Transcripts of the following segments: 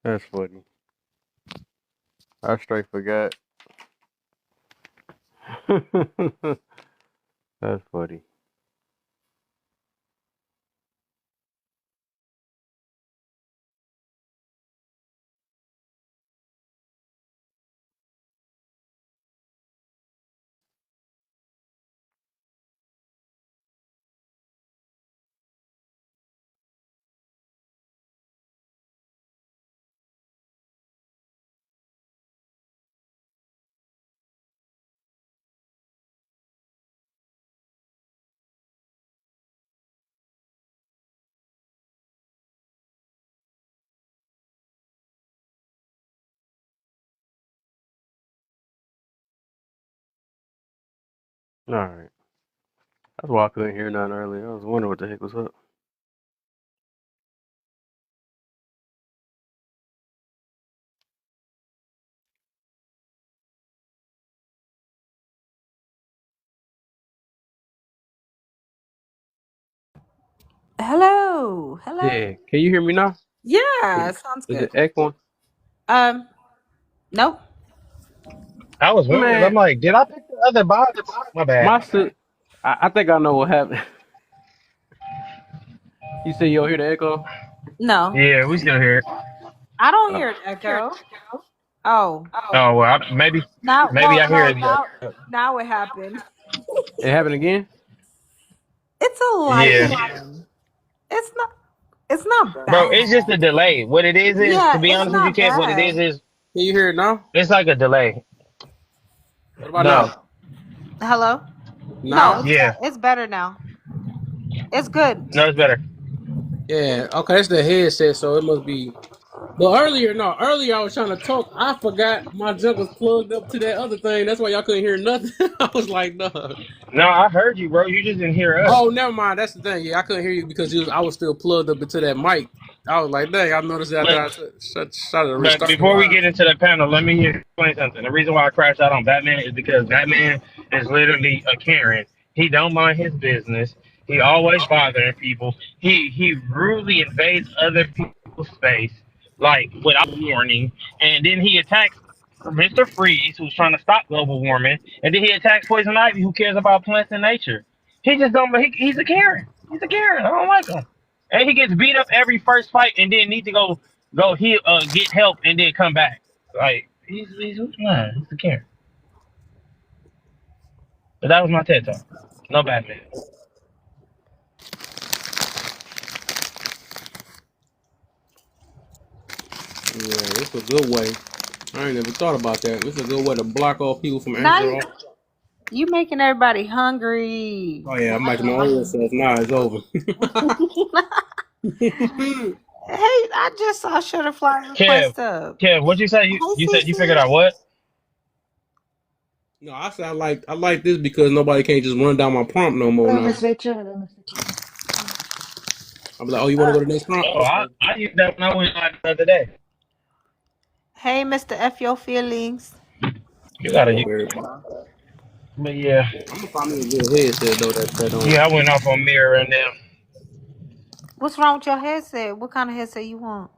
That's funny. I straight forgot. That's funny. All right. That's why I couldn't hear nothing earlier. I was wondering what the heck was up. Hello. Hello. Yeah. Can you hear me now? Yeah, sounds Is good. it echoing? Um, nope. I was wondering. I'm Man, like, did I pick the other box? My bad. my sis. I think I know what happened. You say you don't hear the echo? No. Yeah, we still here. I don't Uh, hear an echo. Oh. Oh well, maybe I hear it. Now it happened. it happened again? It's a light Yeah, one. It's not it's not bro, it's just a bad. delay. What it is to Yeah, be it's honest with you, not Kev, what it bad. is Can you hear it now? it's like a delay. What about No, now? Hello? No, Now? yeah, it's better now. It's good. no, it's better. Yeah. Okay, that's the headset, so it must be. But earlier, no, earlier I was trying to talk. I forgot my junk was plugged up to that other thing. That's why y'all couldn't hear nothing. I was like, no. No, I heard you, bro. You just didn't hear us. Oh, never mind. That's the thing. Yeah, I couldn't hear you because I was still plugged up into that mic. I was like, dang, I noticed after But I shut to but restart the before we get line. into the panel, let me explain something. The reason why I crashed out on Batman is because Batman is literally a Karen. He don't mind his business. He always bothering people. He rudely invades other people's space, like without warning, and then he attacks Mr. Freeze, who's trying to stop global warming, and then he attacks Poison Ivy, who cares about plants and nature. He just don't. He's a Karen. He's a Karen. I don't like him. And he gets beat up every first fight, and then need to go heal, get help, and then come back. Like he's nah, he's a Karen. But that was my TED talk. No Batman. Yeah, it's a good way. I ain't never thought about that. It's a good way to block off people from Now answering. you making everybody hungry. Oh yeah, I'm making my own self. Nah, it's over. Hey, I just saw Shutterfly Kev, request up. Kev, what you say? You Hey, said you figured Cece. out what? No, I said I like this because nobody can't just run down my prompt no more Hello, now. Miss Rachel. Hello, Mr. King. I'm like, oh, you want to go to the next prompt? Oh, I used that when I went live the other day. Hey, Mr. F your feelings. You gotta use. Very. But yeah, I'm gonna find me a good headset though. That don't. yeah, I went off on Mirror and them. What's wrong with your headset? What kind of headset you want?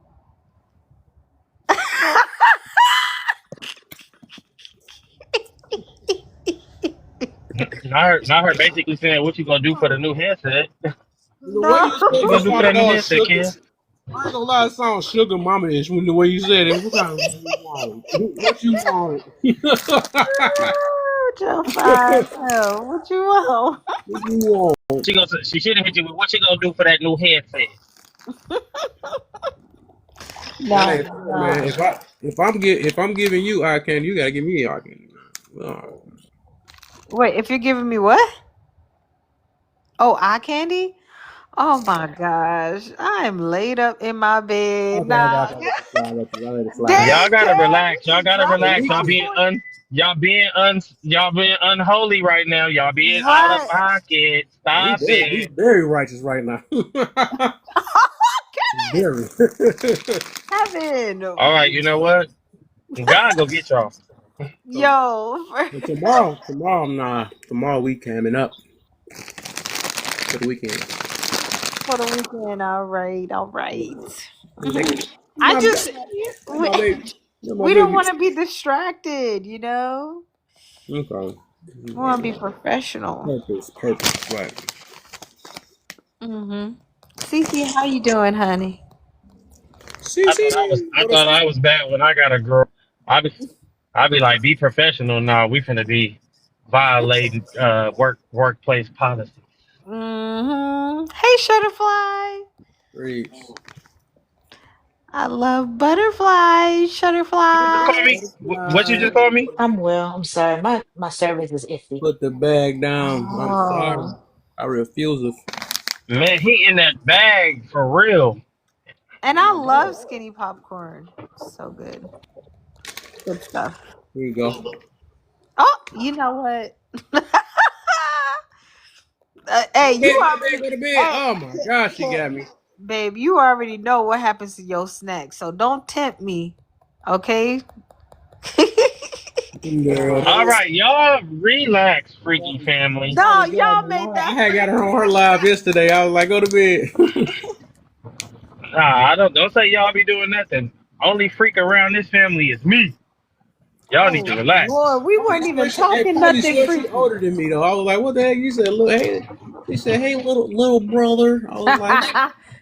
Not her basically saying what you gonna do for the new headset. The way you No. said You it, gonna it do for that sounded new all headset, sugar. Kev? I ain't gonna lie, it sounds sugar mama-ish when the way you said it. What kind of what you want? What you want? Joe Five. What you want? What you want? She should have hit you with what you gonna do for that new headset. That No, ain't fair, man. no. If I'm giving you eye candy, you gotta give me eye candy. Oh, Wait, if you're giving me what? Oh, eye candy? Oh my gosh. I am laid up in my bed. okay, okay, Nah. okay. I let it slide. Dang, Y'all gotta Kev, relax. you Y'all just gotta dropped the At relax. least, ball for Y'all being unholy right now. Y'all being out of what? pocket. Stop he's it. very righteous right now. Very. Kevin. All right, you know what? God go get y'all. Yo. But tomorrow, nah. Tomorrow we coming up for the weekend. for the weekend. All right, all right. Like, I my, just my baby. My we don't baby. want to be distracted, you know. Okay. We want to be professional. Purpose. Right. Mm-hmm. Cece, how you doing, honey? See, see, I go to thought sleep. I was bad when I got a girl. I be like, be professional. Now we finna be violating workplace policy. Mm-hmm. Hey, Shutterfly. Reach. I love butterflies, You just call Shutterfly. me? What you just called me? I'm well. I'm sorry. My service is iffy. Put the bag down. I'm sorry. Oh, I refuse it. Man, he in that bag for real. and I love skinny popcorn. So good. Good stuff. Here you go. Oh, you know what? Hey, Hey, you already, go to bed. hey, Oh my gosh, she got me. babe, you already know what happens to your snacks. So don't tempt me, okay? Girl. All right, y'all relax, freaky family. No, y'all made I that. had got her on her live yesterday. I was like, go to bed. Nah, I don't say y'all be doing nothing. Only freak around this family is me. Y'all need to Oh relax. Lord, we weren't even Hey, talking Polly nothing swear she freaky. older than me though. I was like, what the heck? You said, look, hey. She said, hey, little brother. I was like,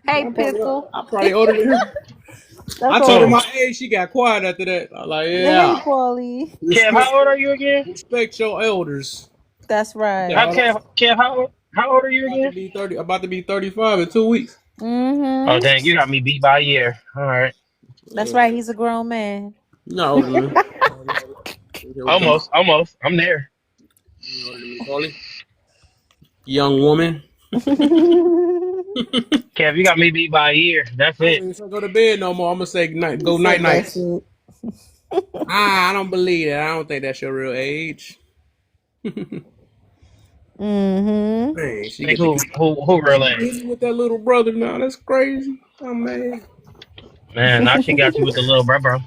Hey, pickle. I'm probably older than her. I That's told her okay. Hmm. my age. She got quiet after that. I was like, Hey, yeah. Polly. Kev, Respect, how old are you again? respect your elders. That's How right. Kev, how old are you About to again? be 30. About to be 35 in 2 weeks. Oh Mm-hmm. dang, you got me beat by a year. All right. That's right. He's a grown man. You're not older than me. Almost. I'm there. You're older than me, Polly. Young woman. Kev, you got me beat by a year. That's I ain't it. even say go to bed no more. I'm gonna say night. He Go night said night. that's it. I don't believe that. I don't think that's your real age. Mm-hmm. Man, she Think get the who related? with that little brother now. That's crazy. Oh man, Man, now she got you with the little bro.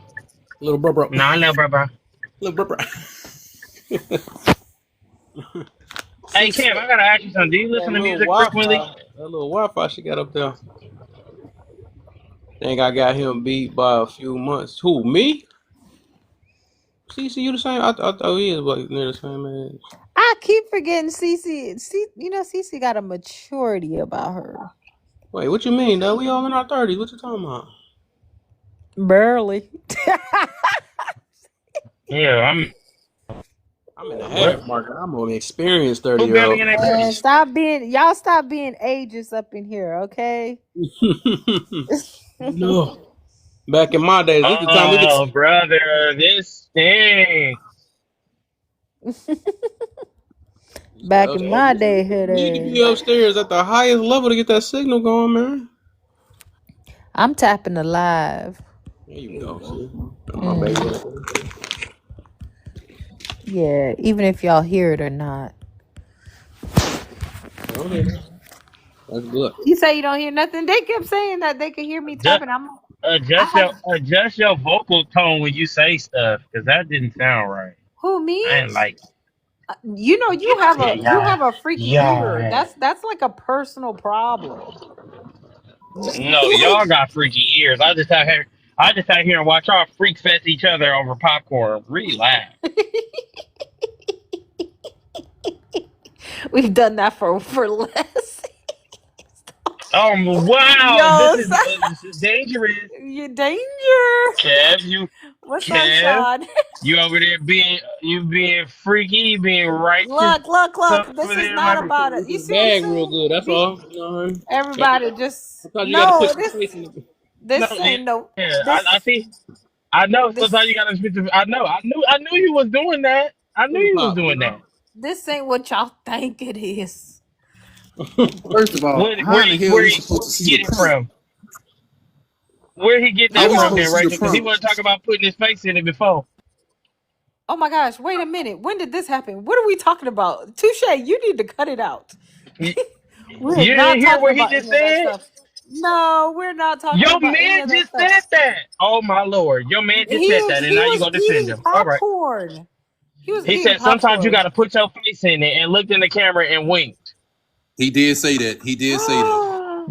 little brother, Nah, little bro. little brother. Hey See, Kev, I gotta ask you something. Do you that listen to little music Wi-Fi, frequently? that little Wi-Fi she got up there. Think I got him beat by a few months. Who, me? See, you the same? I thought he is like near the same age. I keep forgetting Cece. Cece got a maturity about her. Wait, what you mean? Though we all in our 30s. What you talking about? Barely. Yeah, I'm in the what? half market. I'm an experienced Who barely 30-year-old. in their And 30s? stop being ageist up in here, okay? No. Back in my days, this the time we could. Oh, brother, this thing. Back in my day, You need to hood be upstairs at the highest level to get that signal going, man. I'm tapping the live. There you go. See? My baby. Yeah, even if y'all hear it or not. Okay. That's good. You say you don't hear nothing? They kept saying that they could hear me Just tapping. I have adjust your vocal tone when you say stuff, because that didn't sound right. who me? I ain't like You know, yeah, you have a freaky ear. yeah. That's like a personal problem. No, y'all got freaky ears. I just out here and watch y'all freak fest each other over popcorn. Relax. We've done that for less. Wow, Yo, this is dangerous. you danger. Kev, What's up, Kev, Sean? you over there being freaky, you being righteous Look. This over is there, my not friend. about it. You The see what I'm bag real saying? good. That's all. You know what I mean? Everybody just I thought you got to no. put your face in it. No, This ain't no. yeah, This I see. I know. this Sometimes you gotta speak to. I know. I knew you was doing that. I knew Hip you was hop, you doing know? that. this ain't what y'all think it is. First of all, how in the hell Where you he supposed to see get a it prompt? from? Where he get How that You we from? want? Then, supposed to see Rachel, a because he prompt? wasn't talking about putting his face in it before. Oh my gosh! Wait a minute. When did this happen? What are we talking about? Touche. You need to cut it out. You, We're you didn't not hear talking what he about just any of that said? stuff. No, we're not talking Your about any man of that just stuff. said that. Oh my lord, your man just said that, and He now you was gonna defend eating him? All right. popcorn. He was He eating said sometimes you popcorn. gotta put your face in it, and looked in the camera and winked. He did say that. He did say that.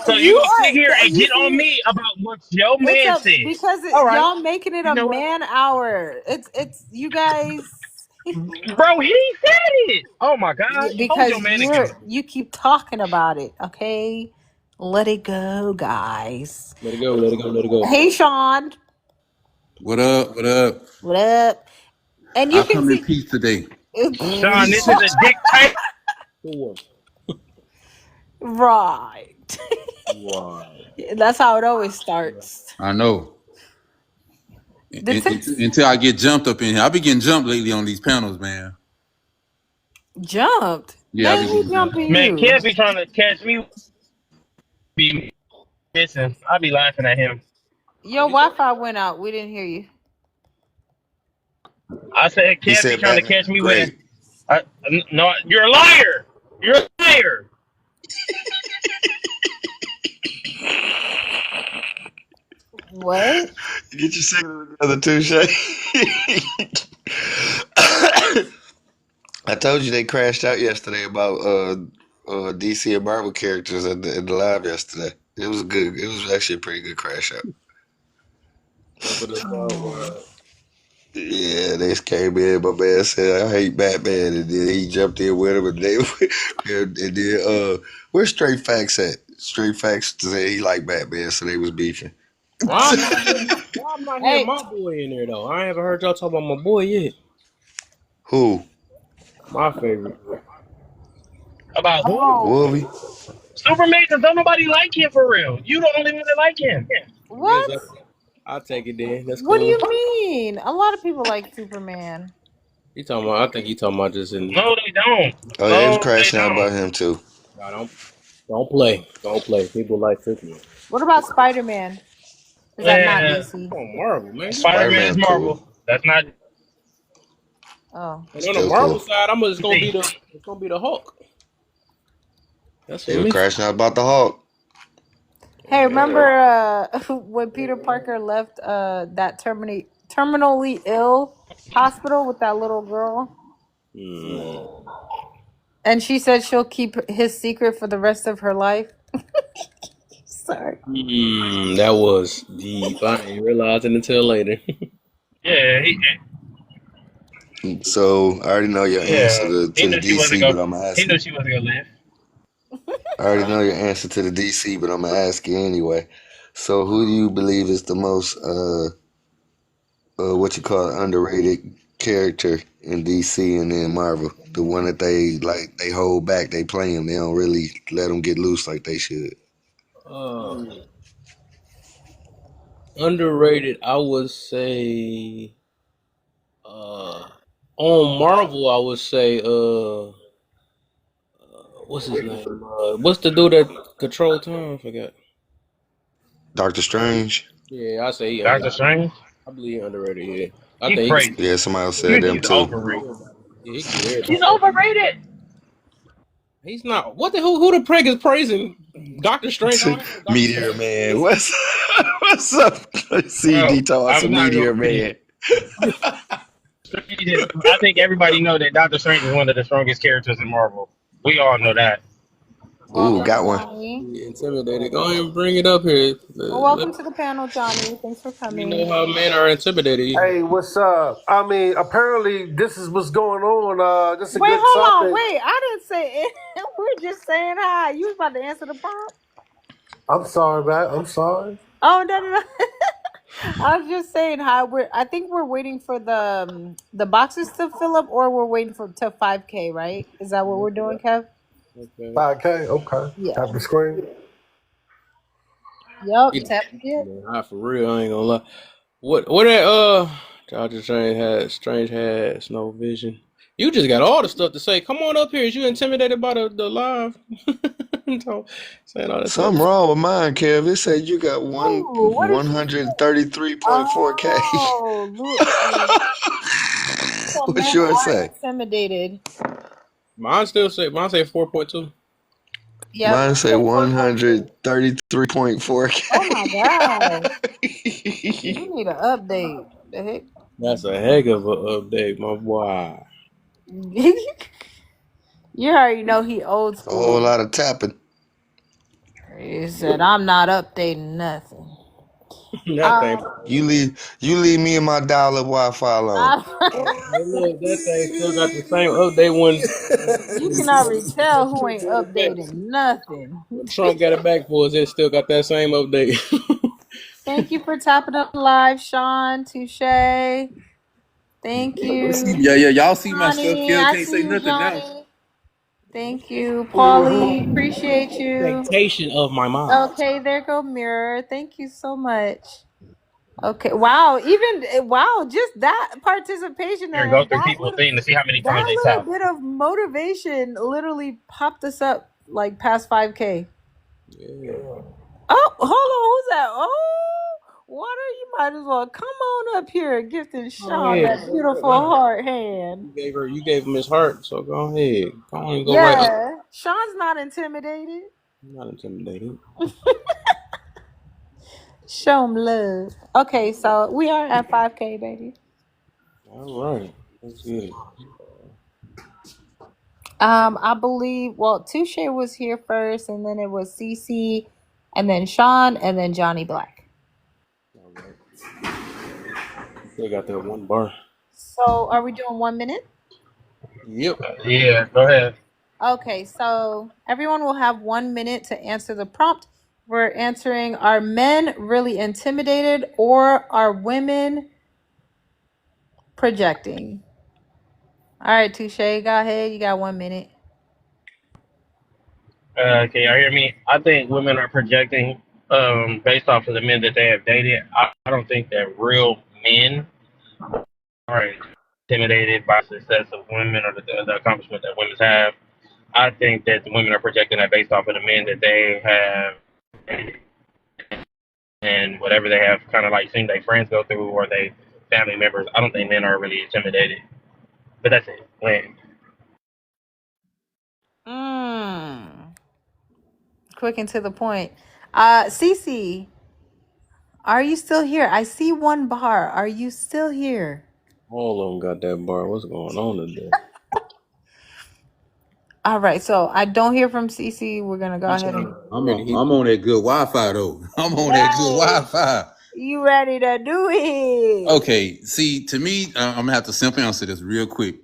So you You gonna sit here are. and You get on see, me about what your it's man a said? because All right. y'all making it You a know what, man hour. It's you guys. bro? He said it. Oh my gosh. Hold your Because man accountable. you keep talking about it. Okay, let it go, guys. Let it go. Let it go. Let it go. Hey, Sean, What up? What up? what up? And you I can come in see. peace today. Sean, this is a dictator. Four. Right. Wow. That's how it always starts. I know. The text Until I get jumped up in here. I've been getting jumped lately on these panels, man. jumped. Yeah, I've Man, been who getting jumped. jumping Man, you? Kev be trying to catch me. Be missing. I be laughing at him. Your Wi-Fi went out. We didn't hear you. I said He Kev be said trying to Batman catch was me with it. great. No, you're a liar. You're a liar. What? Get your signal together too, Shay. I told you they crashed out yesterday about DC and Marvel characters in the live yesterday. It was good. It was actually a pretty good crash out. Open the door. Yeah, they just came in. My man said, "I hate Batman," and then he jumped in with him, and they and then where's Straight Facts at? Straight Facts said he liked Batman, so they was beefing. Why I'm not hearing Hey, my boy in there though? I ain't ever heard y'all talk about my boy yet. Who? My favorite. About who? oh, Wolvie? Superman, because don't nobody like him for real. You the only one that like him. Yes, what? I'll take it then. That's What do cool. you mean? A lot of people like Superman. He talking about. I think he talking about just in. No, they don't. Oh, yeah, they was No, they crashing out don't. about him too. Nah, don't play. Don't play. People like Superman. What about Spider-Man? Is that not Man, DC? Oh, Marvel, man. Spider-Man is Spider-Man Marvel. cool. That's not. Oh. And on the Still Marvel cool. side, I'm just gonna be the. It's gonna be the Hulk. That's They for were me. crashing out about the Hulk. Hey, Yeah. remember when Peter Parker left that terminally ill hospital with that little girl? Hmm. And she said she'll keep his secret for the rest of her life. Sorry. That was deep. I didn't realize it until later. Yeah, So I already know your answer he to the knew she wasn't DC, gonna. but I'm He knew asking. she wasn't gonna live. I already know your answer to the DC, but I'm gonna ask you anyway. So who do you believe is the most what you call it, underrated character in DC and then Marvel? The one that they hold back, they play him, they don't really let them get loose like they should. uh, Underrated, I would say. On Marvel, I would say. What's his name? What's the dude that control time? I forgot. Doctor Strange. Yeah, I say he Doctor underrated. Strange, I believe he underrated. Yeah, I he's think he crazy. Yeah, somebody else said them He's too. can get overrated. everybody. Yeah, he can get He's everybody. overrated. He's not. What the who the prank is praising Doctor Strange? I don't know Doctor Meteor Strange. Man. What's up? CD Bro, talking I'm some not Meteor gonna. Man. I think everybody know that Doctor Strange is one of the strongest characters in Marvel. We all know that. Ooh, Welcome, got one. Johnny. Yeah, intimidated. Go ahead and bring it up here. Well, welcome to the panel, Johnny. Thanks for We know coming. how men are intimidated. Hey, what's up? I mean, apparently this is what's going on. This is a Wait, good hold on. topic. Wait, I didn't say it. We're just saying hi. You was about to answer the prompt. I'm sorry, man. I'm sorry. Oh no. I was just saying hi. I think we're waiting for the boxes to fill up, or we're waiting for to 5K. Right? Is that what we're doing, Kev? Okay. 5K, okay. Yeah. Tap the screen. Yup. It, Tap it. man, for real, I ain't gonna lie. What that Doctor Strange has no vision. You just got all the stuff to say. Come on up here. Is you intimidated by the live? Saying all that stuff. Something wrong with mine, Kev. It said you got Ooh, what did she say? 133.4K. Oh, What's men yours are say? intimidated. Mine say 4.2. Yeah. Mine say 133.4K. Oh my god. You need an update. The heck? That's a heck of an update, my boy. You already know he old A whole school. lot of tapping. He said, I'm not updating nothing. That thing. You leave me and my dial-up Wi-Fi alone. Hey, look, that thing still got the same update You can already tell who Trump ain't got it back. updating nothing. When Trump got it back for us, it still got that same update. Thank you for tapping up live, Sean, Touche. Thank you. Yeah, y'all see my stuff. Johnny, Kel I can't see say you, nothing now. Johnny. Thank you. Paulie, appreciate you. Expectation of my mind. Okay, there go Mirror. Thank you so much. Okay, wow, just that participation Here, and go through that people's thing to see how many times they little tap. bit of motivation literally popped us up like past 5K. Yeah. Oh, hold on, who's that? Oh, Water, you might as well come on up here, gifting Sean ahead. that beautiful heart hand. You gave him his heart, so go ahead. Go on and go right up. Yeah, Sean's not intimidated. I'm not intimidated. Show him love. Okay, so we are at 5K, baby. All right. Let's get it. I believe, Touche was here first, and then it was CC, and then Sean, and then Johnny Black. All right. They got that one bar. So are we doing 1 minute? Yep. Yeah, go ahead. Okay, so everyone will have 1 minute to answer the prompt. We're answering, are men really intimidated or are women projecting? All right, Touche, go ahead. You got 1 minute. Can y'all hear me? I think women are projecting based off of the men that they have dated. I don't think that real men are intimidated by the success of women or the accomplishment that women have. I think that the women are projecting that based off of the men that they have and whatever they have kind of like seen their friends go through or their family members. I don't think men are really intimidated. But that's it. When Quick and to the point. Cece, are you still here? I see one bar. Are you still here? All of them got that bar. What's going on today? All right, so I don't hear from Cece. We're gonna go ahead and I'm on that good Wi-Fi though. I'm on that good Wi-Fi. you ready to do it? Okay, see, to me, I'm gonna have to simply answer this real quick.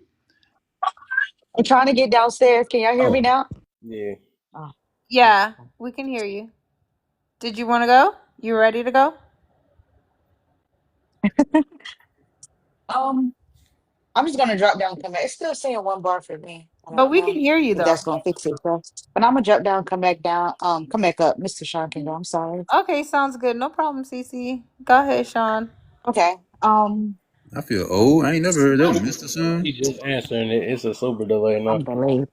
I'm trying to get downstairs. Can y'all hear me now? Yeah. Oh. Yeah, we can hear you. Did you want to go? You ready to go? I'm just gonna drop down, come back. It's still saying one bar for me. I But don't we can know hear you if though. that's gonna fix it. But I'm gonna drop down, come back down, come back up. Mr. Sean can go. I'm sorry. Okay, sounds good. No problem, Cece. Go ahead, Sean. Okay. I feel old. I ain't never heard that one, Mr. Son. He's just answering it. It's a super delay now. I'm delayed.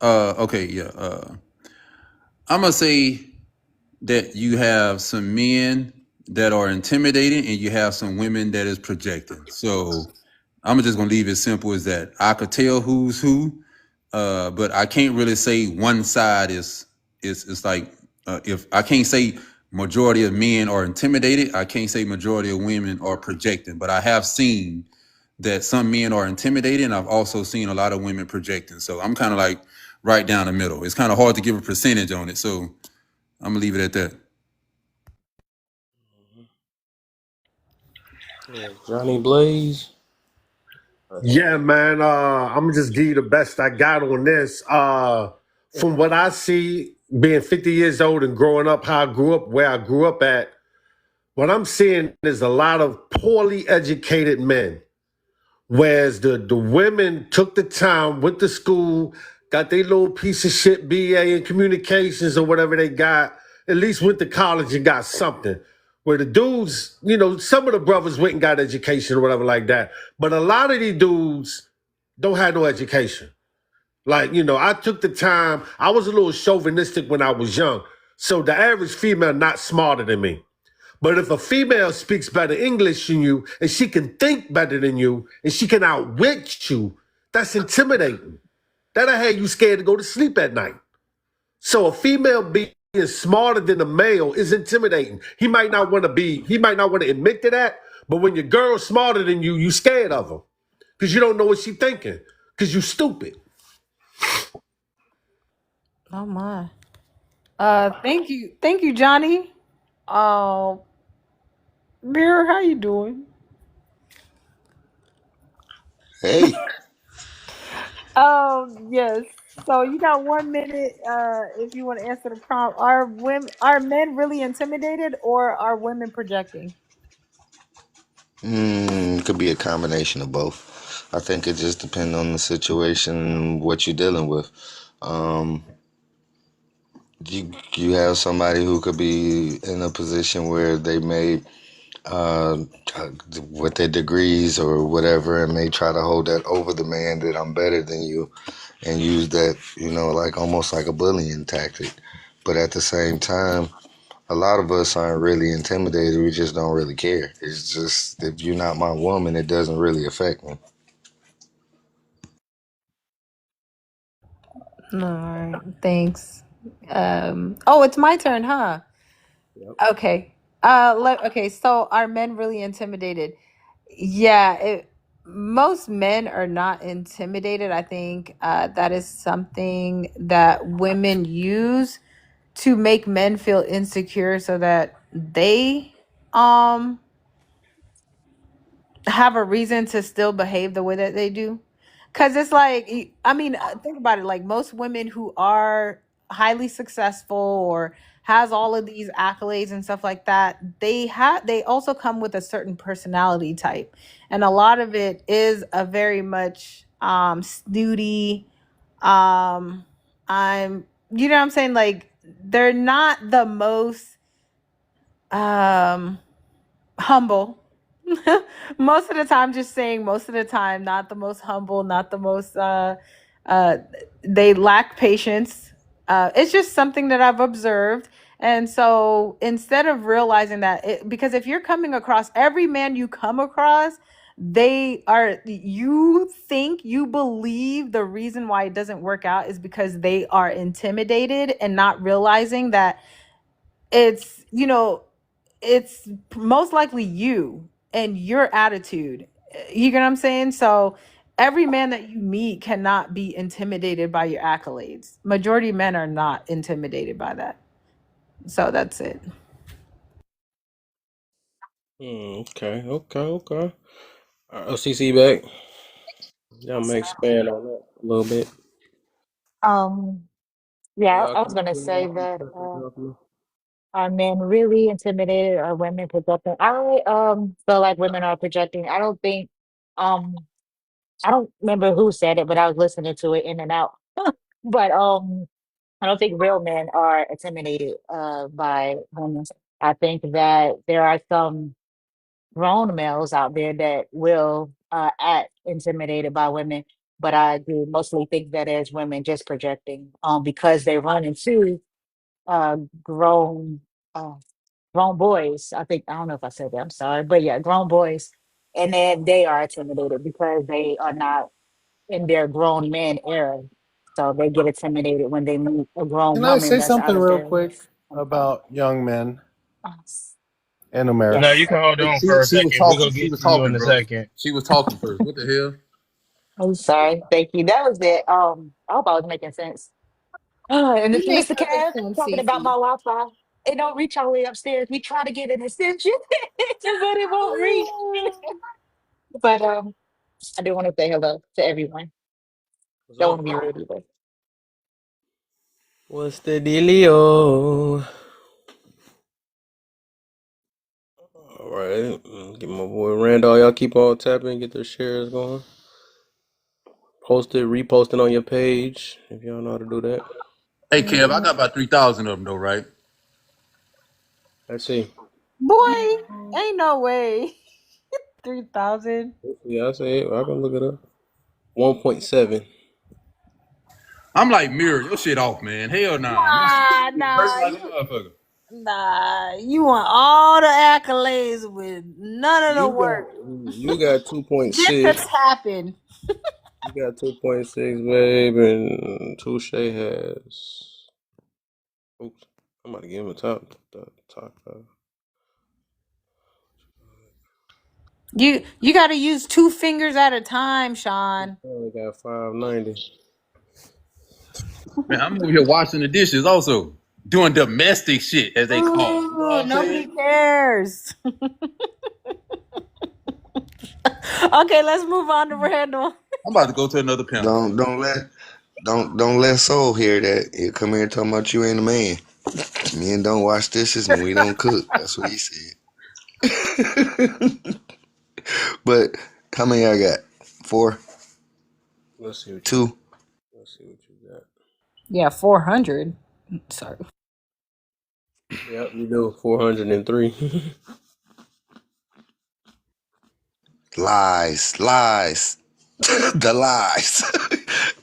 Okay, yeah. I'm gonna say that you have some men that are intimidating and you have some women that is projecting. So I'm just gonna leave it simple as that. I could tell who's who, but I can't really say one side is like if I can't say majority of men are intimidated, I can't say majority of women are projecting, but I have seen that some men are intimidated, and I've also seen a lot of women projecting. So I'm kind of like right down the middle. It's kind of hard to give a percentage on it, so I'm gonna leave it at that. Yeah, Johnny Blaze. Yeah, man. I'm gonna just give you the best I got on this. From what I see, being 50 years old and growing up how I grew up, where I grew up at, what I'm seeing is a lot of poorly educated men. Whereas the women took the time, went to school, got their little piece of shit BA in communications or whatever they got, at least went to college and got something. Where the dudes, some of the brothers went and got education or whatever like that. But a lot of these dudes don't have no education. Like, I took the time, I was a little chauvinistic when I was young. So the average female not smarter than me. But if a female speaks better English than you and she can think better than you and she can outwit you, that's intimidating. That'll have you scared to go to sleep at night. So a female being smarter than a male is intimidating. He might not want to admit to that, but when your girl's smarter than you, you scared of her because you don't know what she's thinking because you stupid. Oh my. Thank you, Johnny. Uh, Mirror, how you doing? Hey, Yes. So you got 1 minute. If you want to answer the prompt, are men really intimidated or are women projecting? could be a combination of both. I think it just depends on the situation, what you're dealing with. Um, you have somebody who could be in a position where they may uh, with their degrees or whatever, and may try to hold that over the man that I'm better than you, and use that, like almost like a bullying tactic. But at the same time, a lot of us aren't really intimidated. We just don't really care. It's just if you're not my woman, it doesn't really affect me. All right. Thanks. Oh, it's my turn, huh? Yep. Okay. Okay. So are men really intimidated? Yeah. Most men are not intimidated. I think that is something that women use to make men feel insecure, so that they um have a reason to still behave the way that they do. Cause it's like, I mean, think about it. Like most women who are highly successful or has all of these accolades and stuff like that, they also come with a certain personality type, and a lot of it is a very much snooty. Um, I'm, you know what I'm saying? Like they're not the most um humble. Most of the time, just saying most of the time, not the most humble, not the most uh they lack patience. It's just something that I've observed. And so instead of realizing that because if you're coming across every man you come across, you think, you believe the reason why it doesn't work out is because they are intimidated, and not realizing that it's you know it's most likely you and your attitude. You get what I'm saying? So every man that you meet cannot be intimidated by your accolades. Majority of men are not intimidated by that. So that's it. Okay. Okay. Okay. OCC back. Y'all may expand on that a little bit. Um, yeah, Y'all I was can gonna put it say off in that the second. are men really intimidated or women projecting? I feel like women are projecting. Um I don't remember who said it, but I was listening to it in and out. But I don't think real men are intimidated by women. I think that there are some grown males out there that will act intimidated by women, but I do mostly think that as women just projecting because they run into uh grown uh grown boys. I don't know if I said that, I'm sorry, but yeah, grown boys, and then they are intimidated because they are not in their grown man era. So they get intimidated when they meet a grown Can I woman say that's out something of real their quick about young men uh, in No, you America? yes. can hold Hey, on for a she was second. We're talking. gonna She get was to you in talking, a bro. second. She was talking first. What the hell? I'm sorry. Thank you. That was it. I hope I was making sense. And You if make Mr. perfect Cav sense, talking about my Cece. Wi-Fi, it don't reach all the way upstairs. We try to get an extension, but it won't reach. But I do want to say hello to everyone. What's Don't want up? to be rude either. What's the dealio? All right. Get my boy Randall. Y'all keep on tapping. Get the shares going. Post it, repost it on your page if y'all know how to do that. Hey, Kev, I Mhm. got about 3,000 of them though, right? Let's see. Boy, ain't no way. 3,000. Yeah, I say it. I can look it up. 1.7. I'm like, mirror your shit off, man. Hell nah. My shit Nah, be person nah. like a motherfucker. You want all the accolades with none of the You work. got 2.6. Just to tap in. You got 2.6, babe, and Touche has. Oops, I'm about to give him a top. You got to use two fingers at a time, Sean. I only got 590. Man, I'm over here washing the dishes also. Doing domestic shit, as they call it. You know what Ooh, I'm nobody saying? cares. Okay, let's move on to Randall. I'm about to go to another panel. Don't let Soul hear that. He'll come here talking about you ain't a man. Men don't wash dishes and we don't cook. That's what he said. But how many I got? 4, Let's see what you 2. let's see what you got. Yeah, 400. Sorry. Yep, you do 403. Lies. The lies.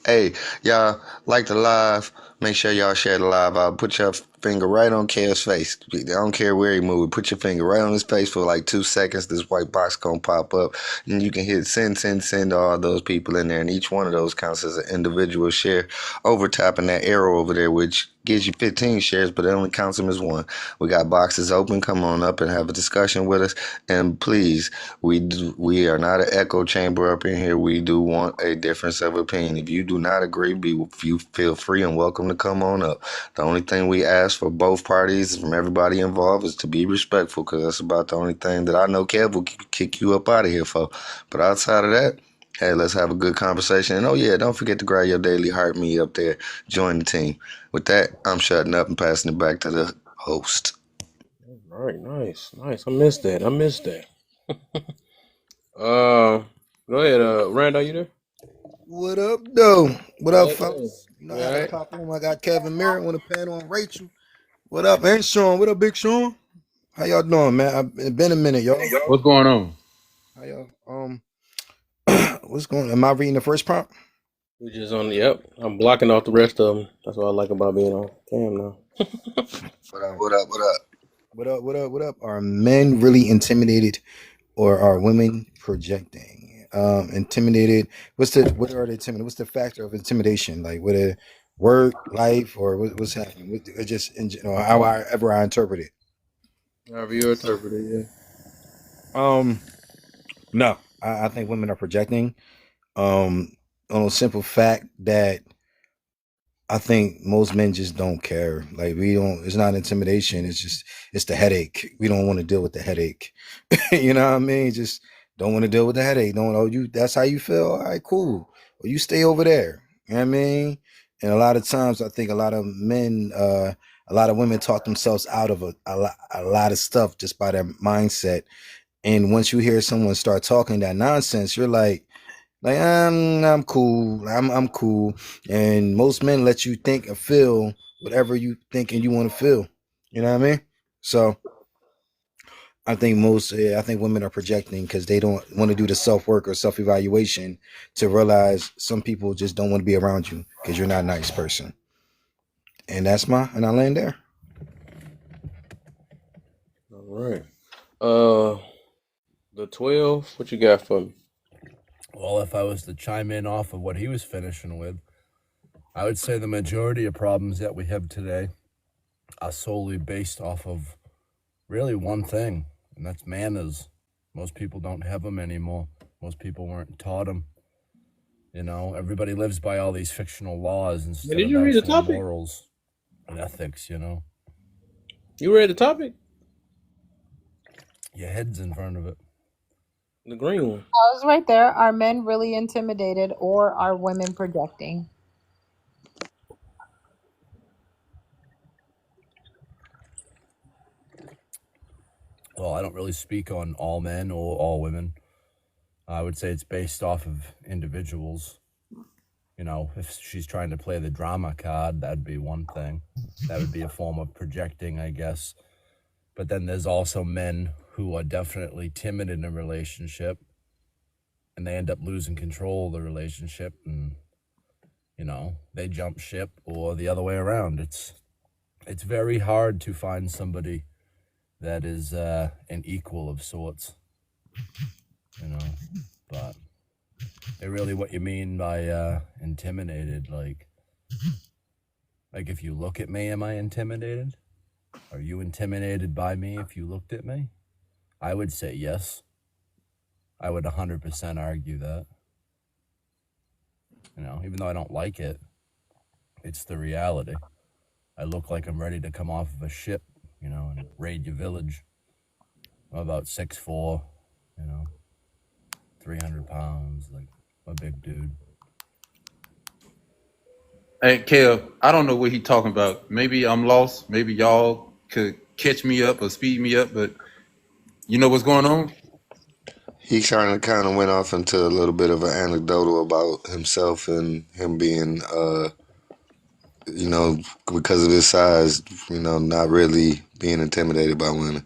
Hey, y'all like the live? Make sure y'all share the live out. Put your finger right on Kev's face. I don't care where he moved. Put your finger right on his face for like 2 seconds. This white box gonna pop up, and you can hit send to all those people in there, and each one of those counts as an individual share. Over tapping that arrow over there, which gives you 15 shares, but it only counts them as one. We got boxes open. Come on up and have a discussion with us, and please, we are not an echo chamber up in here. We do want a difference of opinion. If you do not agree, you feel free and welcome to come on up. The only thing we ask for both parties, from everybody involved, is to be respectful, because that's about the only thing that I know Kev will kick you up out of here for. But outside of that, hey, let's have a good conversation. And oh yeah, don't forget to grab your daily heart me up there. Join the team. With that, I'm shutting up and passing it back to the host. All right, nice. I missed that. Go ahead, Rand, are you there? What up, though? What up, Hey, fellas? You know, I you all had to right? pop on. I got Kevin Merritt on the panel and Rachel. What up, and Sean? What up, Big Sean? How y'all doing, man? It's been a minute, y'all. What's going on? How y'all? What's going on? Am I reading the first prompt? We just on the yep. I'm blocking off the rest of them. That's what I like about being on cam now. What up? What up? What up? What up? What up? What up? Are men really intimidated, or are women projecting? Intimidated. What are they intimidated? What's the factor of intimidation? Like, what a work, life, or what's happening? Just in general, however I interpret it. However you interpret it, Um, no, I think women are projecting. On a simple fact that I think most men just don't care. Like, we don't. It's not intimidation. It's the headache. We don't want to deal with the headache. You know what I mean? Just don't want to deal with the headache. Don't know you. That's how you feel. All right, cool. Well, you stay over there. You know what I mean? And a lot of times, I think a lot of men, a lot of women talk themselves out of a lot of stuff just by their mindset. And once you hear someone start talking that nonsense, you're like I'm cool. I'm cool. And most men let you think and feel whatever you think and you want to feel. You know what I mean? So I think women are projecting because they don't want to do the self work or self evaluation to realize some people just don't want to be around you because you're not a nice person. And I land there. All right. The 12. What you got for me? Well, if I was to chime in off of what he was finishing with, I would say the majority of problems that we have today are solely based off of really one thing, and that's manners. Most people don't have them anymore. Most people weren't taught them. You know, everybody lives by all these fictional laws instead Did of you read the actual topic? morals and ethics, you know. You read the topic? Your head's in front of it. The green one. I was right there. Are men really intimidated or are women projecting? Well, I don't really speak on all men or all women. I would say it's based off of individuals. You know, if she's trying to play the drama card, that'd be one thing. That would be a form of projecting, I guess. But then there's also men who are definitely timid in a relationship and they end up losing control of the relationship and, you know, they jump ship or the other way around. It's very hard to find somebody that is an equal of sorts, you know, but really what you mean by intimidated, like if you look at me, am I intimidated? Are you intimidated by me if you looked at me? I would say yes. I would 100% argue that. You know, even though I don't like it, it's the reality. I look like I'm ready to come off of a ship, and raid your village. I'm about 6'4", 300 pounds, like a big dude. Hey, Kev, I don't know what he talking about. Maybe I'm lost. Maybe y'all could catch me up or speed me up, but you know what's going on? He kind of went off into a little bit of an anecdotal about himself and him being, because of his size, not really being intimidated by women.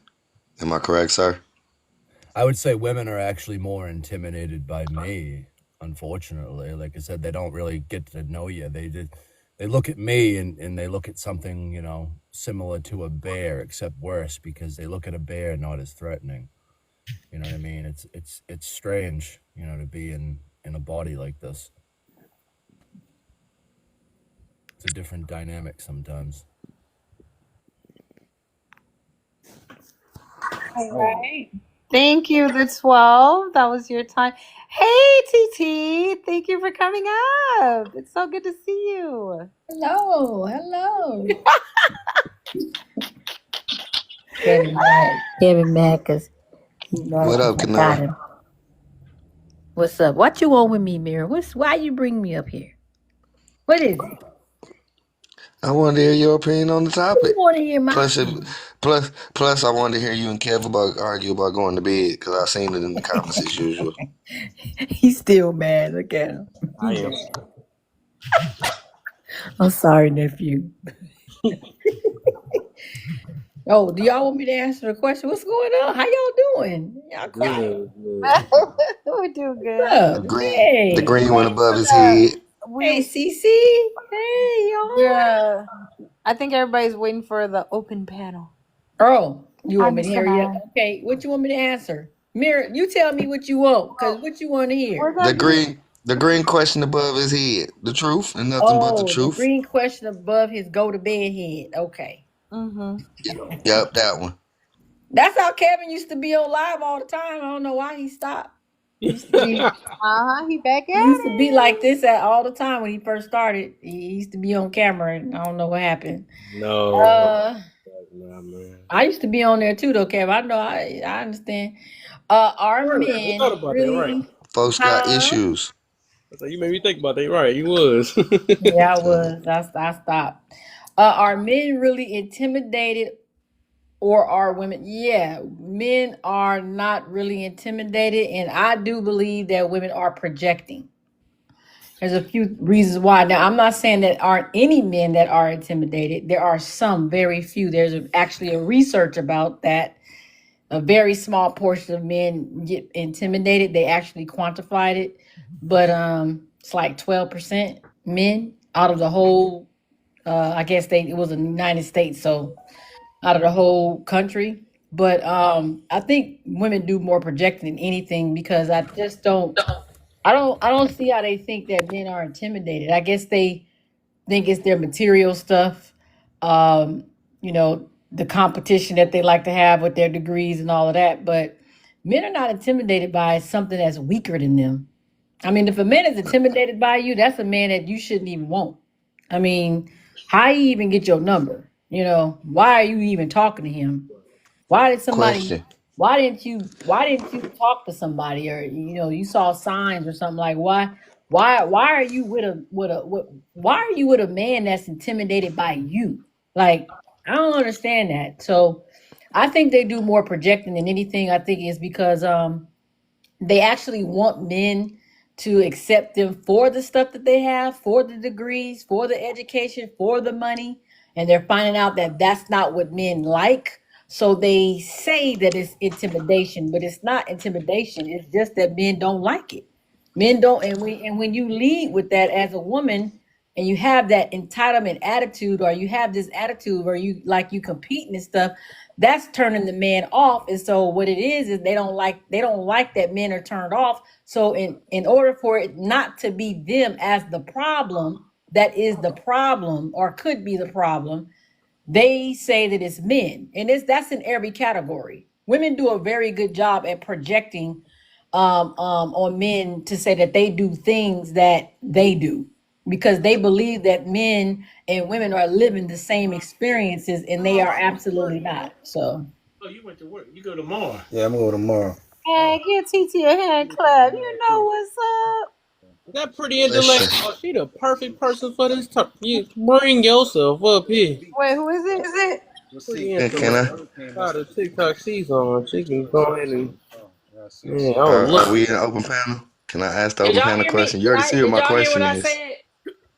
Am I correct, sir? I would say women are actually more intimidated by me, unfortunately. Like I said, they don't really get to know you. They look at me and they look at something, similar to a bear, except worse, because they look at a bear not as threatening. You know what I mean? It's strange, to be in a body like this. It's a different dynamic sometimes. All right. Thank you, the 12. That was your time. Hey, TT. Thank you for coming up. It's so good to see you. Hello. Kevin mad because he's mad. What up, I got Kanara? him. What's up? What you want with me, Mira? Why you bring me up here? What is it? I wanted to hear your opinion on the topic. You want to hear my Plus, opinion? plus, I wanted to hear you and Kev argue about going to bed because I seen it in the comments as usual. He's still mad. Look at him. I am. I'm sorry, nephew. Oh, do y'all want me to answer the question? What's going on? How y'all doing? Y'all quiet. We're doing good. The green one above his head. Hey, CC. Hey, y'all. Yeah. I think everybody's waiting for the open panel. Oh, you want me to hear you? Okay, what you want me to answer? Mira, you tell me what you want, because what you want to hear? The green question above his head. The truth and nothing but the truth. The green question above his go-to-bed head. Okay. Mm-hmm. Yep, that one. That's how Kevin used to be on live all the time. I don't know why he stopped. He used to be, he back at he used to be like this all the time when he first started. He used to be on camera, and I don't know what happened. No. Man. I used to be on there too, though, Kevin. I know. I understand. Our men really, folks got issues. So you made me think about that. Right, you was. Yeah, I was. I stopped. Are men really intimidated, or are women? Yeah, men are not really intimidated, and I do believe that women are projecting. There's a few reasons why. Now, I'm not saying that aren't any men that are intimidated. There are some, very few. There's actually a research about that. A very small portion of men get intimidated. They actually quantified it, but it's like 12% men out of the whole. I guess it was in the United States, so out of the whole country. But I think women do more projecting than anything, because I just don't. I don't see how they think that men are intimidated. I guess they think it's their material stuff. The competition that they like to have with their degrees and all of that. But men are not intimidated by something that's weaker than them. I mean, if a man is intimidated by you, that's a man that you shouldn't even want. I mean, how you even get your number? Why are you even talking to him? Why did somebody? Question. Why didn't you talk to somebody, or you saw signs or something? Like why are you with a man that's intimidated by you? Like, I don't understand that. So I think they do more projecting than anything. I think it's because they actually want men to accept them for the stuff that they have, for the degrees, for the education, for the money, and they're finding out that that's not what men like. So they say that it's intimidation, but it's not intimidation. It's just that men don't like it. Men don't, and when you lead with that as a woman, and you have that entitlement attitude, or you have this attitude where you competing and stuff, that's turning the man off. And so what it is they don't like that men are turned off. So in order for it not to be them as the problem, that is the problem or could be the problem, they say that it's men. And that's in every category. Women do a very good job at projecting on men to say that they do things that they do. because they believe that men and women are living the same experiences, and they are absolutely not. So Oh, you went to work. You go tomorrow. Yeah, I'm gonna go tomorrow. Hey, give TT a hand clap. You know what's up. That pretty intellect. Question. Oh, she the perfect person for this. You bring yourself up here. Wait, who is it? Pretty Can intellect. I? How the TikTok she's on. She can go ahead and. Man, I would Are love. we in an open panel? Can I ask the Did open y'all panel hear me? question? You already see what Did my y'all hear what question I is. said?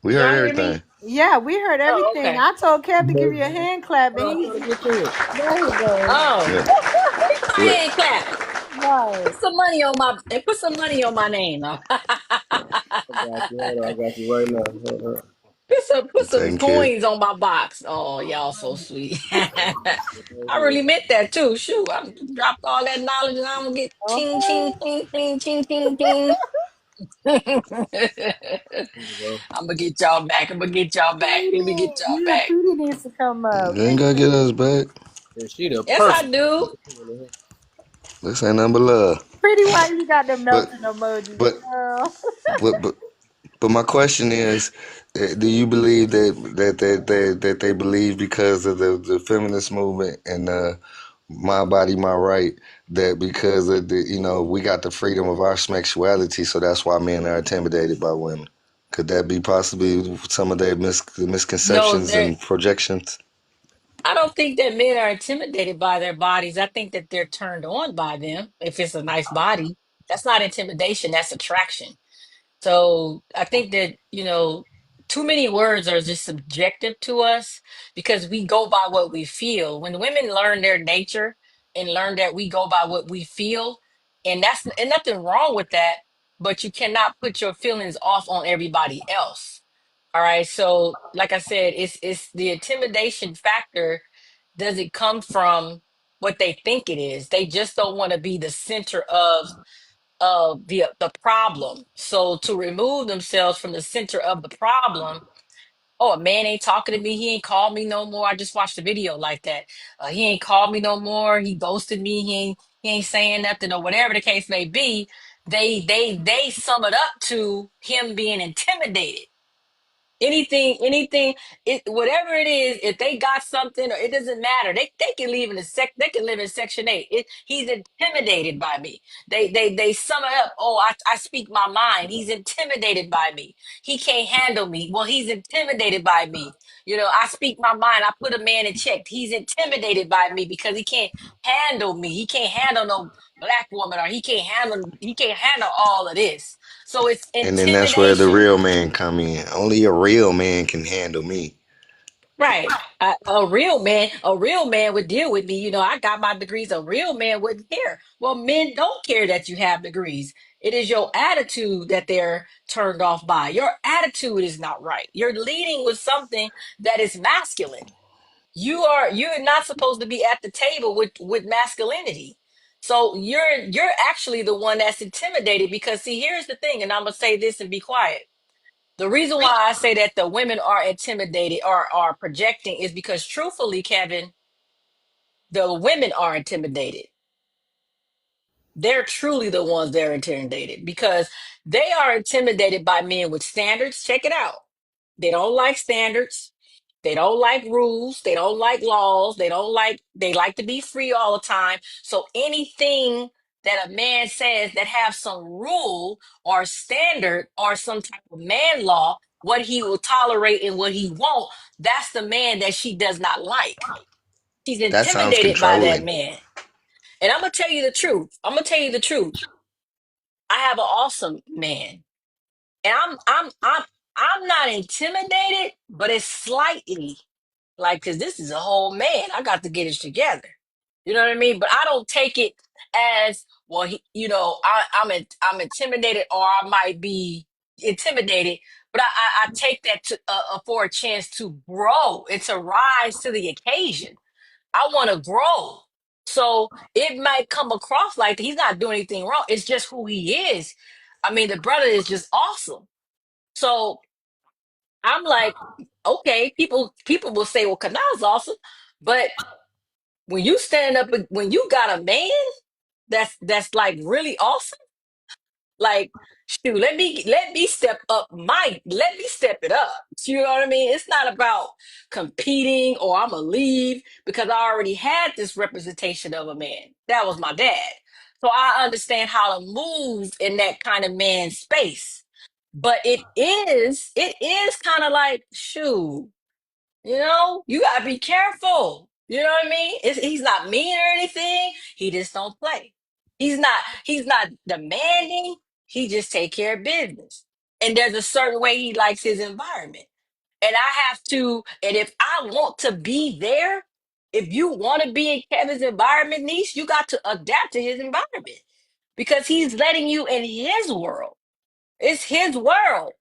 We Did heard y'all hear everything. me? Yeah, we heard Oh, everything. okay. I told Kev to give you a hand clap, and I'm he trying to get to it. there he goes. Oh, Yeah. get my What? hand clapping. Right. Put some money on my and put some money on my name. I got you. Hold on. I got you right now. Hold on. Put I'm some taking care. coins on my box. Oh, y'all so sweet. I really meant that too. Shoot, I dropped all that knowledge and I'm gonna get ching ching Okay. ching ching ching ching ching. I'm Here we go. gonna get y'all back. I'm gonna get y'all back. Let me get Pretty, y'all yeah, back. Pretty needs to come up. You ain't gotta get us back. Yeah, she the Yes, I perfect. do. This ain't nothing but love. Pretty, why you got the But melting emojis, but girl? but but but my question is, do you believe that they believe because of the feminist movement and my body, my right, that because of the we got the freedom of our sexuality, so that's why men are intimidated by women? Could that be possibly some of their No, misconceptions there. and projections? I don't think that men are intimidated by their bodies. I think that they're turned on by them. If it's a nice body, that's not intimidation, that's attraction. So I think that, too many words are just subjective to us because we go by what we feel. When women learn their nature and learn that we go by what we feel, and nothing wrong with that, but you cannot put your feelings off on everybody else. All right. So like I said, it's the intimidation factor. Does it come from what they think it is? They just don't want to be the center of the problem. So to remove themselves from the center of the problem, oh, a man ain't talking to me. He ain't called me no more. I just watched a video like that. He ain't called me no more. He ghosted me. He ain't saying nothing or whatever the case may be. They sum it up to him being intimidated. Anything, whatever it is, if they got something or it doesn't matter, they can live in they can live in Section 8. He's intimidated by me. They sum it up. Oh, I speak my mind. He's intimidated by me. He can't handle me. Well, he's intimidated by me. I speak my mind. I put a man in check. He's intimidated by me because he can't handle me. He can't handle no black woman, or he can't handle all of this. So it's And then that's where the intimidation. real man come in. Only a real man can handle me. Right. A real man would deal with me. I got my degrees. A real man wouldn't care. Well, men don't care that you have degrees. It is your attitude that they're turned off by. Your attitude is not right. You're leading with something that is masculine. You're not supposed to be at the table with masculinity. So you're actually the one that's intimidated because see, here's the thing, and I'm gonna say this and be quiet. The reason why I say that the women are intimidated or are projecting is because truthfully, Kevin, the women are intimidated. They're truly the ones that are intimidated because they are intimidated by men with standards. Check it out. They don't like standards. They don't like rules. They don't like laws. They like to be free all the time. So anything that a man says that have some rule or standard or some type of man law, what he will tolerate and what he won't, that's the man that she does not like. She's That sounds intimidated by that controlling. man. And I'm gonna tell you the truth. I'm gonna tell you the truth. I have an awesome man. And I'm not intimidated, but it's slightly like, because this is a whole man. I got to get it together. You know what I mean? But I don't take it as well. I'm intimidated, or I might be intimidated. But I take that for a chance to grow and to rise to the occasion. I want to grow. So it might come across like he's not doing anything wrong. It's just who he is. I mean, the brother is just awesome. So I'm like, okay, people will say, well, Kanal's awesome, but when you stand up, when you got a man that's like really awesome, Like, shoot, let me step it up. You know what I mean? It's not about competing or I'm gonna leave because I already had this representation of a man. That was my dad. So I understand how to move in that kind of man space. But it is kind of like, shoot, you gotta be careful. You know what I mean? He's not mean or anything. He just don't play. He's not demanding. He just take care of business. And there's a certain way he likes his environment. And I have to, and if I want to be there, if you want to be in Kevin's environment, niece, you got to adapt to his environment because he's letting you in his world. It's his world.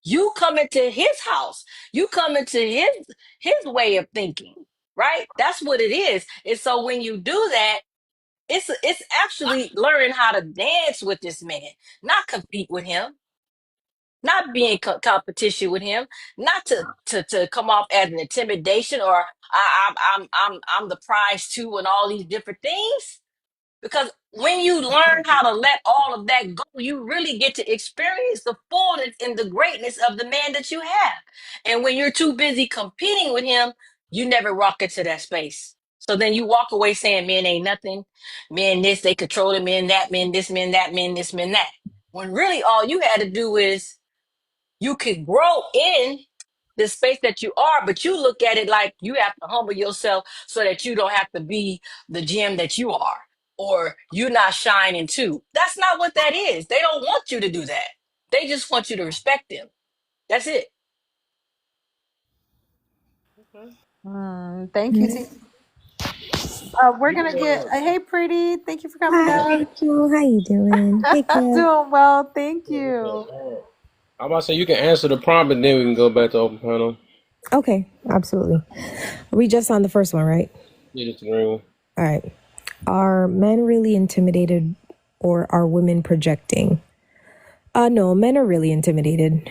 You come into his house. You come into his way of thinking, right? That's what it is. And so when you do that, it's actually learning how to dance with this man, not compete with him, not be in competition with him, not to come off as an intimidation or I'm the prize too and all these different things. Because when you learn how to let all of that go, you really get to experience the fullness and the greatness of the man that you have. And when you're too busy competing with him, you never walk into that space. So then you walk away saying men ain't nothing, men this, they control the men that, men this, men that, men this, men that. When really all you had to do is you could grow in the space that you are, but you look at it like you have to humble yourself so that you don't have to be the gem that you are, or you're not shining too. That's not what that is. They don't want you to do that. They just want you to respect them. That's it. Thank you, T. We're gonna get hey, pretty. Thank you for coming Hi, up. Angel. How you doing? Hey, Kev. Doing well, thank you. I'm about to say you can answer the prompt and then we can go back to open panel. Okay, absolutely. We just on the first one, right? Yeah, just the green one. All right. Are men really intimidated or are women projecting? No, men are really intimidated.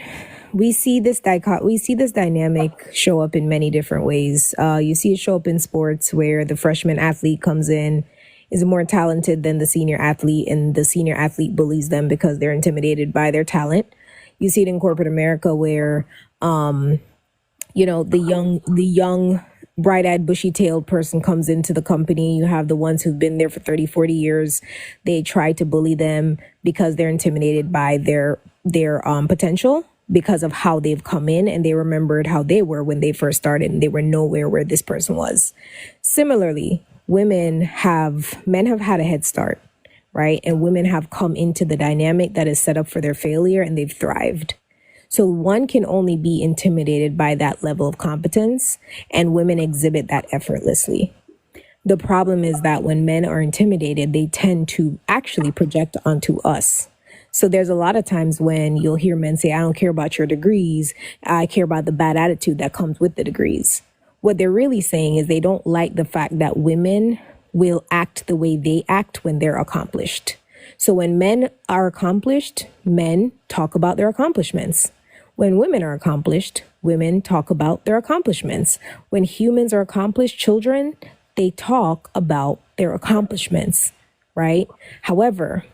We see this dynamic show up in many different ways. You see it show up in sports where the freshman athlete comes in, is more talented than the senior athlete, and the senior athlete bullies them because they're intimidated by their talent. You see it in corporate America where, the young, bright-eyed, bushy-tailed person comes into the company. You have the ones who've been there for 30, 40 years. They try to bully them because they're intimidated by their potential because of how they've come in, and they remembered how they were when they first started and they were nowhere where this person was. Similarly, men have had a head start, right? And women have come into the dynamic that is set up for their failure and they've thrived. So one can only be intimidated by that level of competence, and women exhibit that effortlessly. The problem is that when men are intimidated, they tend to actually project onto us. So there's a lot of times when you'll hear men say, I don't care about your degrees. I care about the bad attitude that comes with the degrees. What they're really saying is they don't like the fact that women will act the way they act when they're accomplished. So when men are accomplished, men talk about their accomplishments. When women are accomplished, women talk about their accomplishments. When humans are accomplished, children, they talk about their accomplishments, right? However,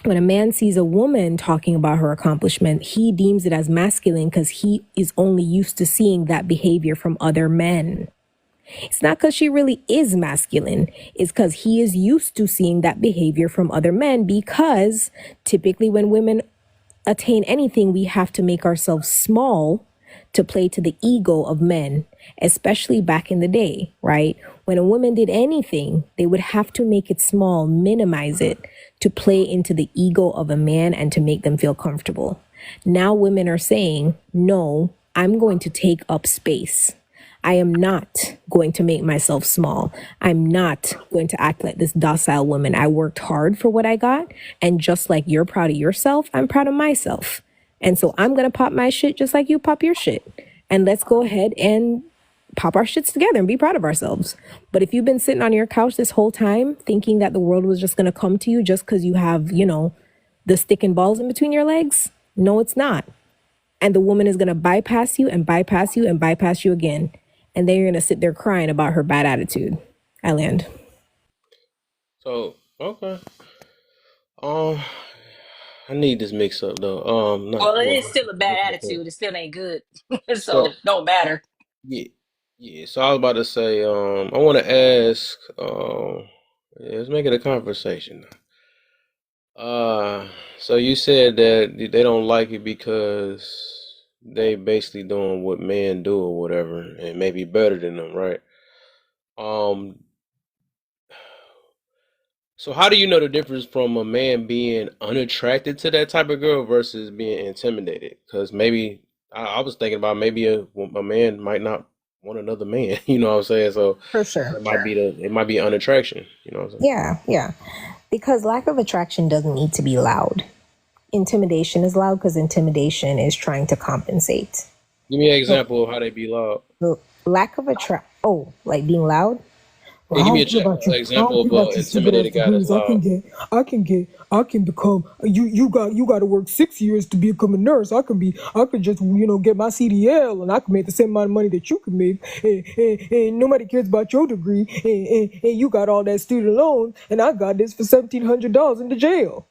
when a man sees a woman talking about her accomplishment, he deems it as masculine because he is only used to seeing that behavior from other men. It's not because she really is masculine. It's because he is used to seeing that behavior from other men, because typically when women attain anything, we have to make ourselves small to play to the ego of men, especially back in the day, right? When a woman did anything, they would have to make it small, minimize it to play into the ego of a man and to make them feel comfortable. Now women are saying, no, I'm going to take up space. I am not going to make myself small. I'm not going to act like this docile woman. I worked hard for what I got. And just like you're proud of yourself, I'm proud of myself. And so I'm going to pop my shit just like you pop your shit. And let's go ahead and pop our shits together and be proud of ourselves. But if you've been sitting on your couch this whole time thinking that the world was just going to come to you just because you have, the stick and balls in between your legs, no, it's not. And the woman is going to bypass you and bypass you and bypass you again. And then you're going to sit there crying about her bad attitude. I land. So, okay. I need this mix up though. Not Well, it well. is still a bad attitude. It still ain't good. So So don't matter. yeah, yeah. So I was about to say, I want to ask, yeah, let's make it a conversation. So you said that they don't like it because they basically doing what men do or whatever, and maybe better than them, right? Um, so how do you know the difference from a man being unattracted to that type of girl versus being intimidated? Because maybe I was thinking about maybe a man might not want another man, you know what I'm saying? So For sure. it might be unattraction, you know what I'm saying? Yeah, yeah. Because lack of attraction doesn't need to be loud. Intimidation is loud because intimidation is trying to compensate. Give me an So, example of how they be loud. lack of attract. Oh, like being loud. Well, Yeah, I give me don't care about an you. I example don't care of about an your stupid ass intimidated guy that's degrees. loud. I can become. You got to work 6 years to become a nurse. I could just get my CDL and I can make the same amount of money that you can make. And nobody cares about your degree. And you got all that student loan, and I got this for $1,700 in the jail.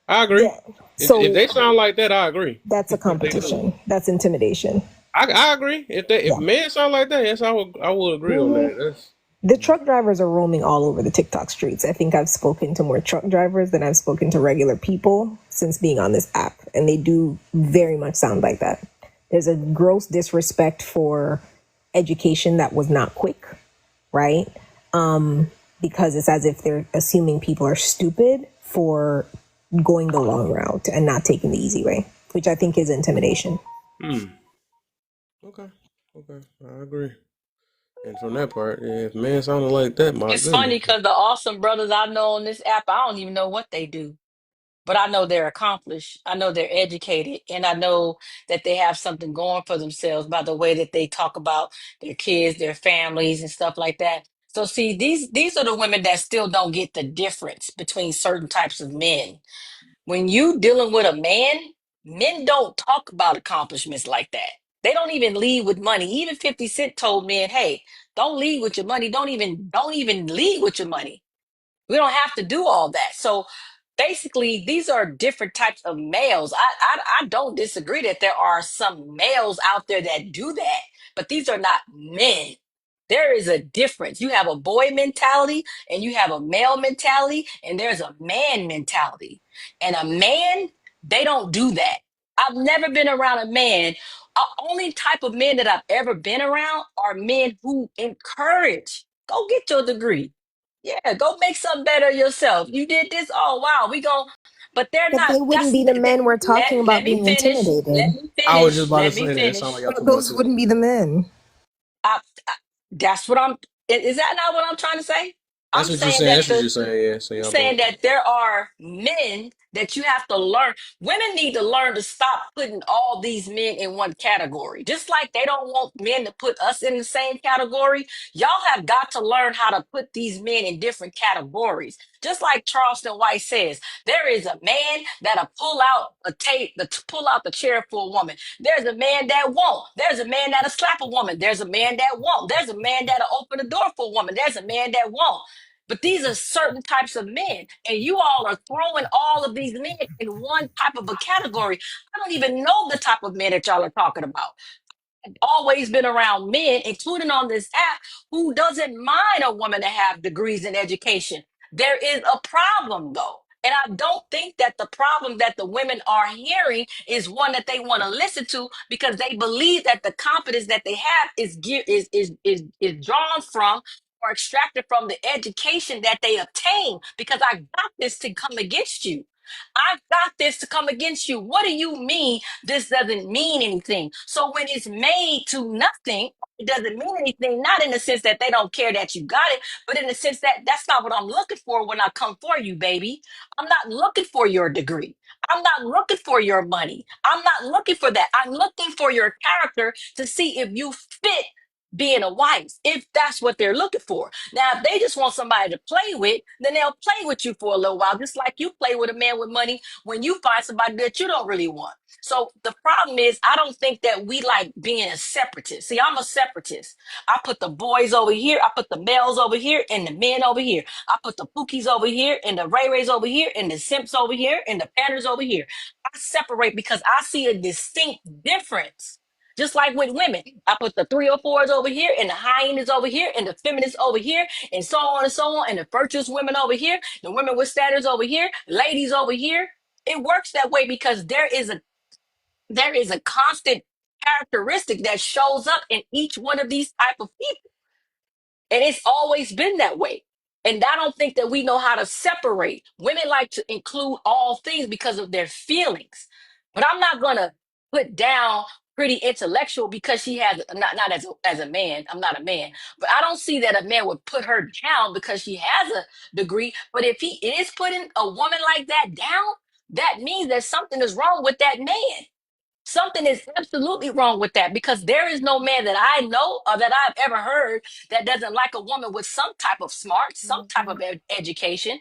I agree. Yeah. If So they sound like that, I agree. that's a If they do, competition. That's intimidation. I agree. If Yeah. men sound like that, yes, I would agree on Mhm. that. That's The truck drivers are roaming all over the TikTok streets. I think I've spoken to more truck drivers than I've spoken to regular people since being on this app, and they do very much sound like that. There's a gross disrespect for education that was not quick, right? Because it's as if they're assuming people are stupid for going the long route and not taking the easy way, which I think is intimidation. hmm. Okay, okay, I agree. And from that part, yeah, if men sounding like that, my It's funny goodness. because the awesome brothers I know on this app, I don't even know what they do. But I know they're accomplished. I know they're educated, and I know that they have something going for themselves by the way that they talk about their kids, their families, and stuff like that. So, see, these are the women that still don't get the difference between certain types of men. When you dealing with a man, men don't talk about accomplishments like that. They don't even lead with money. Even 50 Cent told men, "Hey, don't lead with your money. Don't even lead with your money. We don't have to do all that." So basically, these are different types of males. I don't disagree that there are some males out there that do that, but these are not men. There is a difference. You have a boy mentality and you have a male mentality, and there's a man mentality. And a man, they don't do that. I've never been around a man. Only type of men that I've ever been around are men who encourage. Go get your degree. Yeah, go make something better yourself. You did this. Oh wow, we go. But they're But not. they wouldn't be the men we're talking Let about me being finish. Let intimidated. me I was just finish. about to Let me say that. It sounds like finish. y'all talking about Those sisters. wouldn't be the men. I, that's what I'm. Is that not what I'm trying to say? That's I'm what you're saying saying. that That's what you're saying. Yeah. So I'm y'all saying both. that there are men that you have to learn. Women need to learn to stop putting all these men in one category. Just like they don't want men to put us in the same category, y'all have got to learn how to put these men in different categories. Just like Charleston White says, there is a man that'll pull out a tape, to pull out the chair for a woman. There's a man that won't. There's a man that'll slap a woman. There's a man that won't. There's a man that'll open the door for a woman. There's a man that won't. But these are certain types of men, and you all are throwing all of these men in one type of a category. I don't even know the type of men that y'all are talking about. Always been around men, including on this app, who doesn't mind a woman to have degrees in education. There is a problem though. And I don't think that the problem that the women are hearing is one that they want to listen to, because they believe that the confidence that they have is drawn from or extracted from the education that they obtain. Because I got this to come against you. I got this to come against you. What do you mean this doesn't mean anything? So when it's made to nothing, it doesn't mean anything, not in the sense that they don't care that you got it, but in the sense that that's not what I'm looking for when I come for you, baby. I'm not looking for your degree. I'm not looking for your money. I'm not looking for that. I'm looking for your character to see if you fit being a wife, if that's what they're looking for. Now, if they just want somebody to play with, then they'll play with you for a little while, just like you play with a man with money when you find somebody that you don't really want. So the problem is, I don't think that we like being a separatist. See, I'm a separatist. I put the boys over here, I put the males over here, and the men over here. I put the Pookies over here, and the Ray Rays over here, and the Simps over here, and the Panders over here. I separate because I see a distinct difference. Just like with women, I put the 304s over here, and the hyenas over here, and the feminists over here, and so on and so on, and the virtuous women over here, the women with standards over here, ladies over here. It works that way because there is a constant characteristic that shows up in each one of these type of people, and it's always been that way. And I don't think that we know how to separate. Women like to include all things because of their feelings, but I'm not gonna put down pretty intellectual because she has not as a man. I'm not a man, but I don't see that a man would put her down because she has a degree. But if he is putting a woman like that down, that means that something is wrong with that man. Something is absolutely wrong with that because there is no man that I know or that I've ever heard that doesn't like a woman with some type of smart, some type of education.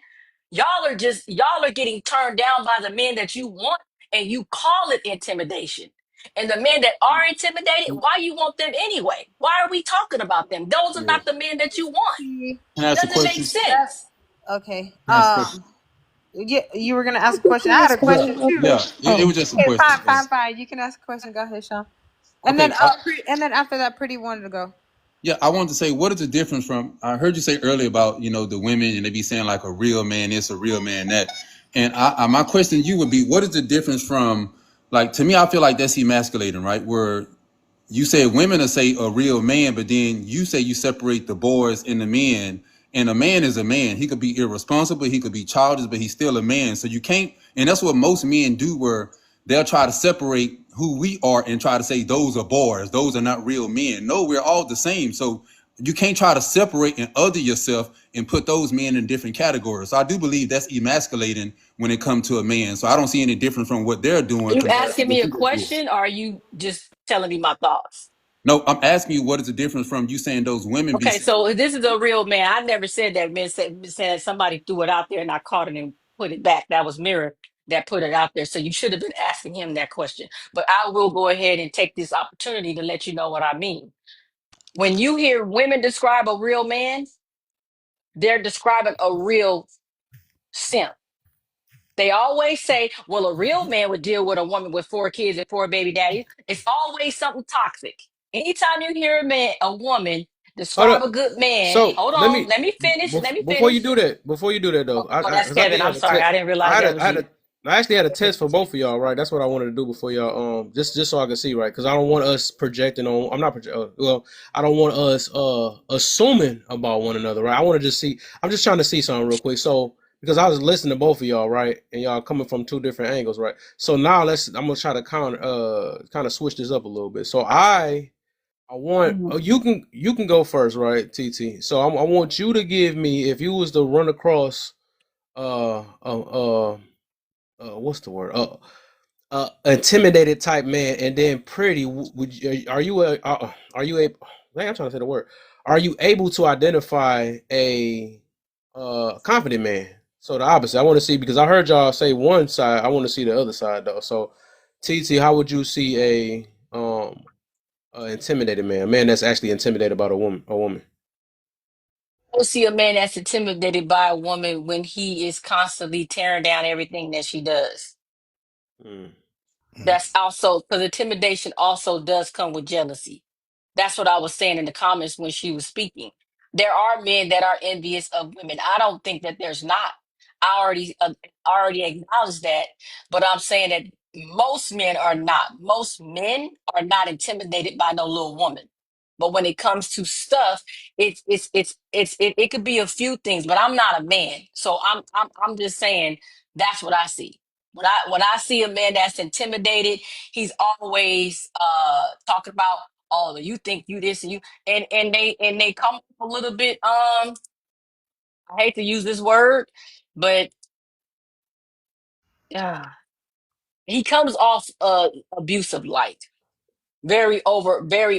Y'all are getting turned down by the men that you want, and you call it intimidation. And the men that are intimidated, why you want them anyway? Why are we talking about them? Those are Yeah. not the men that you want. See, Can I ask a Doesn't make question? sense. okay. Can I ask a question? Yeah, you were gonna ask a question. I had a Yeah, question too. it was just a Okay, question. fine. You can ask a question. Go ahead, Sean. And Okay, then, and then after that, Pretty wanted to go. yeah, I wanted to say, what is the difference from? I heard you say earlier about the women, and they be saying like a real man this, a real man that, and my question to you would be, what is the difference from, like, to me, I feel like that's emasculating, right? Where you say women will say a real man, but then you say you separate the boys and the men. And a man is a man. He could be irresponsible, he could be childish, but he's still a man. So you can't, and that's what most men do, where they'll try to separate who we are and try to say those are boys, those are not real men. No, we're all the same. So you can't try to separate and other yourself and put those men in different categories. So I do believe that's emasculating when it comes to a man. So I don't see any difference from what they're doing Are you compared to asking me what a you just did. question, or are you just telling me my thoughts? No, I'm asking you, what is the difference from you saying those women be Okay, so this is a real man. I never said that. Men said somebody threw it out there and I caught it and put it back. That was Mirror that put it out there. So you should have been asking him that question. But I will go ahead and take this opportunity to let you know what I mean. When you hear women describe a real man, they're describing a real simp. They always say, well, a real man would deal with a woman with 4 kids and 4 baby daddies. It's always something toxic. Anytime you hear a woman Hold describe up. a good man, So hold let on, me let me finish. Let me before you finish. do that. Before you do that though, Oh, that's because I did Kevin. I'm have a sorry. test. I didn't realize that was you. I actually had a test for both of y'all, right? That's what I wanted to do before y'all. Just so I can see, right? Because I don't want us projecting on. I'm not projecting. Well, I don't want us assuming about one another, right? I want to just see. I'm just trying to see something real quick. So because I was listening to both of y'all, right, and y'all coming from 2 different angles, right? So now I'm gonna try to kind of switch this up a little bit. So I want you can go first, right, TT? So I want you to give me, if you was to run across uh uh uh, what's the word, intimidated type man, and then Pretty, would you, are you a man, I'm trying to say the word, are you able to identify a confident man? So the opposite, I want to see, because I heard y'all say one side, I want to see the other side though. So TT, how would you see a intimidated man, a man that's actually intimidated about a woman? We'll see a man that's intimidated by a woman when he is constantly tearing down everything that she does. Mm. That's also because intimidation also does come with jealousy. That's what I was saying in the comments when she was speaking. There are men that are envious of women. I don't think that there's not. I already acknowledged that, but I'm saying that most men are not. Most men are not intimidated by no little woman. But when it comes to stuff, it could be a few things. But I'm not a man, so I'm just saying that's what I see. When I see a man that's intimidated, he's always talking about, oh, you think you this and you, and they come up a little bit, I hate to use this word, but uh, he comes off abusive light, very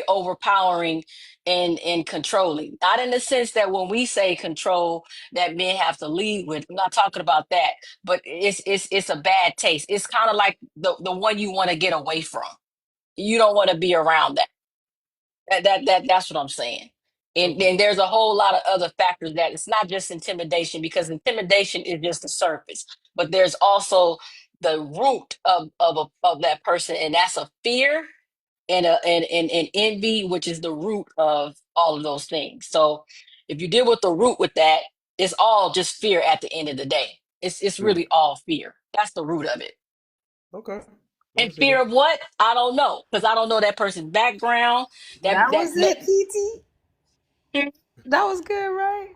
overpowering, and controlling. Not in the sense that when we say control that men have to lead with. I'm not talking about that, but it's a bad taste. It's kind of like the one you want to get away from. You don't want to be around that. That's what I'm saying. And Okay. then there's a whole lot of other factors that it's not just intimidation, because intimidation is just the surface, but there's also the root of that person, and that's a fear and envy, which is the root of all of those things. So if you deal with the root with that, it's all just fear at the end of the day. It's Mm. really all fear. That's the root of it. Okay. I And see fear that. of what? I don't know, because I don't know that person's background. That That was that it, TT. That was good, right?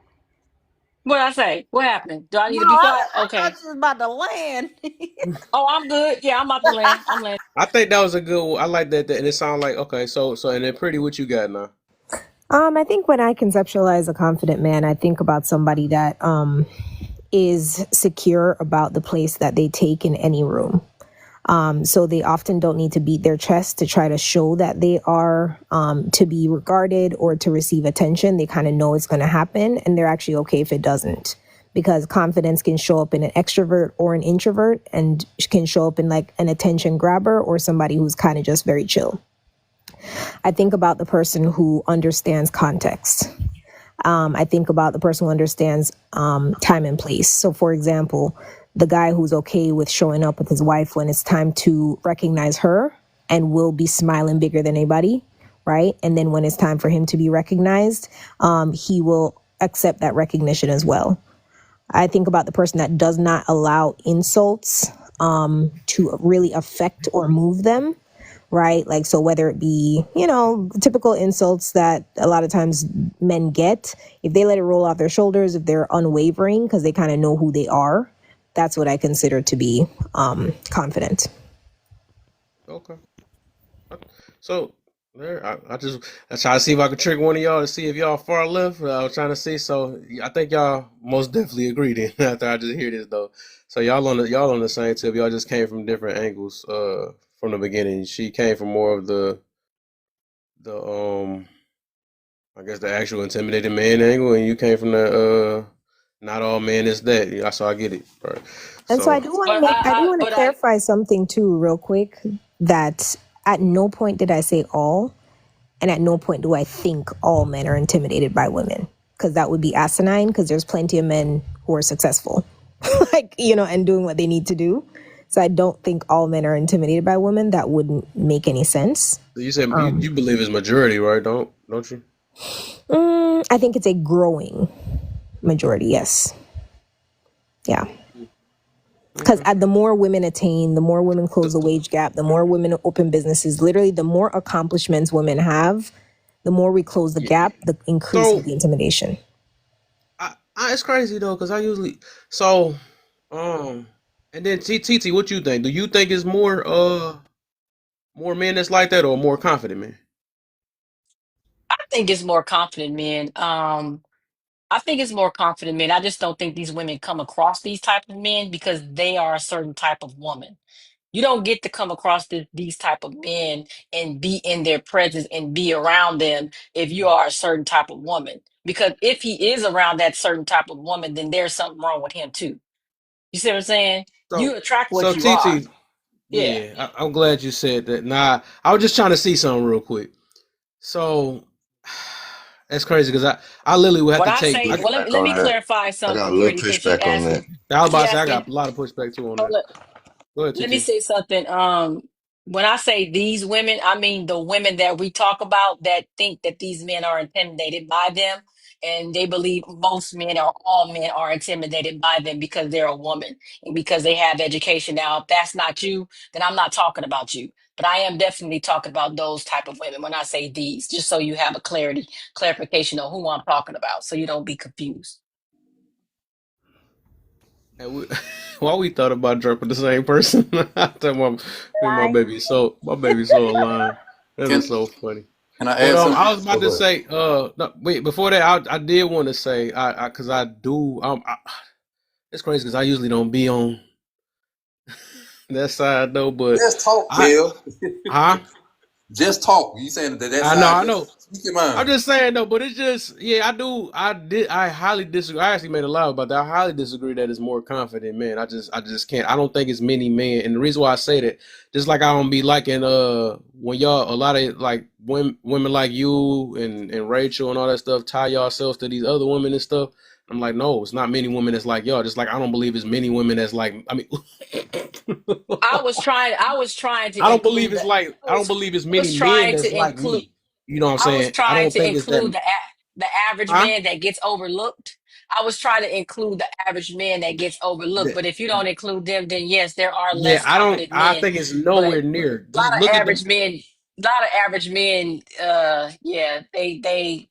what I say? What happened? Do I need No, to be quiet? I Okay. thought you was about to land. Oh, I'm good. Yeah, I'm about to land. I'm landing. I think that was a good one. I like that, and it sounds like okay. So and then pretty, what you got now? I think when I conceptualize a confident man, I think about somebody that is secure about the place that they take in any room. So they often don't need to beat their chest to try to show that they are to be regarded or to receive attention. They kind of know it's going to happen, and they're actually okay if it doesn't. Because confidence can show up in an extrovert or an introvert, and can show up in like an attention grabber or somebody who's kind of just very chill. I think about the person who understands context. I think about the person who understands time and place. So, for example, the guy who's okay with showing up with his wife when it's time to recognize her and will be smiling bigger than anybody, right? And then when it's time for him to be recognized, he will accept that recognition as well. I think about the person that does not allow insults to really affect or move them, right? Like, so whether it be, typical insults that a lot of times men get, if they let it roll off their shoulders, if they're unwavering because they kind of know who they are, that's what I consider to be confident. Okay. So there, I try to see if I could trick one of y'all to see if y'all far left. I was trying to see. So I think y'all most definitely agree then. After I just hear this though, so y'all on the same tip. Y'all just came from different angles. From the beginning, she came from more of the I guess the actual intimidated man angle, and you came from the not all men is that. Yeah, so I get it. All right. And so So I do want to clarify something too, real quick, that at no point did I say all, and at no point do I think all men are intimidated by women, because that would be asinine, because there's plenty of men who are successful, and doing what they need to do. So I don't think all men are intimidated by women. That wouldn't make any sense. you said you believe it's majority, right? Don't you? I think it's a growing majority, yes. Yeah. Because the more women attain, the more women close the wage gap, the more women open businesses, literally the more accomplishments women have, the more we close the gap, the increase of the intimidation. It's crazy though, because I usually and then TT, what you think? Do you think it's more men that's like that or more confident men? I think it's more confident men. I think it's more confident men. I just don't think these women come across these type of men because they are a certain type of woman. You don't get to come across these type of men and be in their presence and be around them if you are a certain type of woman. Because if he is around that certain type of woman, then there's something wrong with him too. You see what I'm saying? You attract So what you are. TT, Yeah. yeah, I'm glad you said that. Nah, I was just trying to see something real quick. So that's crazy because I literally would have When to I take say, this. well, let me clarify I got a something, little pretty, since you pushback on that. asking, I was about you to say I asking. got a lot of pushback too on Hold that. up. Go ahead, Let me TT. say something. When I say these women, I mean the women that we talk about that think that these men are intimidated by them, and they believe most men or all men are intimidated by them because they're a woman and because they have education. Now, if that's not you, then I'm not talking about you. But I am definitely talking about those type of women when I say these, just so you have a clarification on who I'm talking about, so you don't be confused. And why we thought about dropping the same person? I tell me and my baby so aligned. That is Can so funny. can I But add something? I was about Oh, to go ahead. say no, wait, before that I did want to say because I do it's crazy because I usually don't be on that side though, but Let's talk, I Bill. huh Just talk. You saying that I know, side? I know. Just speak your mind. I'm just saying though, but it's just yeah, I highly disagree. I actually made a lot about that. I highly disagree that it's more confident men. I just can't. I don't think it's many men, and the reason why I say that, just like I don't be liking when y'all a lot of like women like you and Rachel and all that stuff tie yourselves to these other women and stuff. I'm like, no, it's not many women that's like y'all. Just like I don't believe it's many women that's like. I mean, I was trying to I don't believe include it's the like I I don't was believe it's I many was men trying that's to like include me. You know what I'm I was saying? I trying don't to think it's that. include the average Huh? man that gets overlooked. I was trying to include the average man that gets overlooked. But if you don't include them, then yes, there are Yeah, less I don't. confident I men. think it's But nowhere near. a lot Just of look at the. average men, a lot of average men, yeah, they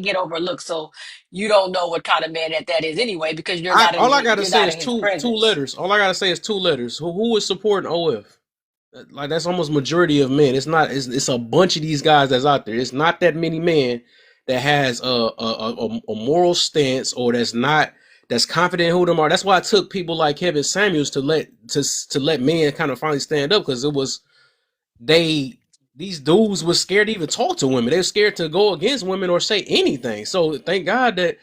get overlooked. So you don't know what kind of man that is anyway, because All I gotta you're say not is in his two presence. letters. All I gotta say is two letters. Who is supporting OF? Like that's almost majority of men. It's not. It's a bunch of these guys that's out there. It's not that many men that has a moral stance or that's confident in who them are. That's why I took people like Kevin Samuels to let men kind of finally stand up because it was they these dudes was scared to even talk to women. They were scared to go against women or say anything. So thank God that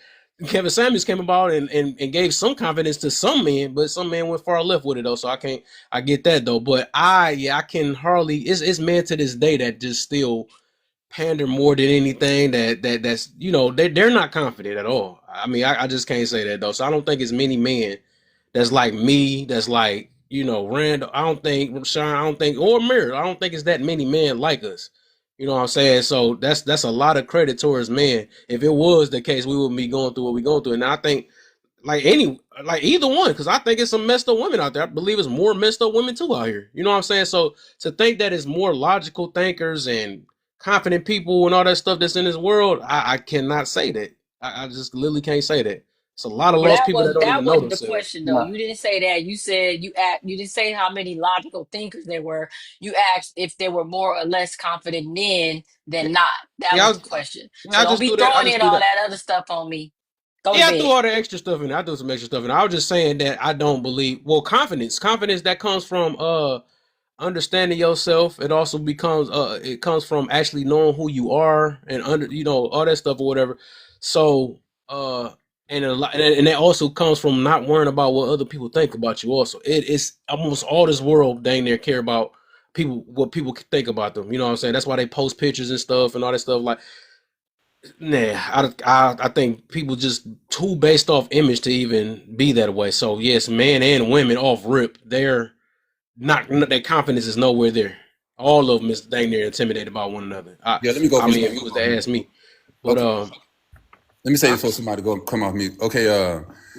Kevin Samuels came about and gave some confidence to some men, but some men went far left with it though. So I get that though. But I can hardly it's men to this day that just still pander more than anything that's they're not confident at all. I mean I just can't say that though. So I don't think it's many men that's like me, that's like, Randall. I don't think Sean, I don't think or Mirror. I don't think it's that many men like us. You know what I'm saying? So that's a lot of credit towards men. If it was the case, we wouldn't be going through what we going through. And I think like either one, because I think it's some messed up women out there. I believe it's more messed up women too out here. You know what I'm saying? So to think that it's more logical thinkers and confident people and all that stuff that's in this world, I cannot say that. I just literally can't say that. It's a lot of Well, lost people that don't that even know wasn't the themselves. question though. You didn't say that. You said you didn't say how many logical thinkers there were. You asked if there were more or less confident men than not. That Yeah, was the question. So I don't just be threw that. I throwing just in threw all that. that other stuff on me. Go to Yeah, I threw bed. all the extra stuff in there. I threw some extra stuff in there. I was just saying that I don't believe. Well, confidence that comes from understanding yourself. It also it comes from actually knowing who you are and all that stuff or whatever. So and a lot, and that also comes from not worrying about what other people think about you. Also, it's almost all this world dang near care about what people think about them. You know what I'm saying? That's why they post pictures and stuff and all that stuff. Like, nah, I think people just too based off image to even be that way. So yes, men and women off rip, not their confidence is nowhere there. All of them is dang near intimidated by one another. I Yeah, let me go I for mean, if somebody you to was come off to mute. ask me, but Okay, let me say huh? this for somebody to go come off mute. Okay,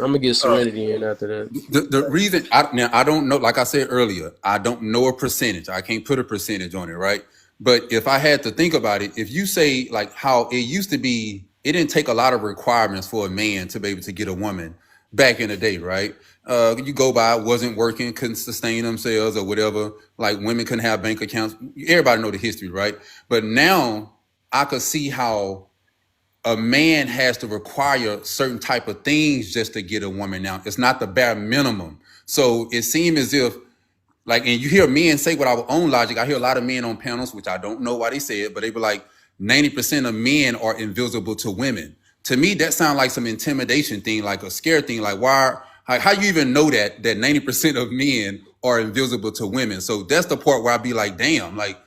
I'm gonna get Serenity in after that. the reason I don't know, like I said earlier, I don't know a percentage. I can't put a percentage on it, right? But if I had to think about it, if you say like how it used to be, it didn't take a lot of requirements for a man to be able to get a woman back in the day, right? You go by, wasn't working, couldn't sustain themselves or whatever. Like women couldn't have bank accounts. Everybody know the history, right? But now I could see how a man has to require certain type of things just to get a woman now. It's not the bare minimum. So it seems as if like, and you hear men say with our own logic, I hear a lot of men on panels, which I don't know why they say it, but they were like 90% of men are invisible to women. To me, that sounds like some intimidation thing, like a scare thing. Like how you even know that 90% of men are invisible to women? So that's the part where I be like, damn, like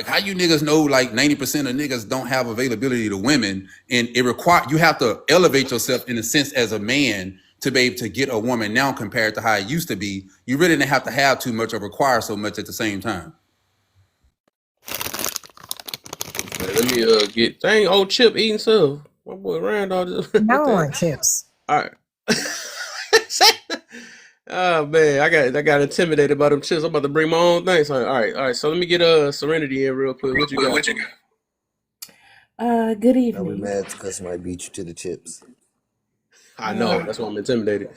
how you niggas know like 90% of niggas don't have availability to women, and you have to elevate yourself in a sense as a man to be able to get a woman now compared to how it used to be. You really didn't have to have too much or require so much at the same time. Let me get dang old Chip eating stuff. My boy Randall just Now what I the hell? want chips. All right. Oh man, I got intimidated by them chips. I'm about to bring my own thing. So, all right. So let me get Serenity in real quick. What you got? Good Don't be evening. mad because somebody beat you to the chips. I know that's why I'm intimidated.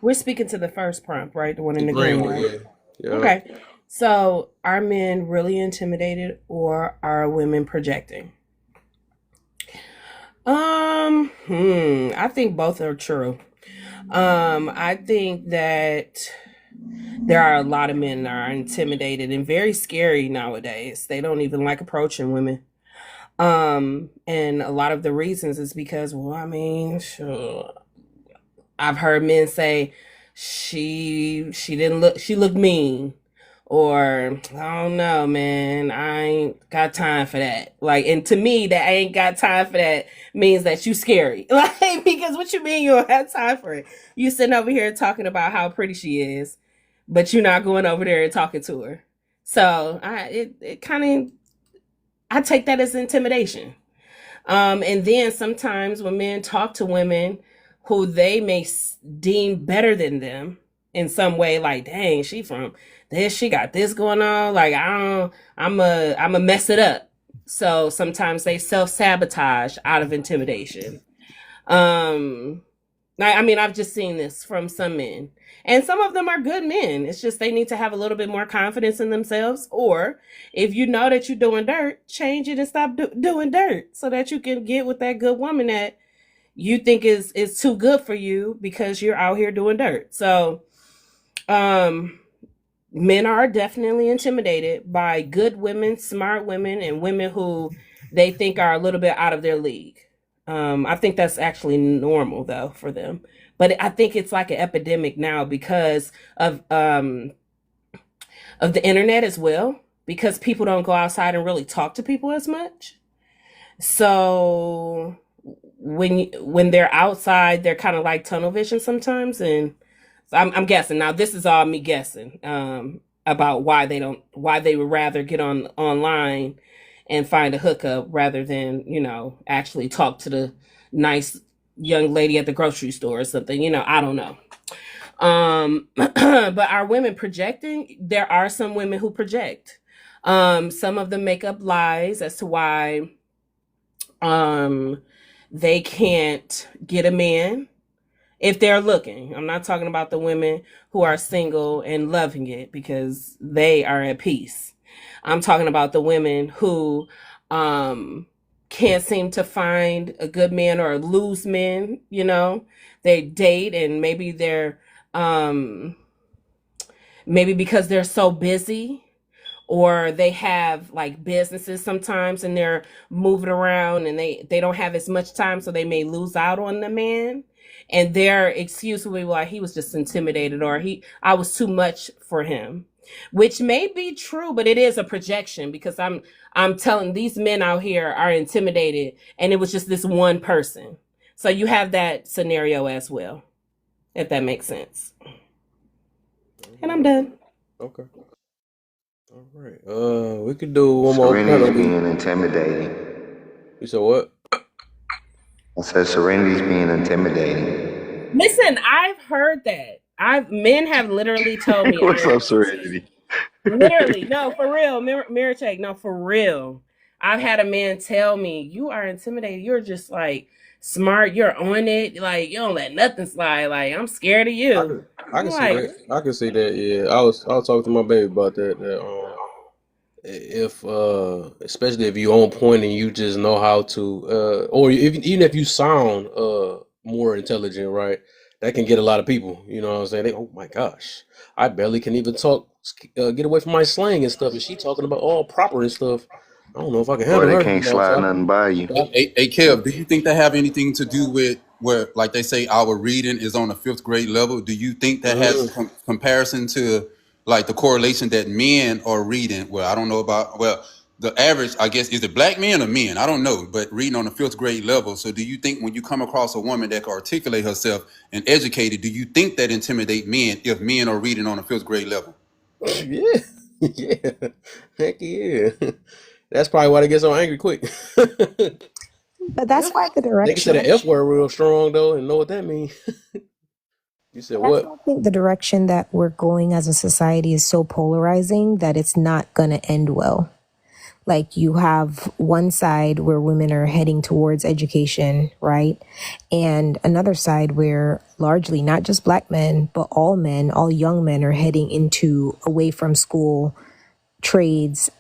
We're speaking to the first prompt, right? The one The in the green green one, room. yeah, yeah. Okay. So, are men really intimidated or are women projecting? I think both are true. I think that There are a lot of men that are intimidated and very scary nowadays. They don't even like approaching women. And a lot of the reasons is because, well, I mean, sure, I've heard men say she looked mean, or I don't know, man, I ain't got time for that. Like, and to me, that I ain't got time for that means that you scary. Like, because what you mean you don't have time for it? You sitting over here talking about how pretty she is, but you're not going over there and talking to her. So it kind of, I take that as intimidation. And then sometimes when men talk to women who they may deem better than them in some way, like, dang, she from this, she got this going on. Like, I'm a mess it up. So sometimes they self-sabotage out of intimidation. I mean, I've just seen this from some men, and some of them are good men. It's just they need to have a little bit more confidence in themselves. Or if you know that you're doing dirt, change it and stop doing dirt so that you can get with that good woman that you think is too good for you because you're out here doing dirt. So, men are definitely intimidated by good women, smart women, and women who they think are a little bit out of their league. I think that's actually normal though for them, but I think it's like an epidemic now because of the internet as well, because people don't go outside and really talk to people as much. So when they're outside, they're kind of like tunnel vision sometimes, and so I'm guessing now. This is all me guessing about why they would rather get online and find a hookup rather than, actually talk to the nice young lady at the grocery store or something. I don't know. But are women projecting? There are some women who project. Some of them make up lies as to why they can't get a man if they're looking. I'm not talking about the women who are single and loving it because they are at peace. I'm talking about the women who can't seem to find a good man or lose men. They date, and maybe they're maybe because they're so busy, or they have like businesses sometimes and they're moving around and they don't have as much time, so they may lose out on the man. And their excuse will be like, he was just intimidated, or I was too much for him, which may be true, but it is a projection because I'm telling these men out here are intimidated and it was just this one person. So you have that scenario as well, if that makes sense. And I'm done. Okay. All right. We could do one more Serenity's being intimidating. You said what? I said Serenity's being intimidating. Listen, I've heard that. Men have literally told me. What's up, Serenity? Literally, no, for real. Mirror check, no, for real. I've had a man tell me, you are intimidated. You're just like smart. You're on it. Like, you don't let nothing slide. Like, I'm scared of you. I can see that. I can see that. Yeah, I was talking to my baby about that. If especially if you on point and you just know how to, or even if you sound more intelligent, right? That can get a lot of people. You know what I'm saying? They, oh my gosh, I barely can even talk, get away from my slang and stuff, and she talking about all proper and stuff. I don't know if I can handle Or her. they can't slide nothing by you. Hey, Kev, do you think that have anything to do with where, like they say, our reading is on a 5th grade level? Do you think that has comparison to like the correlation that men are reading? Well, I don't know about, the average, I guess, is it black men or men? I don't know, but reading on a 5th grade level. So do you think when you come across a woman that can articulate herself and educated, do you think that intimidate men if men are reading on a 5th grade level? Yeah. Yeah. Heck yeah. That's probably why they get so angry quick. But that's why the They can direction. say the F word real strong though and know what that means. You said That's what? why I think the direction that we're going as a society is so polarizing that it's not going to end well. Like, you have one side where women are heading towards education, right? And another side where largely not just black men, but all men, all young men are heading away from school, trades,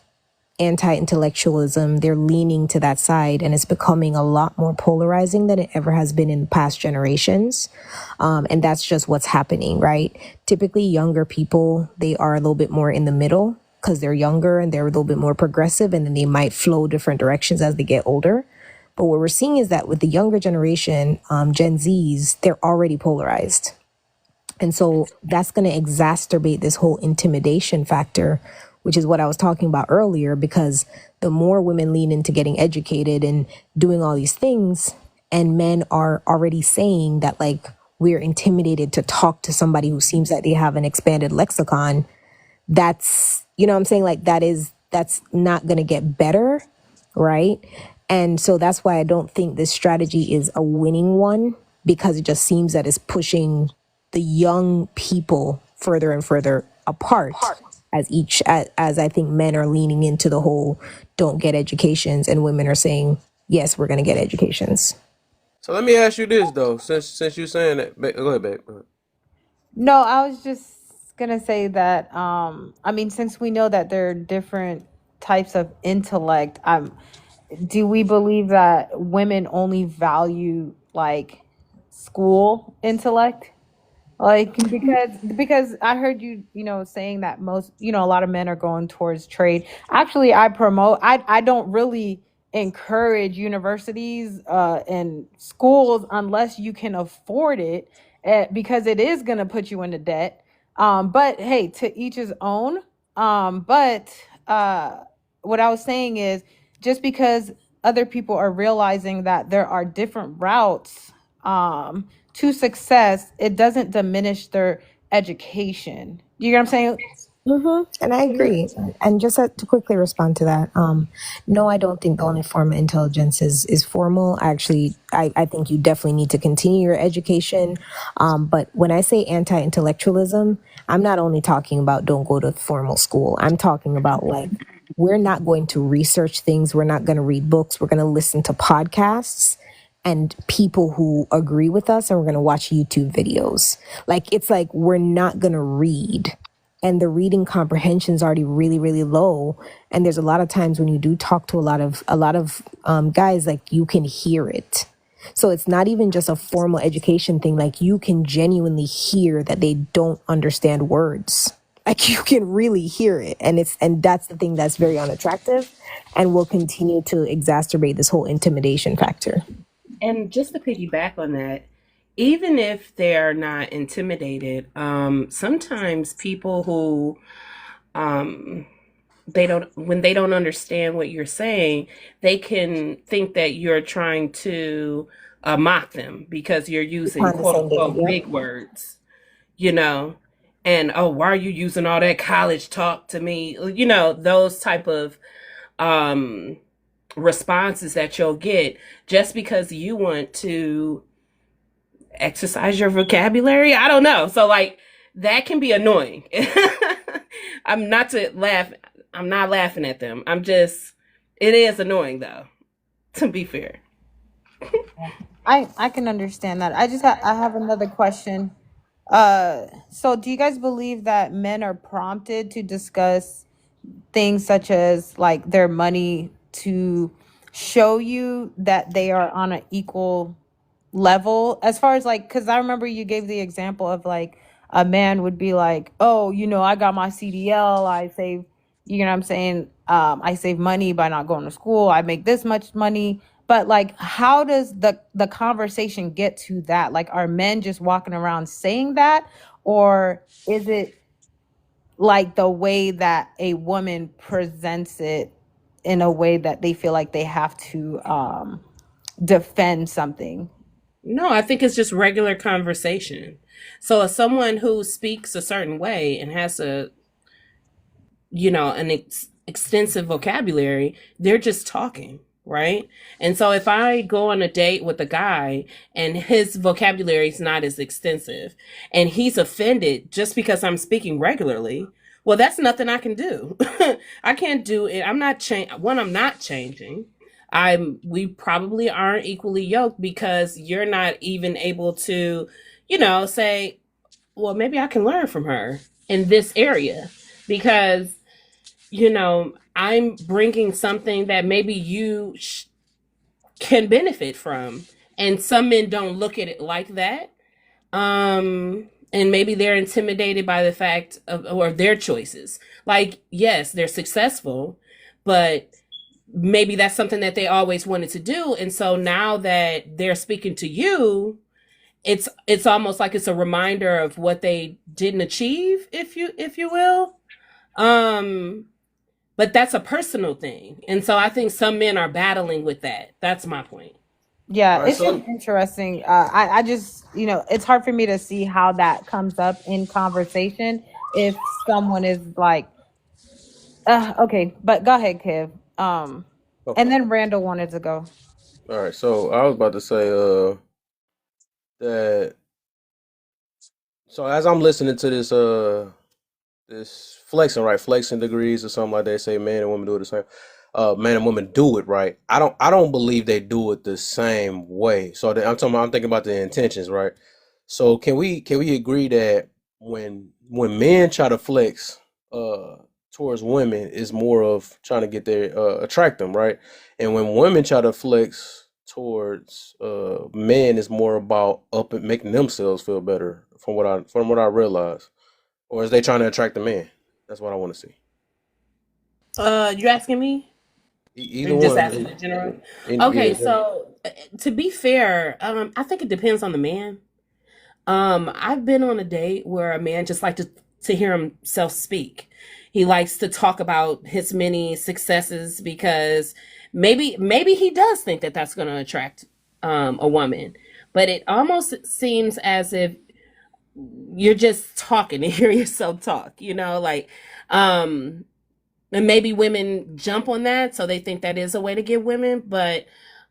anti-intellectualism, they're leaning to that side, and it's becoming a lot more polarizing than it ever has been in past generations. And that's just what's happening, right? Typically younger people, they are a little bit more in the middle because they're younger and they're a little bit more progressive, and then they might flow different directions as they get older. But what we're seeing is that with the younger generation, Gen Zs, they're already polarized. And so that's going to exacerbate this whole intimidation factor, which is what I was talking about earlier, because the more women lean into getting educated and doing all these things, and men are already saying that, like, we're intimidated to talk to somebody who seems that they have an expanded lexicon, that's, you know what I'm saying? Like, that's not going to get better, right? And so that's why I don't think this strategy is a winning one, because it just seems that it's pushing the young people further and further apart, as I think men are leaning into the whole don't get educations, and women are saying, yes, we're going to get educations. So let me ask you this though, since you're saying that, go ahead, babe. Go ahead. No, I was just gonna say that I mean, since we know that there are different types of intellect, do we believe that women only value like school intellect? Like, because I heard you know, saying that most, you know, a lot of men are going towards trade. Actually, I don't really encourage universities and schools unless you can afford it, because it is going to put you into debt. But hey, to each his own. But what I was saying is, just because other people are realizing that there are different routes to success, it doesn't diminish their education. You get what I'm saying? And I agree. And just to quickly respond to that, no, I don't think the only form of intelligence is formal. I think you definitely need to continue your education. But when I say anti-intellectualism, I'm not only talking about don't go to formal school. I'm talking about, like, we're not going to research things. We're not going to read books. We're going to listen to podcasts and people who agree with us, and we're going to watch YouTube videos. Like, it's like we're not going to read. And the reading comprehension is already really, really low. And there's a lot of times when you do talk to a lot of guys, like, you can hear it. So it's not even just a formal education thing. Like, you can genuinely hear that they don't understand words. Like, you can really hear it. And that's the thing that's very unattractive and will continue to exacerbate this whole intimidation factor. And just to piggyback on that, even if they're not intimidated, sometimes people who when they don't understand what you're saying, they can think that you're trying to mock them because you're using quote unquote big words, you know, and, oh, why are you using all that college talk to me? You know, those type of responses that you'll get just because you want to exercise your vocabulary. I don't know. So, like, that can be annoying. I'm not laughing at them. It is annoying though, to be fair. I can understand that. I have another question. So do you guys believe that men are prompted to discuss things such as, like, their money to show you that they are on an equal level, as far as, like, because I remember you gave the example of, like, a man would be like, oh, you know, I got my CDL, I save, you know what I'm saying, I save money by not going to school, I make this much money. But, like, how does the conversation get to that? Like, are men just walking around saying that, or is it like the way that a woman presents it in a way that they feel like they have to defend something? No, I think it's just regular conversation. So as someone who speaks a certain way and has an extensive vocabulary, they're just talking, right? And so if I go on a date with a guy and his vocabulary is not as extensive and he's offended just because I'm speaking regularly, well, that's nothing I can do. I can't do it. I'm not changing. We probably aren't equally yoked because you're not even able to, say, well, maybe I can learn from her in this area because, I'm bringing something that maybe you can benefit from. And some men don't look at it like that. And maybe they're intimidated by the fact of or their choices. Like, yes, they're successful, but maybe that's something that they always wanted to do. And so now that they're speaking to you, it's almost like it's a reminder of what they didn't achieve, if you will. But that's a personal thing. And so I think some men are battling with that. That's my point. Yeah, All right, it's just so interesting. I just, it's hard for me to see how that comes up in conversation if someone is like, okay, but go ahead, Kev. And okay. then Randall wanted to go. All right, so I was about to say that so as I'm listening to this flexing degrees or something like they say man and woman do it the same. Man and woman do it right. I don't believe they do it the same way. So I'm thinking about the intentions, right? So can we agree that when men try to flex towards women is more of trying to get their attract them, right? And when women try to flex towards men is more about up and making themselves feel better from what I realize. Or is they trying to attract the man? That's what I want to see. You asking me? Either Or just one. asking in general? Yeah. Okay, so to be fair, I think it depends on the man. I've been on a date where a man just likes to hear himself speak. He likes to talk about his many successes because maybe he does think that that's going to attract a woman. But it almost seems as if you're just talking to hear yourself talk, like and maybe women jump on that, so they think that is a way to get women. But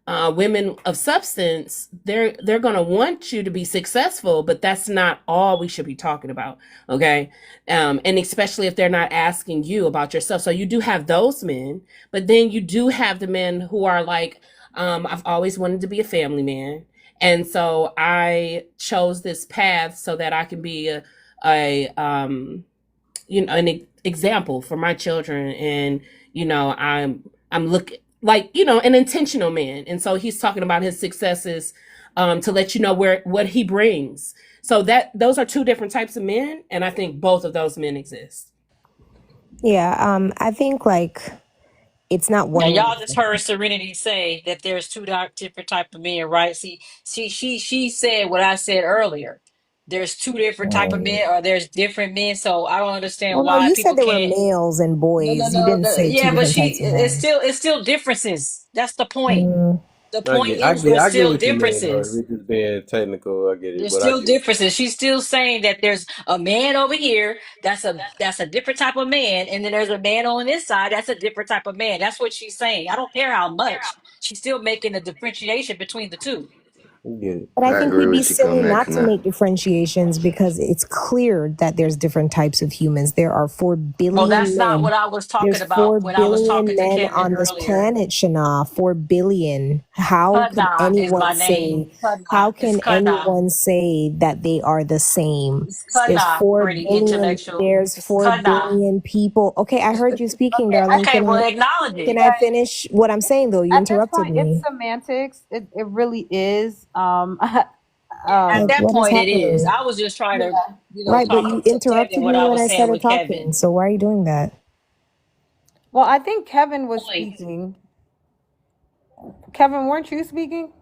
women of substance, they're gonna want you to be successful, but that's not all we should be talking about, okay? And especially if they're not asking you about yourself. So you do have those men, but then you do have the men who are like, I've always wanted to be a family man, and so I chose this path so that I can be an example for my children. And I'm looking like an intentional man. And so he's talking about his successes to let you know what he brings. So those are two different types of men, and I think both of those men exist. Yeah, I think like it's not Now, one way. y'all just heard Serenity say that there's two different type of men, right? See, she said what I said earlier. There's two different type of men, or there's different men. So I don't understand Well, no, why you said people there were can't. males and No, no, boys. You no, didn't no. say two Yeah, but different types of men. it's still differences. That's the point. Mm. The I point get I is get there's I get still what you mean though. If differences. it's just being technical, I get it, There's but I still get it. differences. She's still saying that there's a man over here that's a different type of man, and then there's a man on this side that's a different type of man. That's what she's saying. I don't care how much. She's still making a differentiation between the two. I get it. But I I think agree we'd be with you on silly that, not to Kana. make differentiations because it's clear that there's different types of humans. There are 4 Well, that's billion not what men. I was talking There's 4 about when I was billion talking to men Kevin on this earlier. planet, Shana. 4 billion. How can Kana is anyone my name. say, Kana. how It's can Kana. anyone say that they are the same? It's There's Kana, 4 pretty billion, intellectual. there's It's 4 Kana. billion people. Okay, I heard you speaking, darling. Okay, well, acknowledge Can it. I Yeah, finish what I'm saying though? You at this interrupted point, it's me. semantics. It really is. At that What is point, it is. happening? I was just trying to, Yeah. Right, but talk you to Kevin interrupted what me I when was I saying started with talking. Kevin. So why are you doing that? Well, I think Kevin was Point. speaking. Kevin, weren't you speaking?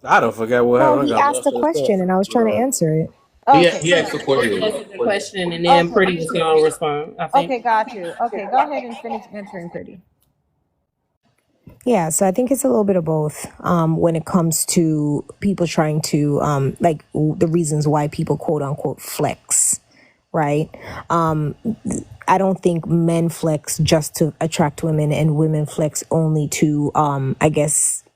I don't forget what No, happened. I he got asked lost a in the question sauce. and I was But trying to answer it. Okay. he asked a He question. answered the question, and then Okay. Pretty was going to respond, I think. Okay, got you. Okay, go ahead and finish answering, Pretty. Yeah, so I think it's a little bit of both when it comes to people trying to, the reasons why people quote unquote flex, right? I don't think men flex just to attract women and women flex only to,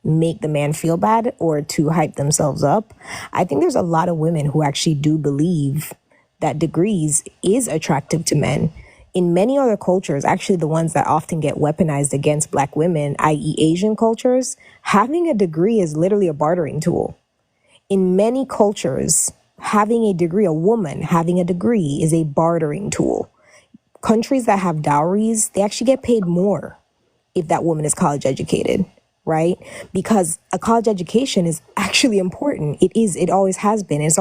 make the man feel bad or to hype themselves up. I think there's a lot of women who actually do believe that degrees is attractive to men. In many other cultures, actually the ones that often get weaponized against Black women, i.e. Asian cultures, having a degree is literally a bartering tool. In many cultures, having a degree, a woman having a degree is a bartering tool. countries that have dowries, they actually get paid more if that woman is college educated, right? Because a college education is actually important. It is, it always has been. It's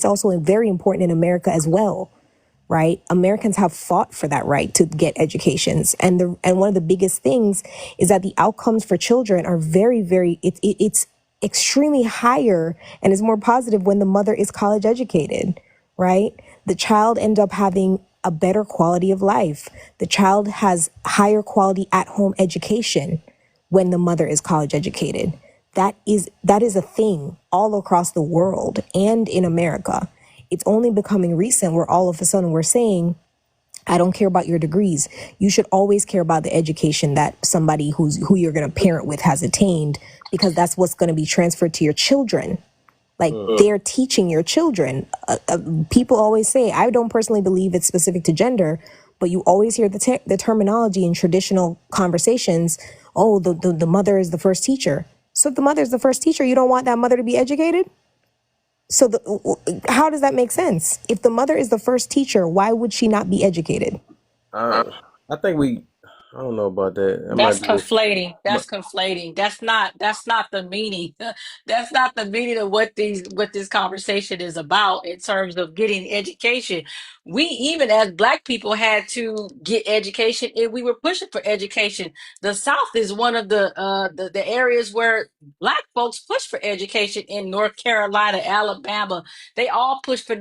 also very important in America as well, right? Americans have fought for that right to get educations. And one of the biggest things is that the outcomes for children are it's extremely higher and is more positive when the mother is college educated, right? The child end up having a better quality of life. The child has higher quality at-home education when the mother is college educated. That is a thing all across the world and in America. It's only becoming recent where all of a sudden we're saying, I don't care about your degrees. You should always care about the education that somebody who you're going to parent with has attained, because that's what's going to be transferred to your children. Like they're teaching your children. People always say, I don't personally believe it's specific to gender, but you always hear the terminology in traditional conversations. Oh, the mother is the first teacher. So if the mother is the first teacher, you don't want that mother to be educated? So how does that make sense? If the mother is the first teacher, why would she not be educated? I think I don't know about that. That That's might be conflating. but That's conflating. That's not the meaning. That's not the meaning of what this conversation is about in terms of getting education. We, even as Black people, had to get education and we were pushing for education. The South is one of the areas where Black folks push for education. In North Carolina, Alabama, they all push for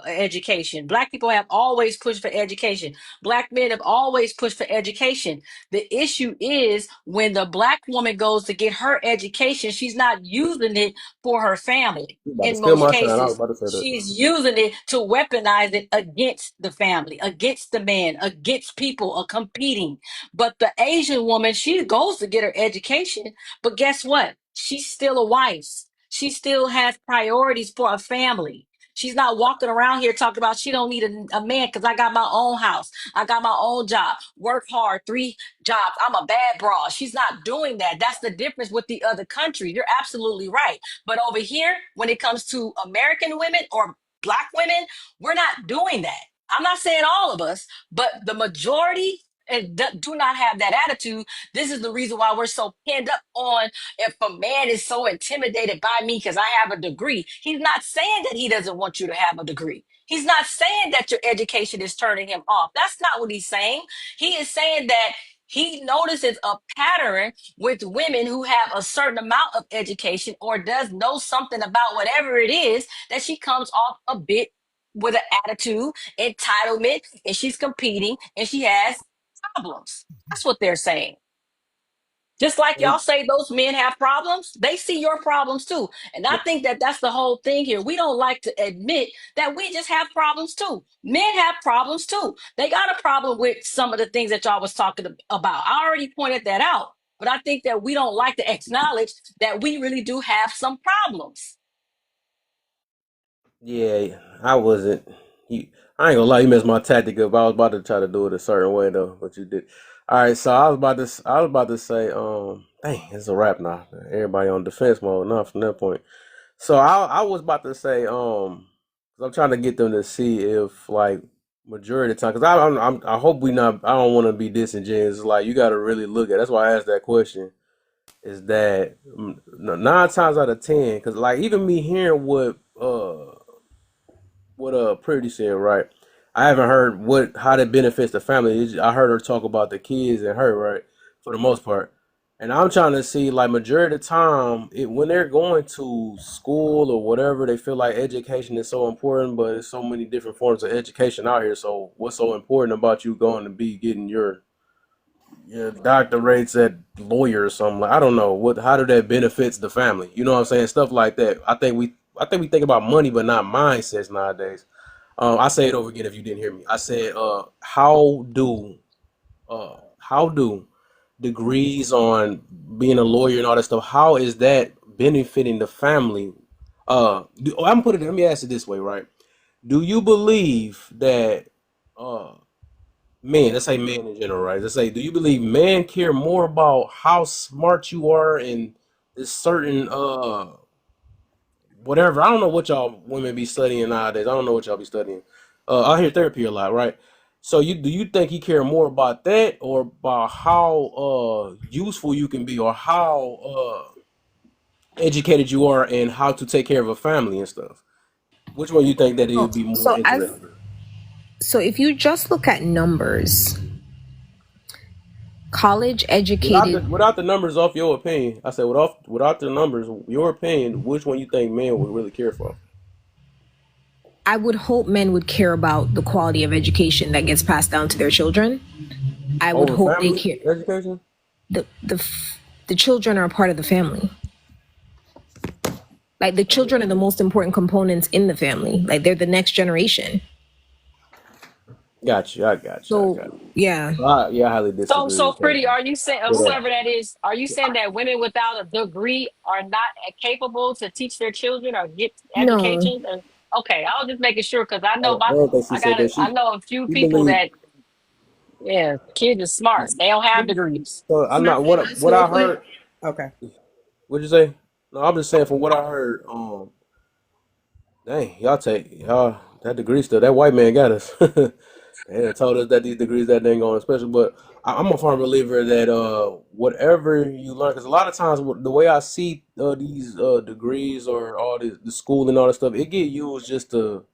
education. Black people have always pushed for education. Black men have always pushed for education. The issue is when the Black woman goes to get her education, she's not using it for her family. you about to In steal most my sign. I was cases, about to say that. she's using it to weaponize it against the family, against the man, against people, competing. But the Asian woman, she goes to get her education, but guess what? She's still a wife. She still has priorities for a family. She's not walking around here talking about she don't need a man because I got my own house. I got my own job. Work hard, 3 jobs. I'm a bad broad. She's not doing that. That's the difference with the other country. You're absolutely right. But over here, when it comes to American women or Black women, we're not doing that. I'm not saying all of us, but the majority do not have that attitude. This is the reason why we're so pinned up on, if a man is so intimidated by me because I have a degree. He's not saying that he doesn't want you to have a degree. He's not saying that your education is turning him off. That's not what he's saying. He is saying that he notices a pattern with women who have a certain amount of education or does know something about whatever it is, that she comes off a bit with an attitude, entitlement, and she's competing and she has problems. That's what they're saying. Just like y'all say those men have problems, they see your problems too. And I think that that's the whole thing here. We don't like to admit that we just have problems too. Men have problems too. They got a problem with some of the things that y'all was talking about. I already pointed that out. But I think that we don't like to acknowledge that we really do have some problems. Yeah, I wasn't. You, I ain't gonna lie, you messed my tactic up. I was about to try to do it a certain way though, but you did. All right, so I was about to say, dang, it's a wrap now. Everybody on defense mode now from that point. So I was about to say, 'cause I'm trying to get them to see if like majority of the time, because I hope we not. I don't want to be disingenuous. It's like you got to really look at. That's why I asked that question. Is that 9 times out of 10? Because like even me hearing what Pretty said, right? I haven't heard what how that benefits the family. I heard her talk about the kids and her, right, for the most part. And I'm trying to see like majority of the time when they're going to school or whatever, they feel like education is so important, but there's so many different forms of education out here. So what's so important about you going to be getting your doctorates at lawyer or something? Like I don't know what how do that benefits the family. You know what I'm saying? Stuff like that. I think we think about money but not mindsets nowadays. I say it over again if you didn't hear me. I said, how do degrees on being a lawyer and all that stuff, how is that benefiting the family? Let me ask it this way, right? Do you believe that uh men, let's say men in general, right? Let's say, do you believe men care more about how smart you are in this certain whatever? I don't know what y'all women be studying nowadays. I don't know what y'all be studying. I hear therapy a lot, right? So do you think he care more about that or about how useful you can be or how educated you are and how to take care of a family and stuff? Which one you think that he Oh, would be more so as interested in? so if you just look at numbers, college educated, Without the numbers off your opinion, I said without the numbers, your opinion, which one you think men would really care for? I would hope men would care about the quality of education that gets passed down to their children. I would Over hope they family care. education? The children are a part of the family. Like the children are the most important components in the family. Like they're the next generation. Got you. I got you. I So got you. yeah, Yeah, I highly disagree So with that. pretty, are you saying, or But whoever that is, are you saying that women without a degree are not capable to teach their children or get no, education? Or, okay, I was just making sure because I know I don't think she said that. I know a few She people believe. that, yeah, kids are smart. They don't have degrees. So I'm Can I not say this what real I quick? heard. Okay. What'd you say? No, I'm just saying from what I heard. Dang, y'all that degree stuff. That white man got us. They done told us that these degrees that they ain't going special. But I'm a firm believer that whatever you learn, because a lot of times the way I see these degrees or all the school and all that stuff, it get used just for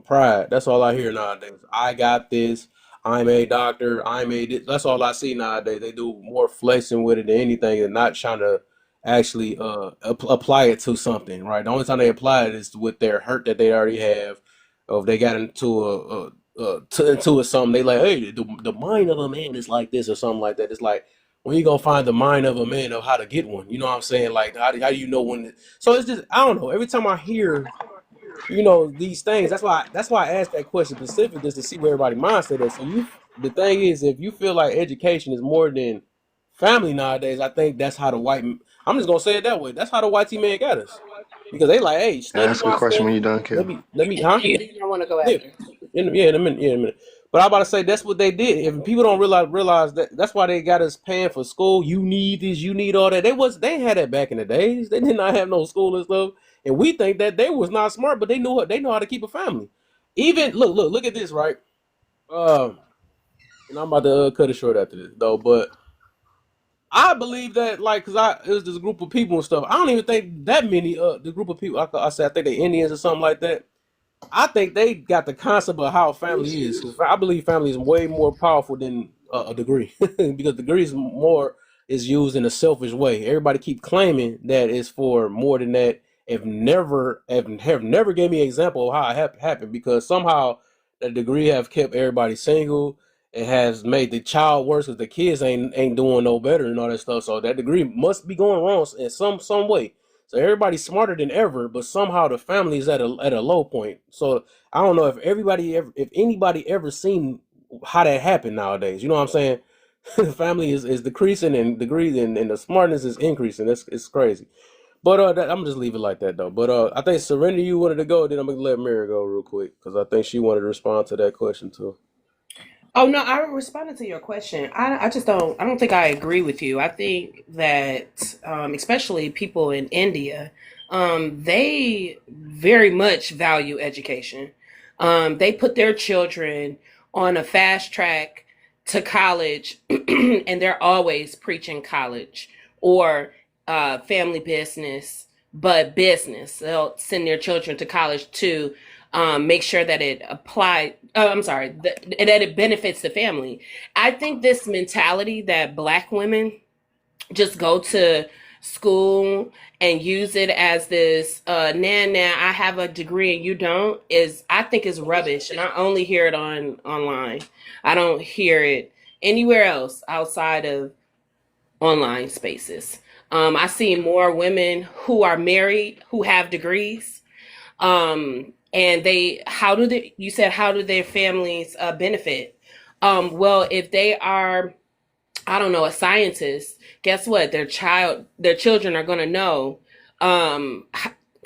pride. That's all I hear nowadays. I got this. I'm a doctor. I'm a this. That's all I see nowadays. They do more flexing with it than anything, and not trying to actually apply it to something. Right. The only time they apply it is with their hurt that they already have, or if they got into into it something, they like, hey, the mind of a man is like this or something like that. It's like when you gonna find the mind of a man of how to get one. You know what I'm saying? Like how do you know when? So it's just I don't know. Every time I hear these things, that's why I asked that question specific just to see where everybody mindset is. So the thing is, if you feel like education is more than family nowadays, I think that's how I'm just gonna say it that way. That's how the white team man got us because they like, hey, study Ask a while question when study. you're done, Let Kim. me, huh? And then I want to go Yeah, after. in a minute, yeah, in a minute. But I'm about to say that's what they did. If people don't realize that that's why they got us paying for school. You need this, you need all that. They ain't had that back in the days. They did not have no school and stuff. And we think that they was not smart, but they know how to keep a family. Even look at this, right? And I'm about to cut it short after this though. But I believe that like, it was this group of people and stuff. I don't even think that many the group of people. I said I think they Indians or something like that. I think they got the concept of how family is. 'Cause I believe family is way more powerful than a degree because degrees more is used in a selfish way. Everybody keep claiming that it's for more than that. Have never gave me an example of how it happened because somehow the degree have kept everybody single. It has made the child worse because the kids ain't doing no better and all that stuff. So that degree must be going wrong in some way. So everybody's smarter than ever, but somehow the family is at a low point. So I don't know if anybody ever seen how that happened nowadays. You know what I'm saying? Family is decreasing and degrees and the smartness is increasing. It's crazy. But I'm just leave it like that though. But I think Serenity, you wanted to go. Then I'm gonna let Mary go real quick because I think she wanted to respond to that question too. Oh no, I responded to your question. I just don't. I don't think I agree with you. I think that, especially people in India, they very much value education. They put their children on a fast track to college, and they're always preaching college or family business, but business. They'll send their children to college to make sure that it apply. I'm sorry, that it benefits the family. I think this mentality that Black women just go to school and use it as this nah, I have a degree and you don't, is I think is rubbish, and I only hear it online. I don't hear it anywhere else outside of online spaces. I see more women who are married who have degrees, and you said, how do their families benefit? Well, if they are, I don't know, a scientist, guess what? Their children are going to know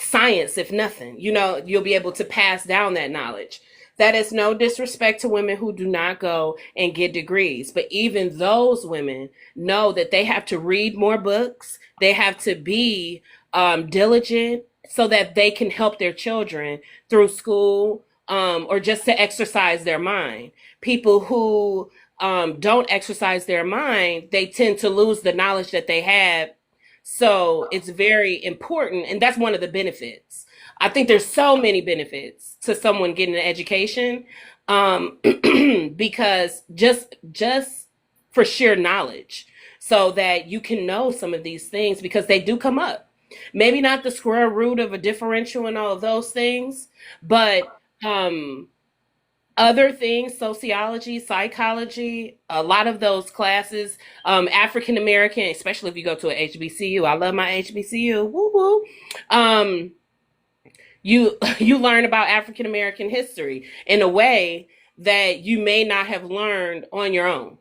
science, if nothing. You'll be able to pass down that knowledge. That is no disrespect to women who do not go and get degrees, but even those women know that they have to read more books. They have to be diligent so that they can help their children through school, or just to exercise their mind. People who don't exercise their mind, they tend to lose the knowledge that they have. So it's very important, and that's one of the benefits. I think there's so many benefits to someone getting an education, because just for sheer knowledge, so that you can know some of these things because they do come up. Maybe not the square root of a differential and all of those things, but other things, sociology, psychology, a lot of those classes, African American, especially if you go to a HBCU. I love my HBCU. Woo woo. You learn about African American history in a way that you may not have learned on your own.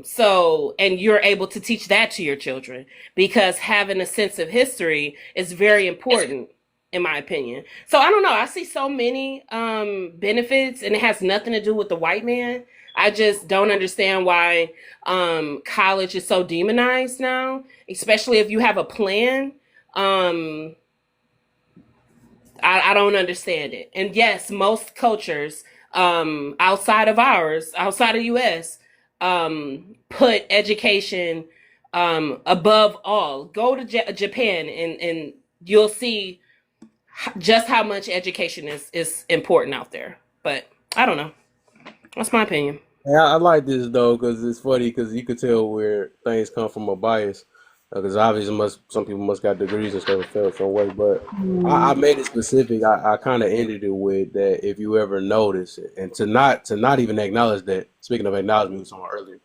So, and you're able to teach that to your children because having a sense of history is very important, in my opinion. So I don't know. I see so many benefits, and it has nothing to do with the white man. I just don't understand why college is so demonized now, especially if you have a plan. I don't understand it. And yes, most cultures outside of ours, outside of US, put education above all. Go to Japan and you'll see just how much education is important out there. But I don't know. That's my opinion. Yeah, I like this though because it's funny because you could tell where things come from a bias. Because obviously, some people must got degrees and stuff and felt some way. But I made it specific. I kind of ended it with that if you ever notice it, and to not even acknowledge that. Speaking of acknowledgement, we were talking earlier,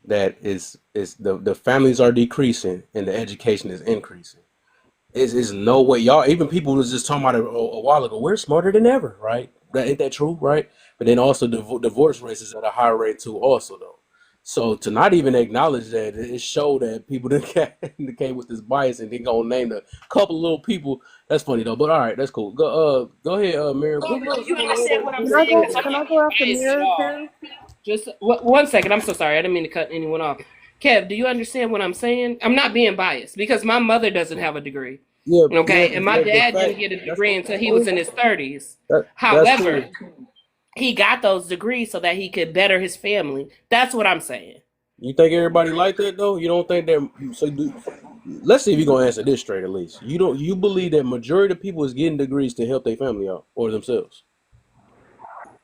that is the families are decreasing and the education is increasing. It's no way, y'all. Even people was just talking about it a while ago. We're smarter than ever, right? Ain't that true, right? But then also divorce rates is at a higher rate too, also though. So to not even acknowledge that, it showed that people that came with this bias and they gonna name a couple little people. That's funny though. But all right, that's cool. Go ahead, Miriam. You understand what I'm Can I saying? go? Because I'm Can I not go after biased at Mirror all. too? Just one second. I'm so sorry. I didn't mean to cut anyone off. Kev, do you understand what I'm saying? I'm not being biased because my mother doesn't have a degree. Yeah, Okay, and my the dad fact didn't get a that's degree until he was in his 30s. that's However, cool. he got those degrees so that he could better his family. That's what I'm saying. You think everybody like that though? You don't think that? Let's see if you're gonna answer this straight at least. You believe that majority of people is getting degrees to help their family out or themselves?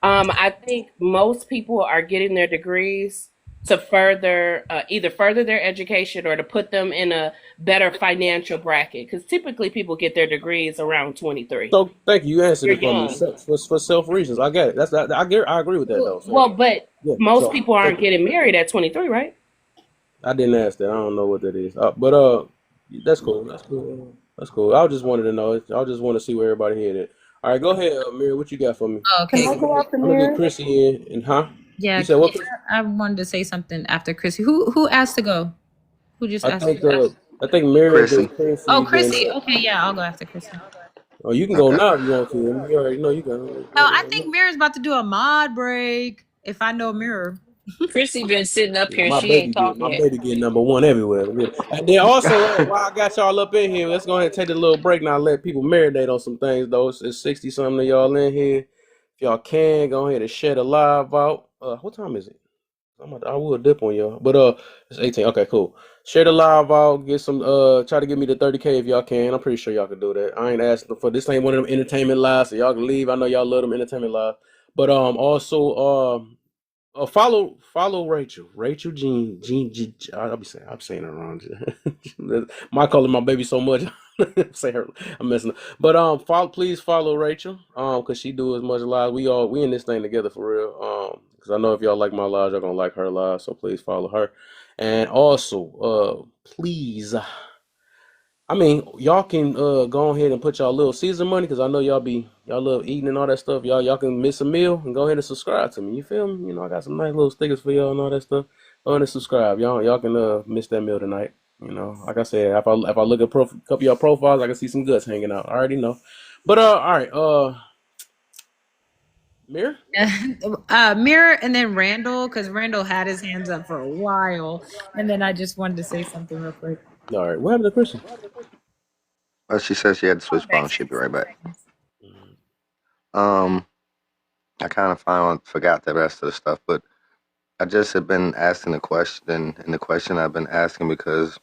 I think most people are getting their degrees to further either further their education or to put them in a better financial bracket. Because typically people get their degrees around 23. So thank you. You answered You're it for me. young. For self reasons, I get it. I agree with that though. So Well, but yeah. most So people aren't getting married at 23, right? I didn't ask that. I don't know what that is. That's cool. That's cool. That's cool. I just wanted to know. I just want to see where everybody headed. All right, go ahead, Mary. What you got for me? Can Okay. I go after I'm gonna get Mirror? Chrissy in, and huh? Yeah, You said what? I wanted to say something after Chrissy. Who asked to go? Who just I asked think to go? I think Mary, Chrissy. then Chrissy, Oh, then Chrissy. Okay, yeah, I'll go after Chrissy. oh, you can go now if you want to. You already know you can. No, I think Mirror's about to do a mod break. If I know Mirror. Chrissy been sitting up here and My she ain't talked my yet. baby getting number one everywhere. And then also, while I got y'all up in here, let's go ahead and take a little break now. Let people marinate on some things though. It's 60 something of y'all in here. If y'all can, go ahead and share the live out. What time is it? I will dip on y'all, but it's 18. Okay, cool. Share the live out. Get some. Try to get me to 30K if y'all can. I'm pretty sure y'all can do that. I ain't asking for this. Ain't one of them entertainment lives, so y'all can leave. I know y'all love them entertainment live, but also follow Rachel. Rachel Jean. I'm saying her wrong. My calling my baby so much. Say her. I'm messing up. But please follow Rachel. Cause she do as much live. We in this thing together for real. Cause I know if y'all like my lives, y'all gonna like her live. So please follow her. And also, please. I mean, y'all can go ahead and put y'all little season money because I know y'all love eating and all that stuff. Y'all can miss a meal and go ahead and subscribe to me. You feel me? You know, I got some nice little stickers for y'all and all that stuff. Go ahead and subscribe. Y'all can miss that meal tonight. You know, like I said, if I look at a couple of y'all profiles, I can see some guts hanging out. I already know. But all right, Mirror? Mirror and then Randall, because Randall had his hands up for a while. And then I just wanted to say something real quick. All right, what happened to Christian? She said she had to switch phones. She'll be right back. I kind of forgot the rest of the stuff, but I just have been asking the question, and the question I've been asking because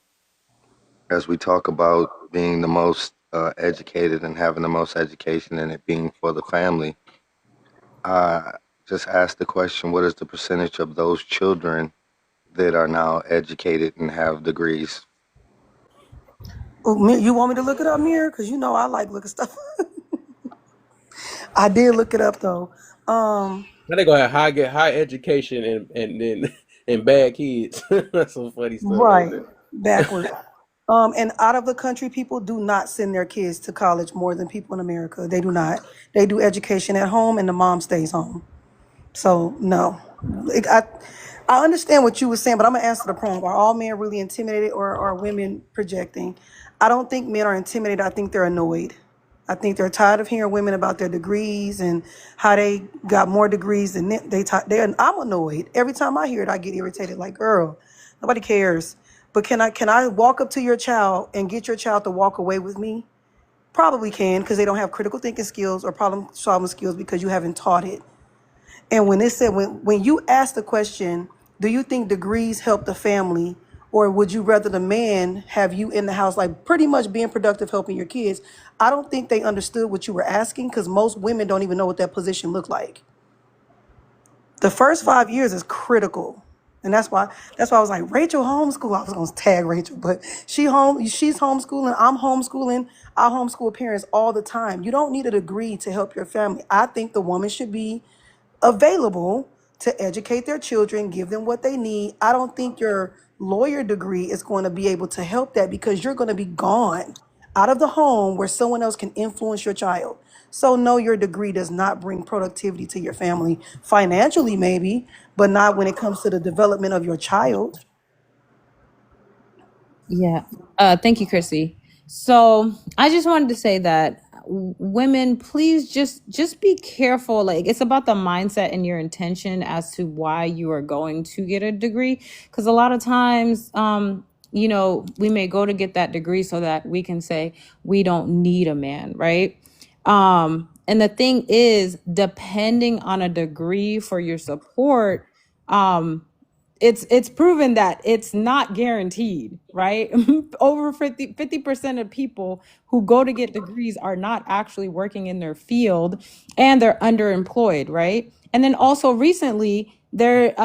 as we talk about being the most educated and having the most education and it being for the family, I just asked the question, what is the percentage of those children that are now educated and have degrees? Oh, you want me to look it up, Mir? Because you know I like looking stuff. I did look it up though. Now they gonna have get high education and then and bad kids. That's some funny stuff right Right, there. backwards. And out of the country, people do not send their kids to college more than people in America. They do not. They do education at home, and the mom stays home. So no, I understand what you were saying, but I'm gonna answer the prompt. Are all men really intimidated, or are women projecting? I don't think men are intimidated. I think they're annoyed. I think they're tired of hearing women about their degrees and how they got more degrees than I'm annoyed every time I hear it. I get irritated. Like, girl, nobody cares. But can I walk up to your child and get your child to walk away with me? Probably can, because they don't have critical thinking skills or problem solving skills because you haven't taught it. And when it said when you ask the question, do you think degrees help the family, or would you rather the man have you in the house, like pretty much being productive, helping your kids? I don't think they understood what you were asking, because most women don't even know what that position looked like. The first 5 years is critical. And that's why I was like, Rachel homeschool. I was gonna tag Rachel, but she's homeschooling, I'm homeschooling, I homeschool parents all the time. You don't need a degree to help your family. I think the woman should be available to educate their children, give them what they need. I don't think your lawyer degree is going to be able to help that, because you're going to be gone out of the home where someone else can influence your child. So no, your degree does not bring productivity to your family. Financially, maybe, but not when it comes to the development of your child. Yeah. Thank you, Chrissy. So I just wanted to say that women, please just be careful. Like, it's about the mindset and your intention as to why you are going to get a degree. Because a lot of times, we may go to get that degree so that we can say we don't need a man, right? And the thing is, depending on a degree for your support, it's proven that it's not guaranteed, right? Over 50% of people who go to get degrees are not actually working in their field, and they're underemployed, right? And then also recently, the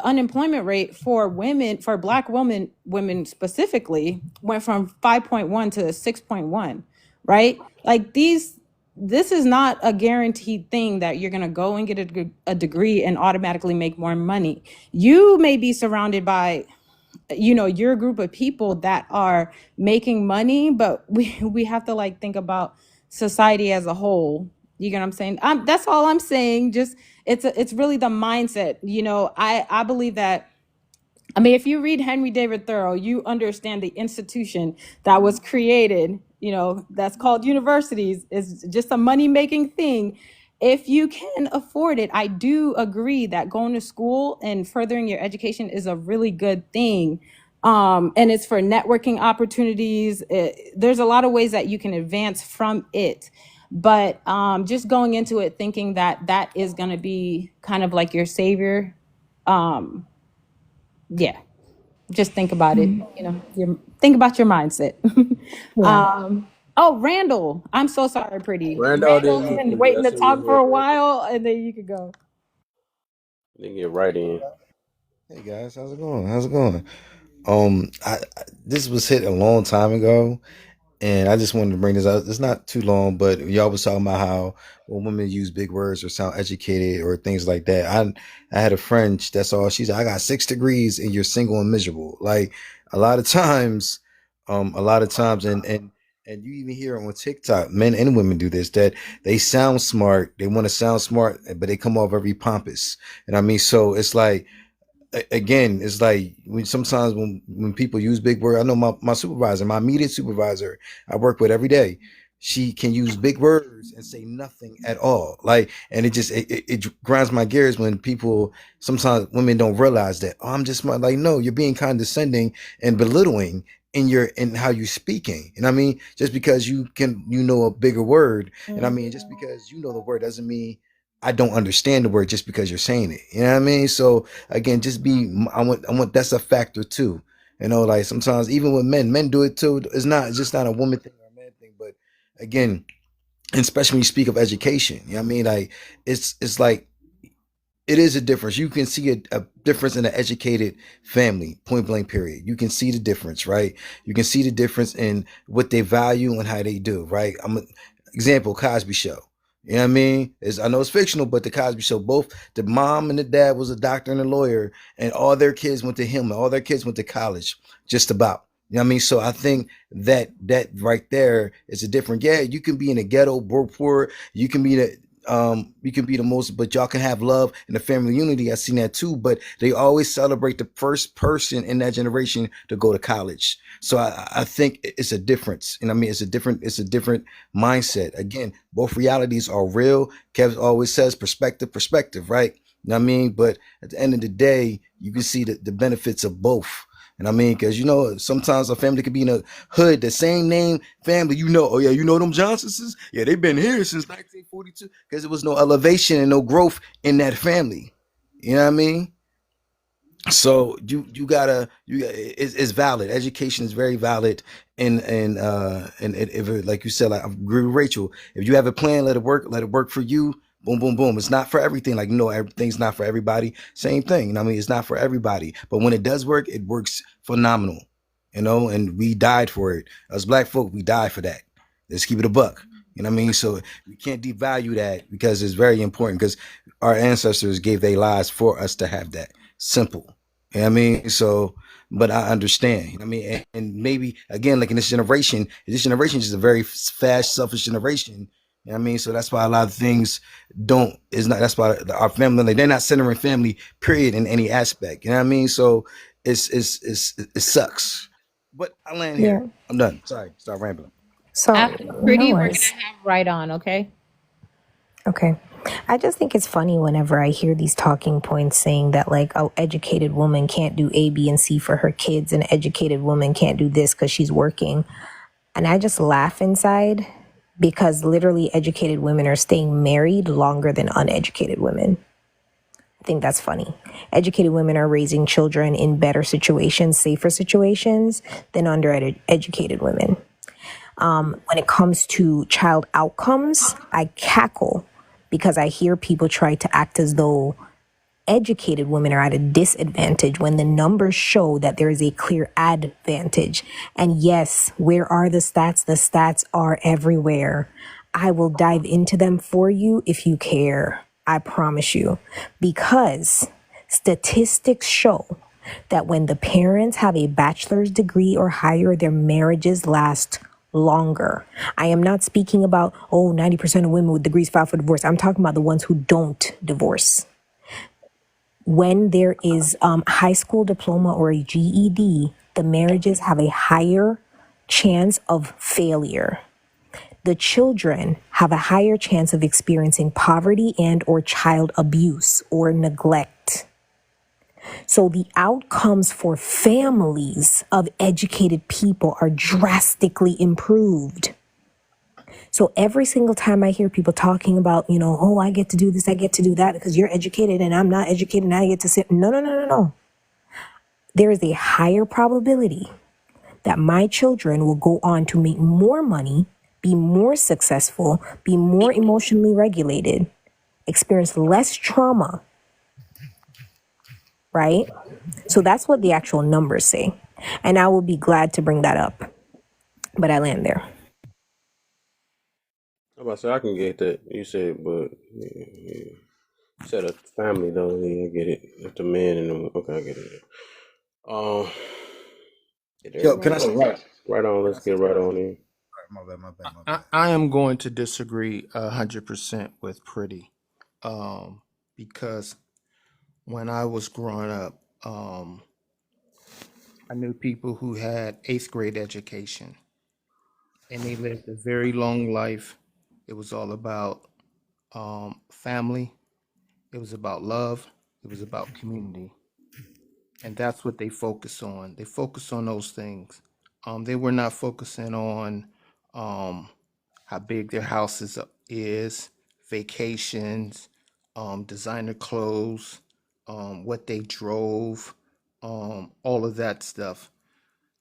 unemployment rate for women, for Black women specifically, went from 5.1 to 6.1, right? Like, this is not a guaranteed thing that you're going to go and get a degree and automatically make more money. You may be surrounded by, your group of people that are making money, but we have to like think about society as a whole. You get what I'm saying? That's all I'm saying. Just it's really the mindset. I believe that. I mean, if you read Henry David Thoreau, you understand the institution that was created, that's called universities, is just a money-making thing. If you can afford it, I do agree that going to school and furthering your education is a really good thing. And it's for networking opportunities. There's a lot of ways that you can advance from it. But just going into it thinking that is going to be kind of like your savior, yeah, just think about it. Think about your mindset. Yeah. Oh, Randall, I'm so sorry, pretty. Randall Randall's didn't been get waiting to that's in talk for here. a while, and then you could go. Didn't get right in. Hey guys, how's it going? How's it going? This was hit a long time ago, and I just wanted to bring this up. It's not too long, but y'all was talking about how when women use big words or sound educated or things like that. I had a friend that's all she said. I got 6 degrees, and you're single and miserable. Like a lot of times, and you even hear on TikTok, men and women do this, that they sound smart, they want to sound smart, but they come off very pompous. And I mean, so it's like, again, it's like sometimes when people use big words. I know my supervisor, my immediate supervisor I work with every day, she can use big words and say nothing at all. Like, and it grinds my gears when people, sometimes women don't realize that, oh, I'm just smart. Like, no, you're being condescending and belittling in how you're speaking. And I mean, just because you know a bigger word, and I mean, just because you know the word doesn't mean I don't understand the word just because you're saying it. You know what I mean? So again, just be. I want that's a factor too. You know, like sometimes even with men do it too. It's just not a woman thing or a man thing. But again, and especially when you speak of education, you know what I mean? Like it's like it is a difference. You can see a difference in an educated family, point blank, period. You can see the difference, right? You can see the difference in what they value and how they do, right? Example, Cosby Show. You know what I mean? I know it's fictional, but the Cosby Show, both the mom and the dad was a doctor and a lawyer, and all their kids went to him, and all their kids went to college, just about. You know what I mean? So I think that right there is a different. Yeah, you can be in a ghetto, broke, poor. You can be the most, but y'all can have love and the family unity. I've seen that too, but they always celebrate the first person in that generation to go to college. So I think it's a difference. And I mean, it's a different mindset. Again, both realities are real. Kev always says perspective, right? You know what I mean? But at the end of the day, you can see the benefits of both. And I mean, because sometimes a family could be in a hood, the same name family. Oh yeah, them Johnsons. Yeah, they've been here since 1942 because there was no elevation and no growth in that family. You know what I mean? So it's valid. Education is very valid, and if like you said, like I agree with Rachel. If you have a plan, let it work. Let it work for you. Boom, boom, boom. It's not for everything. Like everything's not for everybody. Same thing. I mean, it's not for everybody. But when it does work, it works phenomenal. And we died for it. As black folk, we died for that. Let's keep it a buck. You know what I mean? So we can't devalue that because it's very important because our ancestors gave their lives for us to have that. Simple. You know what I mean? So, but I understand. You know what I mean? And maybe again, like in this generation is a very fast, selfish generation. You know what I mean? So that's why a lot of things that's why our family, like, they're not centering family, period, in any aspect. You know what I mean? So it sucks. But I land Yeah. here. I'm done. Sorry, start rambling. So After no Pretty, we're gonna worries. have Right On, okay? Okay. I just think it's funny whenever I hear these talking points saying that, like, oh, educated woman can't do A, B, and C for her kids, and educated woman can't do this because she's working. And I just laugh inside because literally educated women are staying married longer than uneducated women. I think that's funny. Educated women are raising children in better situations, safer situations than undereducated women. When it comes to child outcomes, I cackle because I hear people try to act as though educated women are at a disadvantage when the numbers show that there is a clear advantage. And yes, where are the stats? The stats are everywhere. I will dive into them for you if you care. I promise you. Because statistics show that when the parents have a bachelor's degree or higher, their marriages last longer. I am not speaking about, 90% of women with degrees file for divorce. I'm talking about the ones who don't divorce. When there is high school diploma or a GED, the marriages have a higher chance of failure. The children have a higher chance of experiencing poverty and or child abuse or neglect. So the outcomes for families of educated people are drastically improved. So every single time I hear people talking about, I get to do this, I get to do that because you're educated and I'm not educated and I get to sit. No. There is a higher probability that my children will go on to make more money, be more successful, be more emotionally regulated, experience less trauma, right? So that's what the actual numbers say. And I will be glad to bring that up. But I land there. I'm about to say I can get that. You said, but yeah. You said a family though. Yeah, I get it. If the man and the okay, I get it. Um, did Yo, can I everybody say? right on? Let's get right on in. My bad. I am going to disagree 100% with Pretty, because when I was growing up, I knew people who had 8th grade education, and they lived a very long life. It was all about family. It was about love. It was about community, and that's what they focus on. They focus on those things. They were not focusing on how big their house is, vacations, designer clothes, what they drove, all of that stuff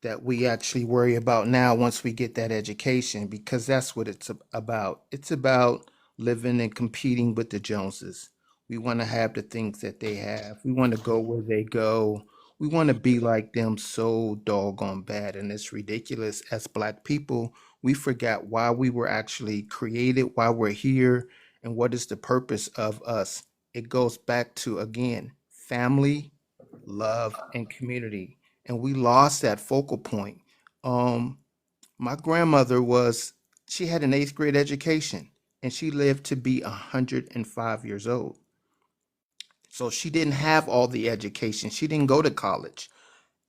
that we actually worry about now once we get that education, because that's what it's about. It's about living and competing with the Joneses. We want to have the things that they have. We want to go where they go. We want to be like them so doggone bad. And it's ridiculous. As Black people, we forgot why we were actually created, why we're here, and what is the purpose of us. It goes back to, again, family, love, and community, and we lost that focal point. Um, my grandmother she had an eighth grade education and she lived to be 105 years old. So she didn't have all the education. She didn't go to college,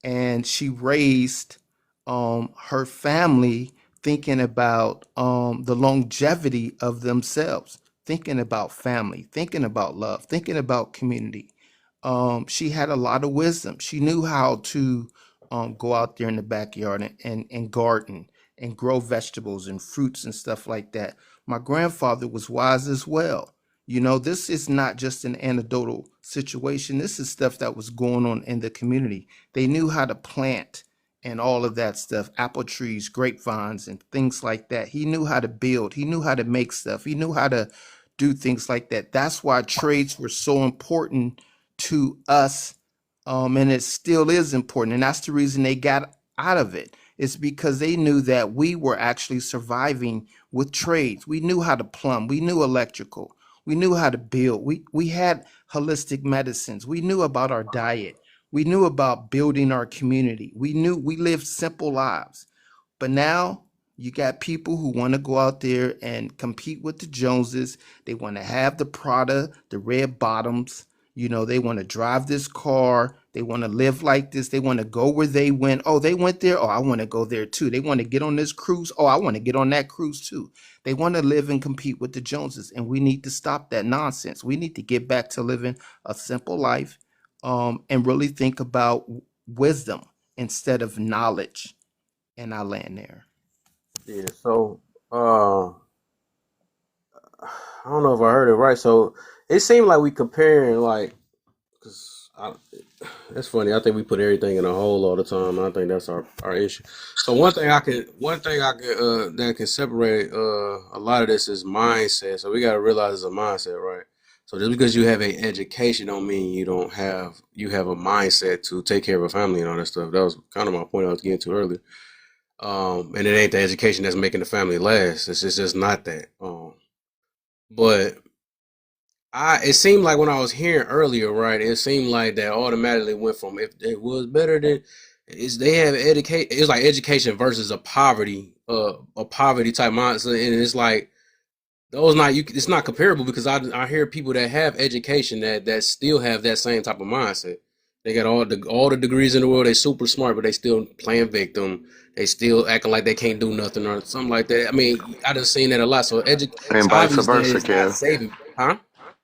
and she raised her family thinking about the longevity of themselves, thinking about family, thinking about love, thinking about community. She had a lot of wisdom. She knew how to go out there in the backyard and garden and grow vegetables and fruits and stuff like that. My grandfather was wise as well. You know, this is not just an anecdotal situation. This is stuff that was going on in the community. They knew how to plant and all of that stuff, apple trees, grapevines, and things like that. He knew how to build. He knew how to make stuff. He knew how to do things like that. That's why trades were so important to us, and it still is important. And that's the reason they got out of it. It's because they knew that we were actually surviving with trades. We knew how to plumb. We knew electrical. We knew how to build. We had holistic medicines. We knew about our diet. We knew about building our community. We knew we lived simple lives. But now you got people who want to go out there and compete with the Joneses. They want to have the Prada, the red bottoms. You know, they want to drive this car. They want to live like this. They want to go where they went. Oh, they went there. Oh, I want to go there too. They want to get on this cruise. Oh, I want to get on that cruise too. They want to live and compete with the Joneses. And we need to stop that nonsense. We need to get back to living a simple life, and really think about wisdom instead of knowledge. And I land there. Yeah. So, I don't know if I heard it right. So it seemed like we comparing like, cause that's funny. I think we put everything in a hole all the time. I think that's our issue. So one thing I could that can separate a lot of this is mindset. So we got to realize it's a mindset, right? So just because you have an education don't mean you have a mindset to take care of a family and all that stuff. That was kind of my point I was getting to earlier. And it ain't the education that's making the family last. It's just not that. But it seemed like when I was hearing earlier, right? It seemed like that automatically went from if it was better than is they have educate. It's like education versus a poverty type mindset, and it's like those not you. It's not comparable because I hear people that have education that still have that same type of mindset. They got all the degrees in the world. They super smart, but they still playing victim. They still acting like they can't do nothing or something like that. I mean, I just seen that a lot. So it's And vice obvious that versa, it's not Kev. saving, huh?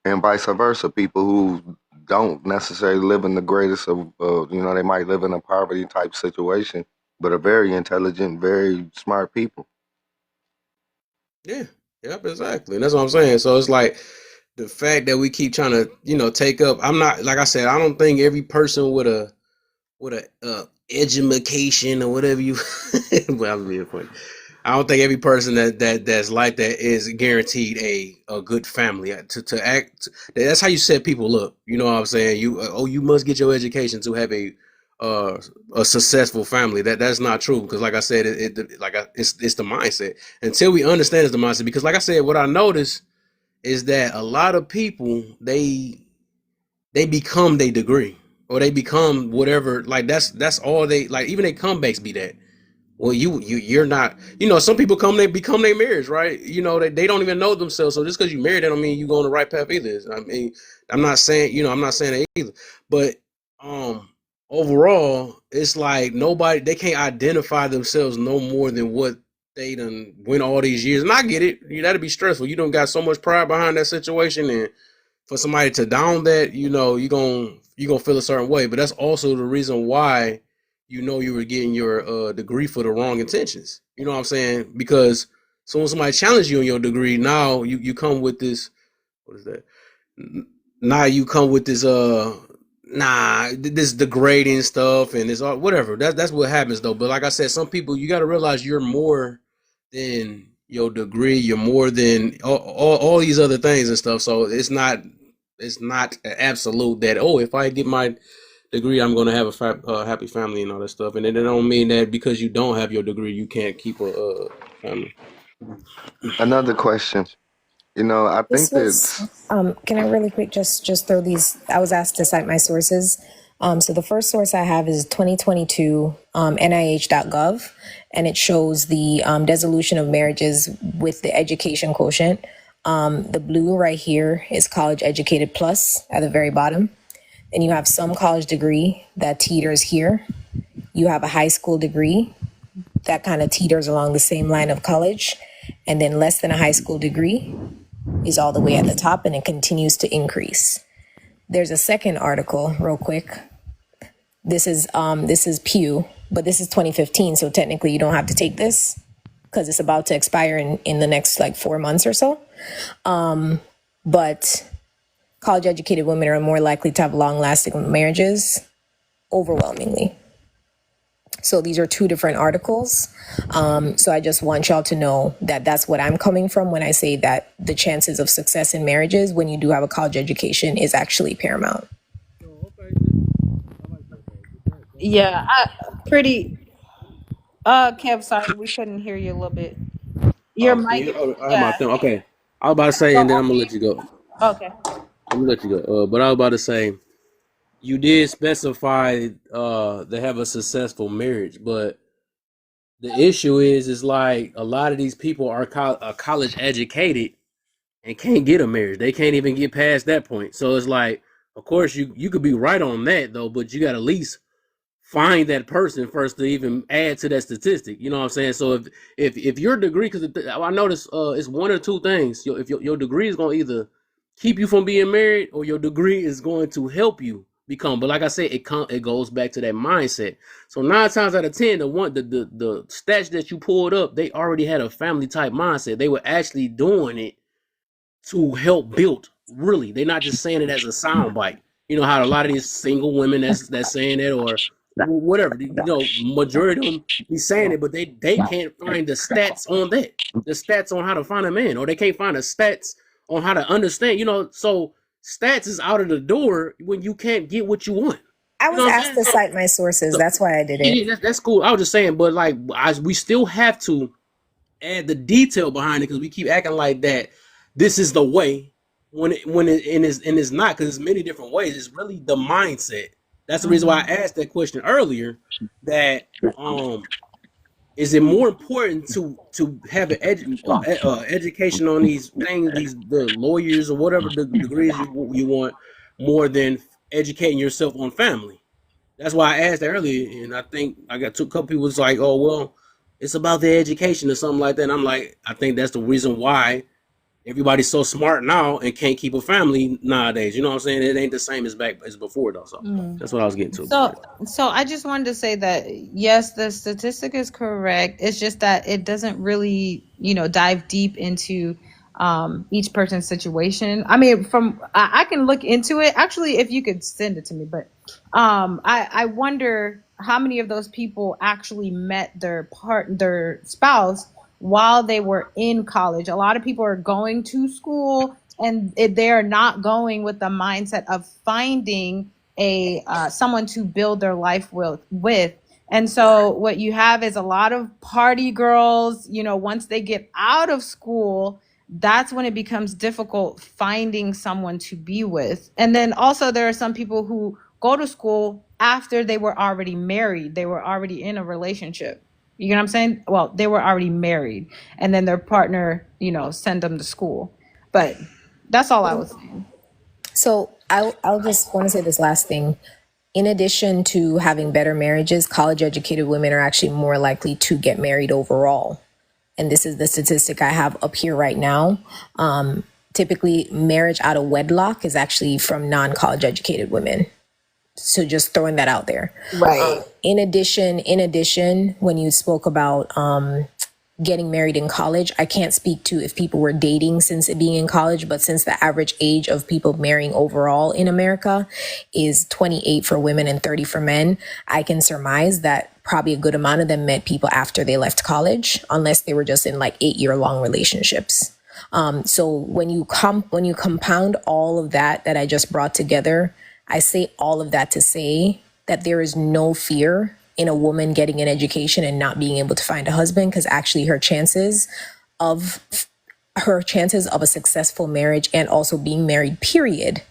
And vice versa. People who don't necessarily live in the greatest of, they might live in a poverty type situation, but are very intelligent, very smart people. Yeah, yep, exactly. And that's what I'm saying. So it's like the fact that we keep trying to, take up. I'm not like I said. I don't think every person with a education or whatever you. Well, I'm being funny. I don't think every person that's like that is guaranteed a good family to act. That's how you set people up. You know what I'm saying? You must get your education to have a successful family. That's not true because like I said, it's the mindset. Until we understand it's the mindset. Because like I said, what I noticed is that a lot of people they become their degree or they become whatever. Like that's all they like. Even their comebacks be that. Well, you're not. Some people they become their marriage, right? They don't even know themselves. So just because you married, that don't mean you go on the right path either. I mean, I'm not saying that either. But overall, it's like they can't identify themselves no more than what they done went all these years. And I get it. That'd be stressful. You don't got so much pride behind that situation, and for somebody to down that, you gonna feel a certain way. But that's also the reason why you were getting your degree for the wrong intentions. You know what I'm saying? Because so when somebody challenges you on your degree, now you come with this, what is that? now you come with this this degrading stuff and this whatever. That's what happens though. But like I said, some people, you got to realize you're more than your degree. You're more than all these other things and stuff. So it's not an absolute that, oh, if I get my degree, I'm going to have a happy family and all that stuff. And it don't mean that because you don't have your degree, you can't keep a family. Another question. You know, I This think was, that can I really quick just throw these? I was asked to cite my sources. So the first source I have is 2022 NIH.gov, and it shows the dissolution of marriages with the education quotient. The blue right here is college educated plus at the very bottom. Then you have some college degree that teeters here. You have a high school degree that kind of teeters along the same line of college. And then less than a high school degree is all the way at the top, and it continues to increase. There's a second article, real quick. This is Pew, but this is 2015, so technically you don't have to take this because it's about to expire in the next like 4 months or so. But college educated women are more likely to have long lasting marriages, overwhelmingly. So these are two different articles. So I just want y'all to know that that's what I'm coming from when I say that the chances of success in marriages when you do have a college education is actually paramount. Yeah, Kev, sorry, we couldn't hear you a little bit. Your Can mic, you, I have my yeah. thing. Okay, I was about to say, and then I'm gonna let you go. Okay. I'm gonna let you go. But I was about to say, you did specify they have a successful marriage, but the issue is like a lot of these people are college educated and can't get a marriage. They can't even get past that point. So it's like, of course, you could be right on that though, but you got to at least find that person first to even add to that statistic. You know what I'm saying? So if your degree, because I notice it's one or two things. If your degree is going to either keep you from being married or your degree is going to help you become. But like I said, it goes back to that mindset. So 9 times out of 10, the stats that you pulled up, they already had a family type mindset. They were actually doing it to help build. Really, they're not just saying it as a soundbite. You know how a lot of these single women that's saying it or whatever. You know, majority of them be saying it, but they can't find the stats on that. The stats on how to find a man, or they can't find the stats on how to understand. You know, so stats is out of the door when you can't get what you want. I You was know what I'm asked to saying? cite my sources. So, That's why I did it. yeah, that's cool. I was just saying, but like, we still have to add the detail behind it because we keep acting like that. This is the way when it is not, because there's many different ways. It's really the mindset. That's the reason why I asked that question earlier. That is it more important to have an education on these things, the lawyers or whatever the degrees you want, more than educating yourself on family? That's why I asked earlier, and I think I got a couple people was like, "Oh well, it's about the education or something like that." And I'm like, I think that's the reason why everybody's so smart now and can't keep a family nowadays. You know what I'm saying? It ain't the same as before though. So that's what I was getting to. So I just wanted to say that yes, the statistic is correct. It's just that it doesn't really, dive deep into each person's situation. I mean, I can look into it. Actually, if you could send it to me, but I wonder how many of those people actually met their spouse while they were in college. A lot of people are going to school and they're not going with the mindset of finding someone to build their life with. And so what you have is a lot of party girls, once they get out of school, that's when it becomes difficult finding someone to be with. And then also there are some people who go to school after they were already married. They were already in a relationship. You know what I'm saying? Well, they were already married, and then their partner, send them to school. But that's all I was saying. So I'll just want to say this last thing. In addition to having better marriages, college educated women are actually more likely to get married overall. And this is the statistic I have up here right now. Typically, marriage out of wedlock is actually from non-college educated women. So just throwing that out there. Right. In addition, when you spoke about getting married in college. I can't speak to if people were dating since it being in college, but since the average age of people marrying overall in America is 28 for women and 30 for men, I can surmise that probably a good amount of them met people after they left college, unless they were just in like 8-year-long relationships. So when you compound all of that I just brought together, I say all of that to say that there is no fear in a woman getting an education and not being able to find a husband, because actually her chances of a successful marriage and also being married, period,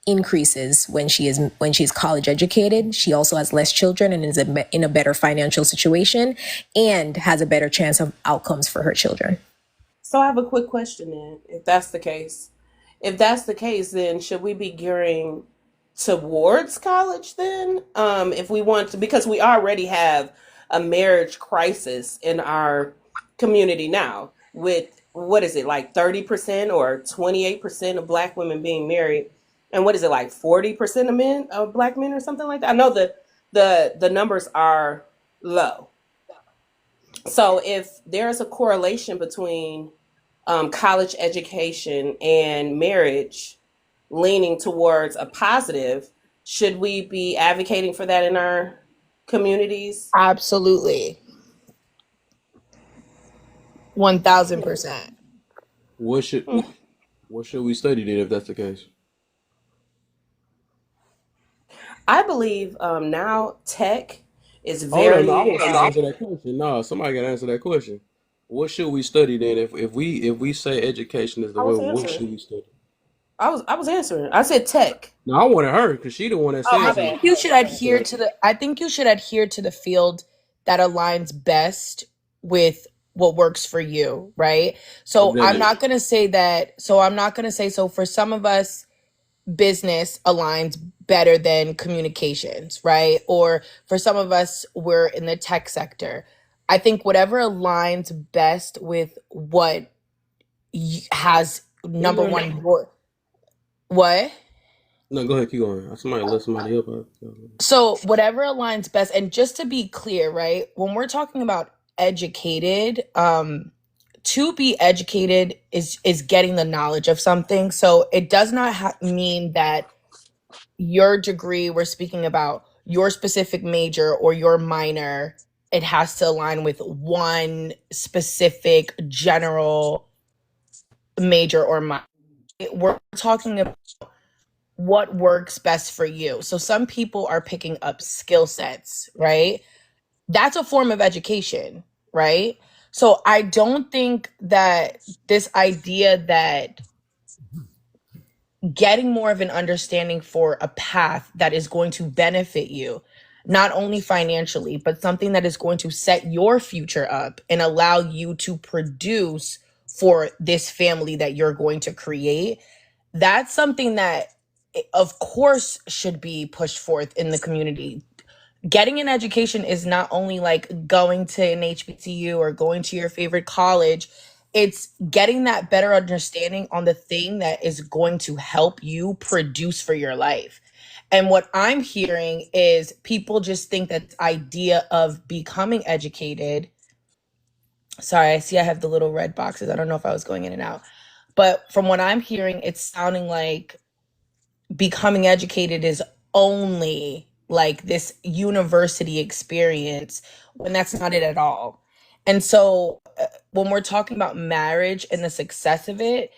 increases when she's college educated. She also has less children and is in a better financial situation and has a better chance of outcomes for her children. So I have a quick question then. If that's the case, then should we be gearing towards college then? If we want to, because we already have a marriage crisis in our community now, with what is it, like 30% or 28% of Black women being married, and what is it, like 40% of Black men or something like that? I know that the numbers are low. So if there's a correlation between college education and marriage leaning towards a positive, should we be advocating for that in our communities? Absolutely. 1000%. What should we study then if that's the case? I believe now tech is Hold on, very no, I want you to answer that question. No, somebody got to answer that question. What should we study then? If we say education is the I way, was what should answering. we study? I was answering. I said tech. No, I wanted her because she the one that Oh, my said I something. bad. think you should adhere to the field that aligns best with what works for you, right? So I'm Exactly. not going to say that. So I'm not going to say, so for some of us, business aligns better than communications, right? Or for some of us, we're in the tech sector. I think whatever aligns best with what has number No, one what? go ahead, keep going. Somebody let somebody help her. So whatever aligns best. And just to be clear, right? When we're talking about educated, to be educated is getting the knowledge of something. So it does not mean that your degree, we're speaking about your specific major or your minor, it has to align with one specific general major or minor. We're talking about what works best for you. So some people are picking up skill sets, right? That's a form of education, right? So I don't think that this idea that getting more of an understanding for a path that is going to benefit you, not only financially, but something that is going to set your future up and allow you to produce for this family that you're going to create, that's something that, of course, should be pushed forth in the community. Getting an education is not only like going to an HBCU or going to your favorite college. It's getting that better understanding on the thing that is going to help you produce for your life. And what I'm hearing is people just think that the idea of becoming educated. Sorry, I see I have the little red boxes. I don't know if I was going in and out. But from what I'm hearing, it's sounding like becoming educated is only like this university experience, when that's not it at all. And so when we're talking about marriage and the success of it,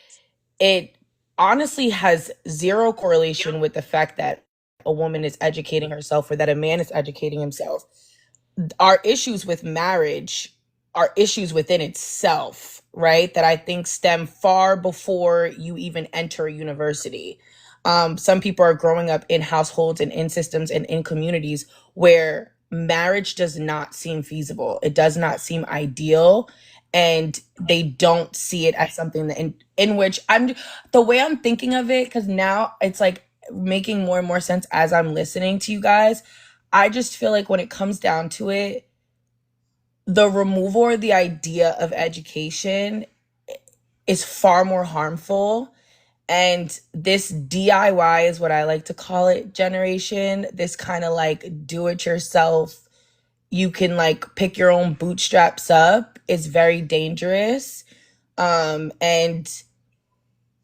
it honestly has zero correlation with the fact that a woman is educating herself or that a man is educating himself. Our issues with marriage are issues within itself, right? That I think stem far before you even enter a university. Some people are growing up in households and in systems and in communities where marriage does not seem feasible. It does not seem ideal. And they don't see it as something that in which the way I'm thinking of it, because now it's like making more and more sense as I'm listening to you guys. I just feel like when it comes down to it, the removal or the idea of education is far more harmful. And this DIY is what I like to call it generation, this kind of like do it yourself, you can like pick your own bootstraps up, is very dangerous. And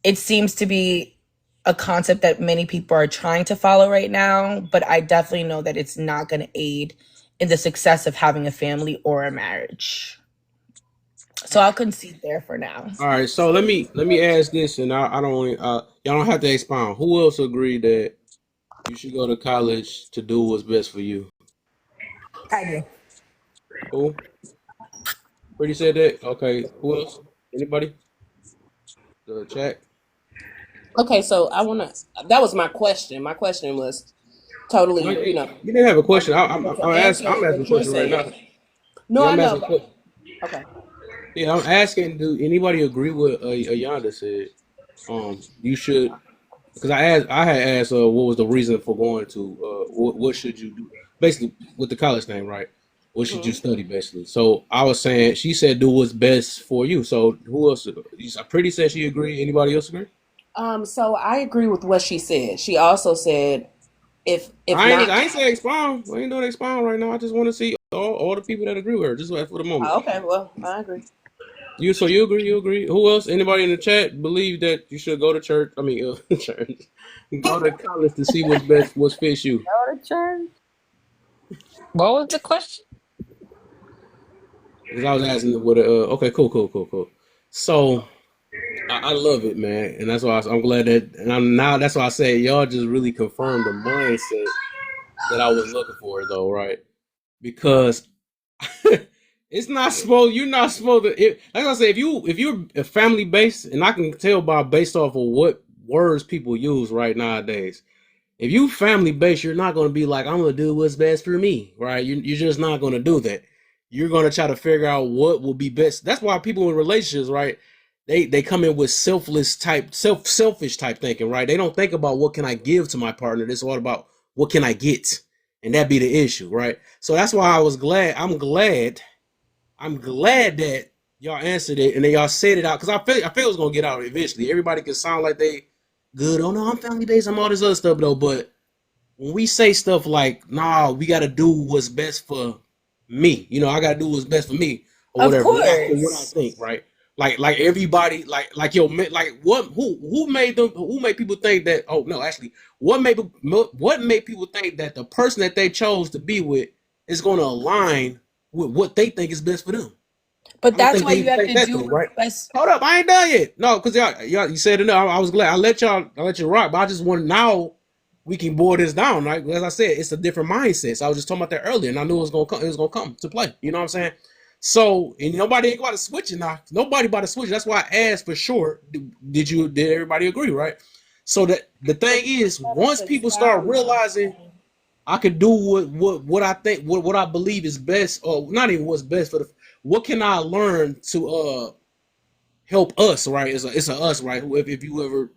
it seems to be a concept that many people are trying to follow right now, but I definitely know that it's not going to aid in the success of having a family or a marriage. So I'll concede there for now. All right, so let me ask this, and I don't want y'all don't have to expound. Who else agreed that you should go to college to do what's best for you? I do. Who? Pretty said that. Okay, who else? Anybody? The chat. Okay, so I wanna. That was my question. My question was No, totally, you didn't have a question. I'm to asking. answer I'm asking a what you're question right now. saying. No, Yeah, I I'm know. asking. Okay. Yeah, I'm asking. Do anybody agree with Ayanda said? You should, because I had asked what was the reason for going to what should you do basically with the college thing, right? What should you Mhm. study basically? So I was saying she said do what's best for you. So who else? Pretty said she agree. Anybody else agree? So I agree with what she said. She also said if not. I ain't say expound. We ain't doing expound right now. I just want to see all the people that agree with her just for the moment. Okay, well, I agree. You agree? You agree? Who else? Anybody in the chat believe that you should go to church? I mean, church. Go to college to see what's best, what fits you. Go to church. What was the question? Because I was asking what. Okay, cool. So I love it, man, and that's why I'm glad that, and that's why I say y'all just really confirmed the mindset that I was looking for, though, right? Because it's not supposed. You're not supposed to. Like I say, if you're a family based, and I can tell by based off of what words people use right nowadays. If you family based, you're not going to be like, I'm going to do what's best for me, right? You're just not going to do that. You're going to try to figure out what will be best. That's why people in relationships, right? They come in with selfish type thinking, right? They don't think about what can I give to my partner. It's all about what can I get, and that be the issue, right? So that's why I was glad. I'm glad that y'all answered it and then y'all said it out because I feel it's gonna get out eventually. Everybody can sound like they good. Oh no, I'm family based. I'm all this other stuff though. But when we say stuff like, "Nah, we got to do what's best for me," I got to do what's best for me or Of whatever. What I course. think, right? Like everybody, like what? Who made them? Who made people think that? Oh no, actually, what made people think that the person that they chose to be with is going to align with what they think is best for them? But I don't that's think why they you even have think to that do through, right? what's Hold up, I ain't done yet. No, because y'all, you said enough. I was glad. I let you rock, but I just want now we can boil this down, right? As I said, it's a different mindset. So I was just talking about that earlier, and I knew it was gonna come. It was gonna come to play. You know what I'm saying? So, and nobody ain't about to switch it now. Nobody about to switch it. That's why I asked for sure. Did everybody agree, right? So that the thing is, once people start realizing I could do what I think what I believe is best, or not even what's best for the what can I learn to help us, right? It's a us, right? If you ever,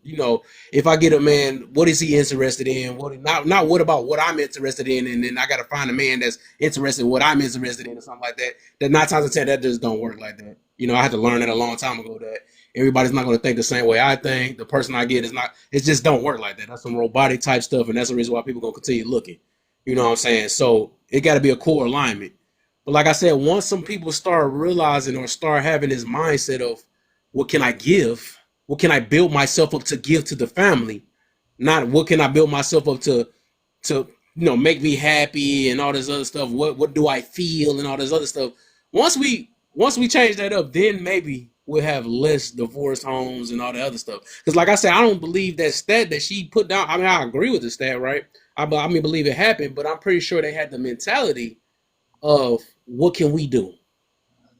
if I get a man, what is he interested in? What not what about what I'm interested in, and then I gotta find a man that's interested in what I'm interested in or something like that. That 9 times out of 10 that just don't work like that. I had to learn that a long time ago that everybody's not gonna think the same way I think. The person I get is not, it just don't work like that. That's some robotic type stuff, and that's the reason why people gonna continue looking. You know what I'm saying? So it gotta be a core alignment. But like I said, once some people start realizing or start having this mindset of what can I give? What can I build myself up to give to the family? Not what can I build myself up to make me happy and all this other stuff. What do I feel and all this other stuff. Once we change that up, then maybe we'll have less divorce homes and all the other stuff. Because like I said, I don't believe that stat that she put down. I mean, I agree with the stat, right? I mean, believe it happened, but I'm pretty sure they had the mentality of what can we do?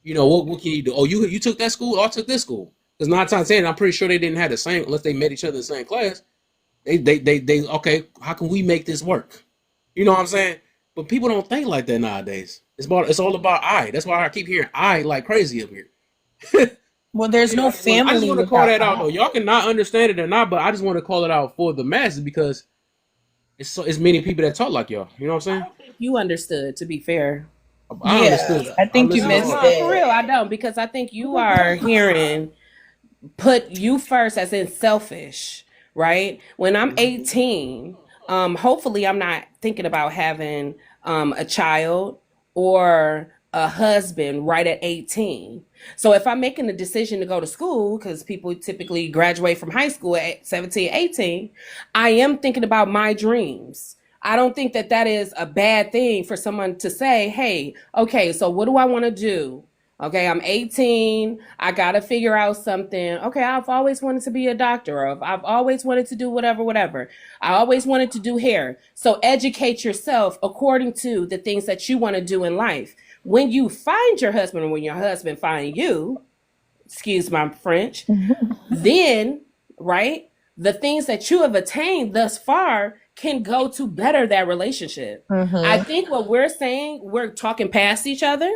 What can you do? Oh, you took that school, or I took this school. Because 9 times 10, I'm pretty sure they didn't have the same unless they met each other in the same class. They okay, how can we make this work? You know what I'm saying? But people don't think like that nowadays. It's all about I. That's why I keep hearing I like crazy up here. well, there's no I just family want to call without that out though. I. Y'all can not understand it or not, but I just want to call it out for the masses because it's many people that talk like y'all. You know what I'm saying? You understood, to be fair. I Yeah, understood. I I think you listened No, missed hard. no, for it. real, I don't, because I think you are hearing put you first as in selfish, right? When I'm 18, hopefully I'm not thinking about having a child or a husband right at 18. So if I'm making the decision to go to school, because people typically graduate from high school at 17, 18, I am thinking about my dreams. I don't think that that is a bad thing for someone to say, hey, okay, so what do I want to do? Okay, I'm 18. I got to figure out something. Okay, I've always wanted to be a doctor, or I've always wanted to do whatever, whatever. I always wanted to do hair. So educate yourself according to the things that you want to do in life. When you find your husband, or when your husband find you, excuse my French, then, right, the things that you have attained thus far can go to better that relationship. I think what we're saying, we're talking past each other.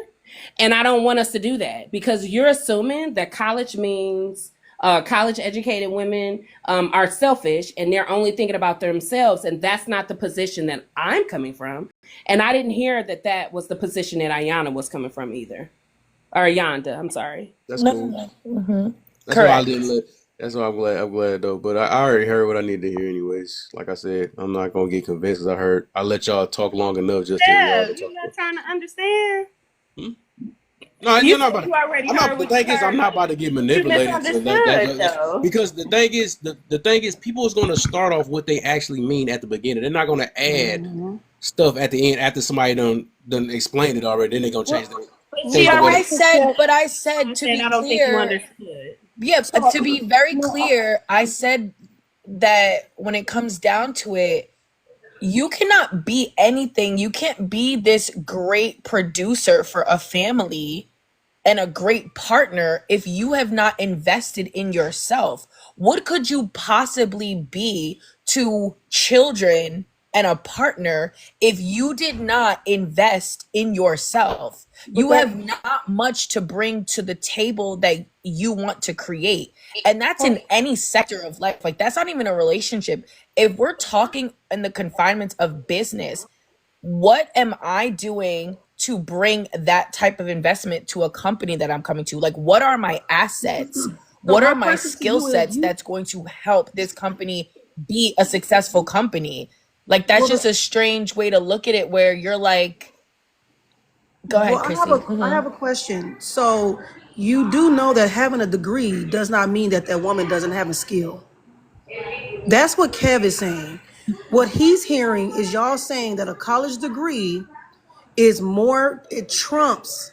And I don't want us to do that, because you're assuming that college means college educated women are selfish and they're only thinking about themselves. And that's not the position that I'm coming from. And I didn't hear that that was the position that Ayana was coming from either. Or Yonda, I'm sorry. That's cool. That's why I Correct. didn't let. That's why I'm glad though. But I already heard what I need to hear anyways. Like I said, I'm not gonna get convinced. 'Cause I let y'all talk long enough just to hear y'all You're talk. not trying to understand. No, You you're not said about. you already I'm heard not. The what you thing is, I'm heard. not about to get You manipulated. So misunderstood, though. because the thing is, the thing is, people is gonna start off what they actually mean at the beginning. They're not gonna add stuff at the end after somebody done explained it already. Then they're gonna change the See, change the way. but I said I'm to saying be I don't think you clear, understood. yeah, to be very clear, I said that when it comes down to it, you cannot be anything. You can't be this great producer for a family and a great partner if you have not invested in yourself. What could you possibly be to children and a partner if you did not invest in yourself? You have not much to bring to the table that you want to create. And that's in any sector of life. Like, that's not even a relationship. If we're talking in the confinements of business, what am I doing to bring that type of investment to a company that I'm coming to? Like, what are my assets? What are my skill sets that's going to help this company be a successful company? Like, that's just a strange way to look at it, where you're like, go ahead, Chrissy. I have a question. So you do know that having a degree does not mean that that woman doesn't have a skill. That's what Kev is saying. What he's hearing is y'all saying that a college degree is more, it trumps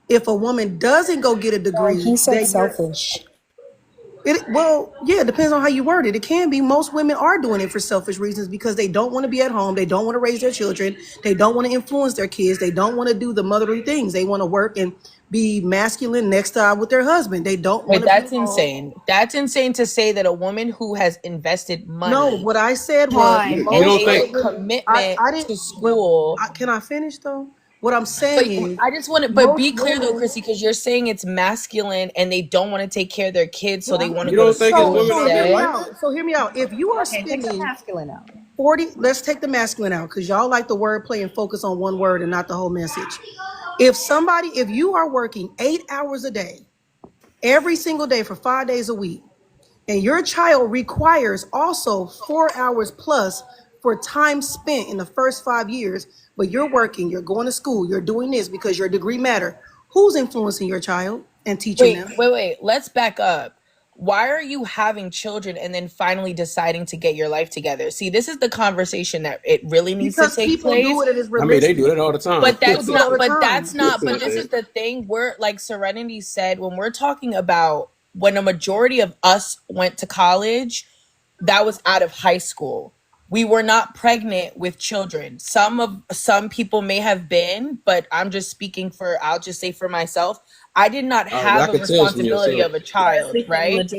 if a woman doesn't go get a degree. He said that you're- selfish. Well, yeah, it depends on how you word it. It can be. Most women are doing it for selfish reasons because they don't want to be at home. They don't want to raise their children. They don't want to influence their kids. They don't want to do the motherly things. They want to work and be masculine next to with their husband. They don't want Wait, to. that's insane. That's insane to say that a woman who has invested money. No, what I said was and most don't made think- a commitment I didn't. to school. Can I finish though? What I'm But saying is, I just want to, but be most clear though, women- Chrissy, because you're saying it's masculine and they don't want to take care of their kids, so they want to You go don't to think it's school women out there instead. like So hear me out. If you are Okay, take the spending masculine out. 40, let's take the masculine out because y'all like the wordplay and focus on one word and not the whole message. If you are working 8 hours a day, every single day for 5 days a week, and your child requires also 4 hours plus for time spent in the first 5 years, but you're working, you're going to school, you're doing this because your degree matter. Who's influencing your child and teaching them? Wait. Let's back up. Why are you having children and then finally deciding to get your life together? See, this is the conversation that it really needs Because to take people place. do it and it's I mean, realistic. they do that all the time. But that's People do it all not, the but time. that's not, but this is the thing. We're like Serenity said, when we're talking about when a majority of us went to college, that was out of high school. We were not pregnant with children. Some people may have been, but I'm just speaking for, I'll just say for myself, I did not I have a can tell from responsibility yourself. of a child, The right?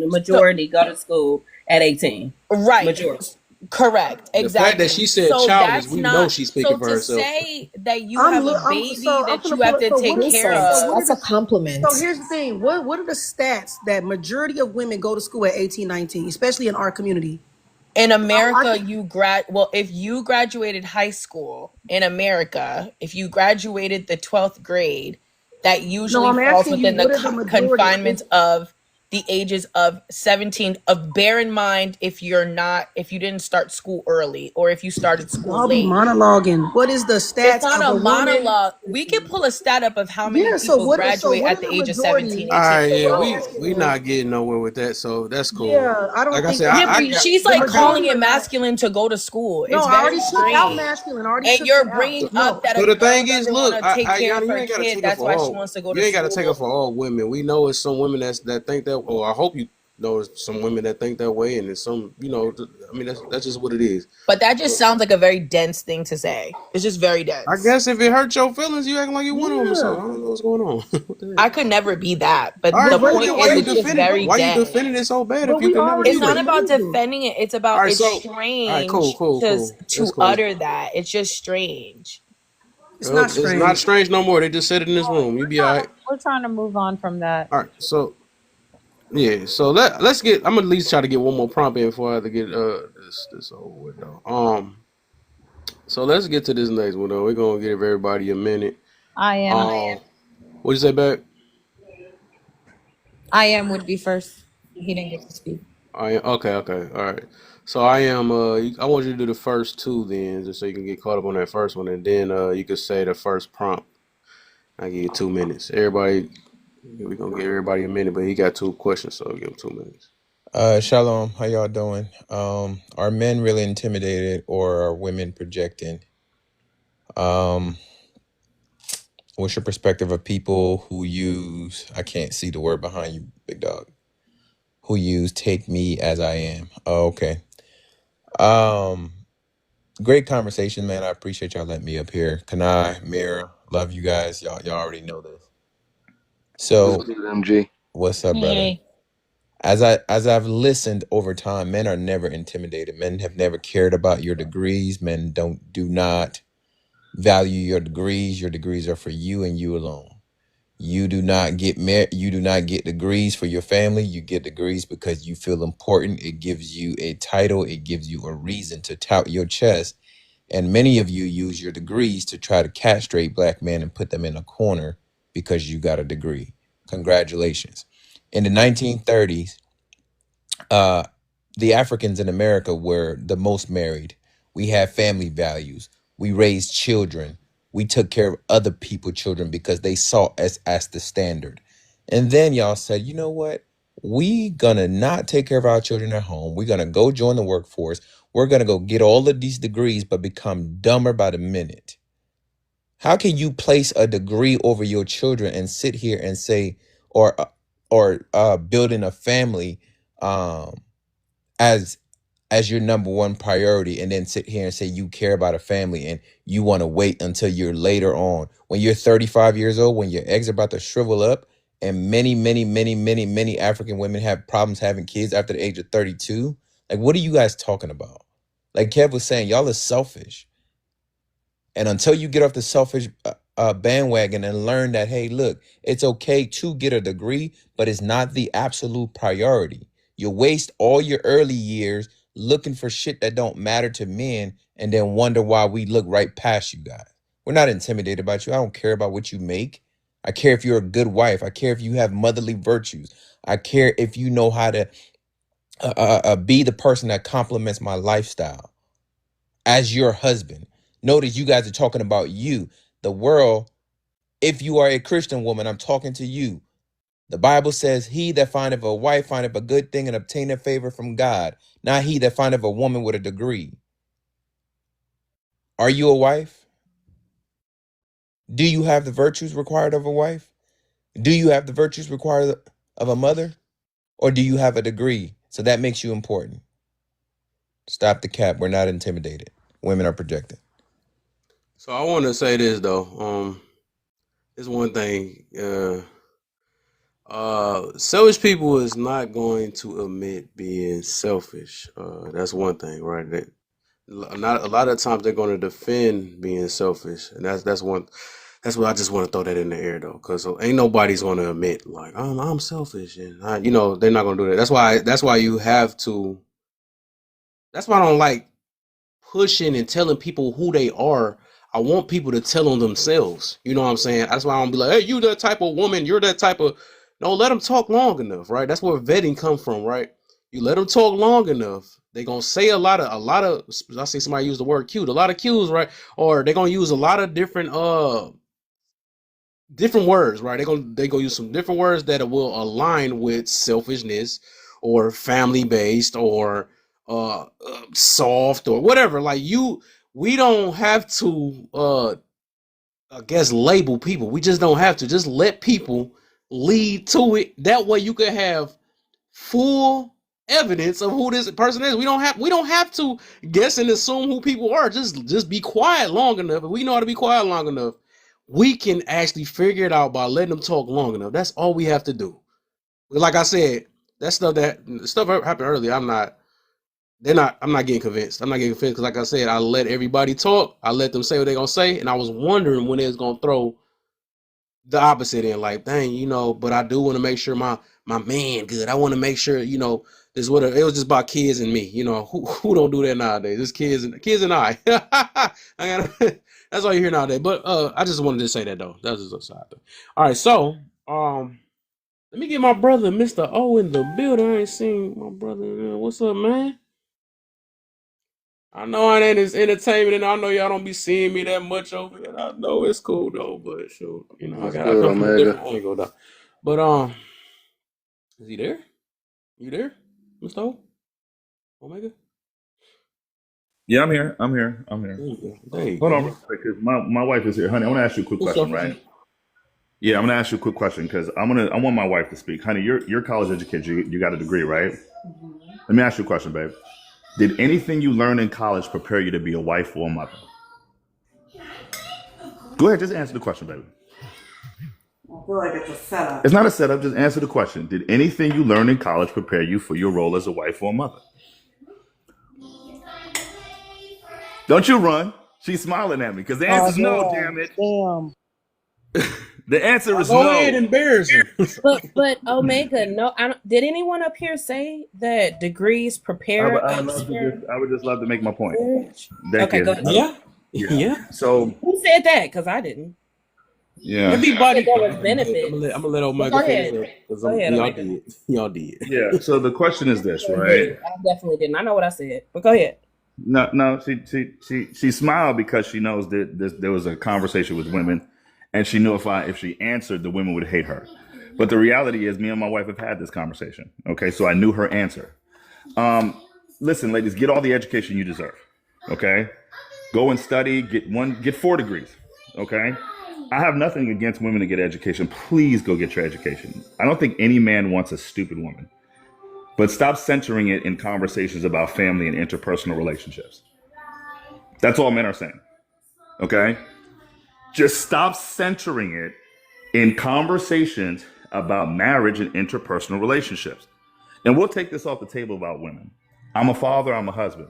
majority go to school at 18. Right. Majority. Correct. The Exactly. fact that she said So childish, that's we not, know she's speaking so for to herself. say that you I'm have li- a I'm- baby so I'm that gonna you have pull it- to so take what is- care Listen, of. that's a compliment. So here's the thing. What are the stats that majority of women go to school at 18, 19, especially in our community? In America, I- if you graduated high school in America, if you graduated the 12th grade, that usually I'm falls asking you, within the what are the majority? confinements of the ages of 17. Bear in mind, if you didn't start school early or if you started school Y'all be late. monologuing. What is the It's stats not of a a woman? monologue. We can pull a stat up of how many Yeah. So people what? So graduate what at are the the age of majority? 17, All 18 right, years yeah, What I'm old. asking we is, not getting nowhere with that, so that's cool. yeah, I don't Like I think said, Yeah, that but I got she's the like calling majority it are not. masculine to go to school. No, It's I very already took out strange. masculine. I already And took you're it out. bringing No. up that So a the girl thing is, doesn't want look, to take care of Yanni, you her ain't gotta kid. take it That's for why she all. wants to go to You ain't gotta take it school. for all women. We know it's some women that think that, or I hope you know it's some women that think that way, and there's some, I mean, that's just what it is. But that just sounds like a very dense thing to say. It's just very I dense. guess if it hurts your feelings, you acting like you one of them or Yeah. something. I don't know what's going on. What the heck? I could never be that. But All right, the cool. point Then why is, you it's just defending? very Why you dense. defending it so bad But if you we can never already It's do not that? about defended it. defending it. It's All about right, it's so all right, cool, strange that's to cool. utter that. It's just strange. It's not It's not strange. strange no more. They just said it in this room. You be all right. We're trying to move on from that. All right, so yeah, so let's get. I'm gonna at least try to get one more prompt in before I have to get this over with though. So let's get to this next one though. We're gonna give everybody a minute. I am. What'd you say, back? I am would be first. He didn't get to speak. Okay, all right. So I am. I want you to do the first two then, just so you can get caught up on that first one, and then you can say the first prompt. I give you 2 minutes. Everybody, we're gonna give everybody a minute, but he got 2 questions, so give him 2 minutes. Shalom, how y'all doing? Are men really intimidated or are women projecting? What's your perspective of people who use, I can't see the word behind you, big dog, who use take me as I am? Oh, okay. Great conversation, man. I appreciate y'all letting me up here. Kanai, Mira, love you guys. Y'all already know this. So What's good, MG? what's up, brother? Hey. As I've listened over time, men are never intimidated. Men have never cared about your degrees. Men do not value your degrees. Your degrees are for you and you alone. You do not get you do not get degrees for your family. You get degrees because you feel important. It gives you a title. It gives you a reason to tout your chest. And many of you use your degrees to try to castrate black men and put them in a corner because you got a degree. Congratulations. In the 1930s, the Africans in America were the most married. We had family values. We raised children. We took care of other people's children because they saw us as the standard. And then y'all said, you know what? We gonna not take care of our children at home. We're gonna go join the workforce. We're gonna go get all of these degrees, but become dumber by the minute. How can you place a degree over your children and sit here and say, or building a family as your number one priority, and then sit here and say you care about a family and you want to wait until you're later on when you're 35 years old, when your eggs are about to shrivel up, and many African women have problems having kids after the age of 32. Like, what are you guys talking about? Like Kev was saying, y'all are selfish. And until you get off the selfish bandwagon and learn that, hey, look, it's okay to get a degree, but it's not the absolute priority. You waste all your early years looking for shit that don't matter to men and then wonder why we look right past you guys. We're not intimidated about you. I don't care about what you make. I care if you're a good wife. I care if you have motherly virtues. I care if you know how to be the person that complements my lifestyle as your husband. Notice you guys are talking about you. The world, if you are a Christian woman, I'm talking to you. The Bible says, he that findeth a wife findeth a good thing and obtaineth favor from God, not he that findeth a woman with a degree. Are you a wife? Do you have the virtues required of a wife? Do you have the virtues required of a mother? Or do you have a degree? So that makes you important. Stop the cap. We're not intimidated. Women are projected. So I want to say this though. It's one thing. Selfish people is not going to admit being selfish. That's one thing, right? Not a lot of times they're going to defend being selfish, and that's one. That's what I just want to throw that in the air though, because ain't nobody's going to admit like I'm selfish, and they're not going to do that. That's why you have to. That's why I don't like pushing and telling people who they are. I want people to tell them themselves. You know what I'm saying? That's why I don't be like, hey, you that type of woman, you're that type of. No, let them talk long enough, right? That's where vetting comes from, right? You let them talk long enough, they're gonna say a lot of. I see somebody use the word cute, a lot of cues, right? Or they're gonna use a lot of different words, right? They gonna use some different words that will align with selfishness or family based or soft or whatever. Like we don't have to I guess label people. We just don't have to. Just let people lead to it. That way you can have full evidence of who this person is. We don't have to guess and assume who people are. Just be quiet long enough. If we know how to be quiet long enough, we can actually figure it out by letting them talk long enough. That's all we have to do. Like I said, stuff happened earlier. I'm not getting convinced. I'm not getting convinced because, like I said, I let everybody talk. I let them say what they're gonna say, and I was wondering when they was gonna throw the opposite in. Like, dang, but I do want to make sure my man good. I want to make sure, this what it was just about kids and me. Who don't do that nowadays? It's kids and I. That's all you hear nowadays. But I just wanted to say that though. That was just a side thing. All right, so let me get my brother Mr. O in the building. I ain't seen my brother. What's up, man? I know I ain't as entertainment, and I know y'all don't be seeing me that much over here. I know it's cool though, but sure, I What's come good, from a different Omega? angle though. But is he there? You there, Mr. O? Omega? Yeah, I'm here. I'm here. There you go. There you Hold go. on real quick, because my wife is here. Honey, I want to ask you a quick What's question, up? right? Yeah, I'm gonna ask you a quick question because I want my wife to speak. Honey, you're college educated. You got a degree, right? Let me ask you a question, babe. Did anything you learn in college prepare you to be a wife or a mother? Go ahead, just answer the question, baby. I feel like it's a setup. It's not a setup, just answer the question. Did anything you learn in college prepare you for your role as a wife or a mother? Don't you run. She's smiling at me because the answer is no, damn it. Damn. The answer is Go no. ahead, embarrass him. But Omega, no, I don't, did anyone up here say that degrees prepare us for I would just love to make my point. marriage? Thank Okay, you. go ahead. Yeah. So Who said that? Because I didn't. yeah. Everybody. There was benefits. I'm gonna let Omega Go ahead. finish because Go ahead, y'all Omega. did. Y'all did. Yeah. So the question is this, I right? did. I definitely didn't. I know what I said, but go ahead. No. She smiled because she knows that there was a conversation with women, and she knew if she answered, the women would hate her. But the reality is, me and my wife have had this conversation. Okay, so I knew her answer. Listen, ladies, get all the education you deserve. Okay, go and study. Get 4 degrees. Okay. I have nothing against women to get education. Please go get your education. I don't think any man wants a stupid woman. But stop centering it in conversations about family and interpersonal relationships. That's all men are saying. Okay? Just stop centering it in conversations about marriage and interpersonal relationships. And we'll take this off the table about women. I'm a father, I'm a husband.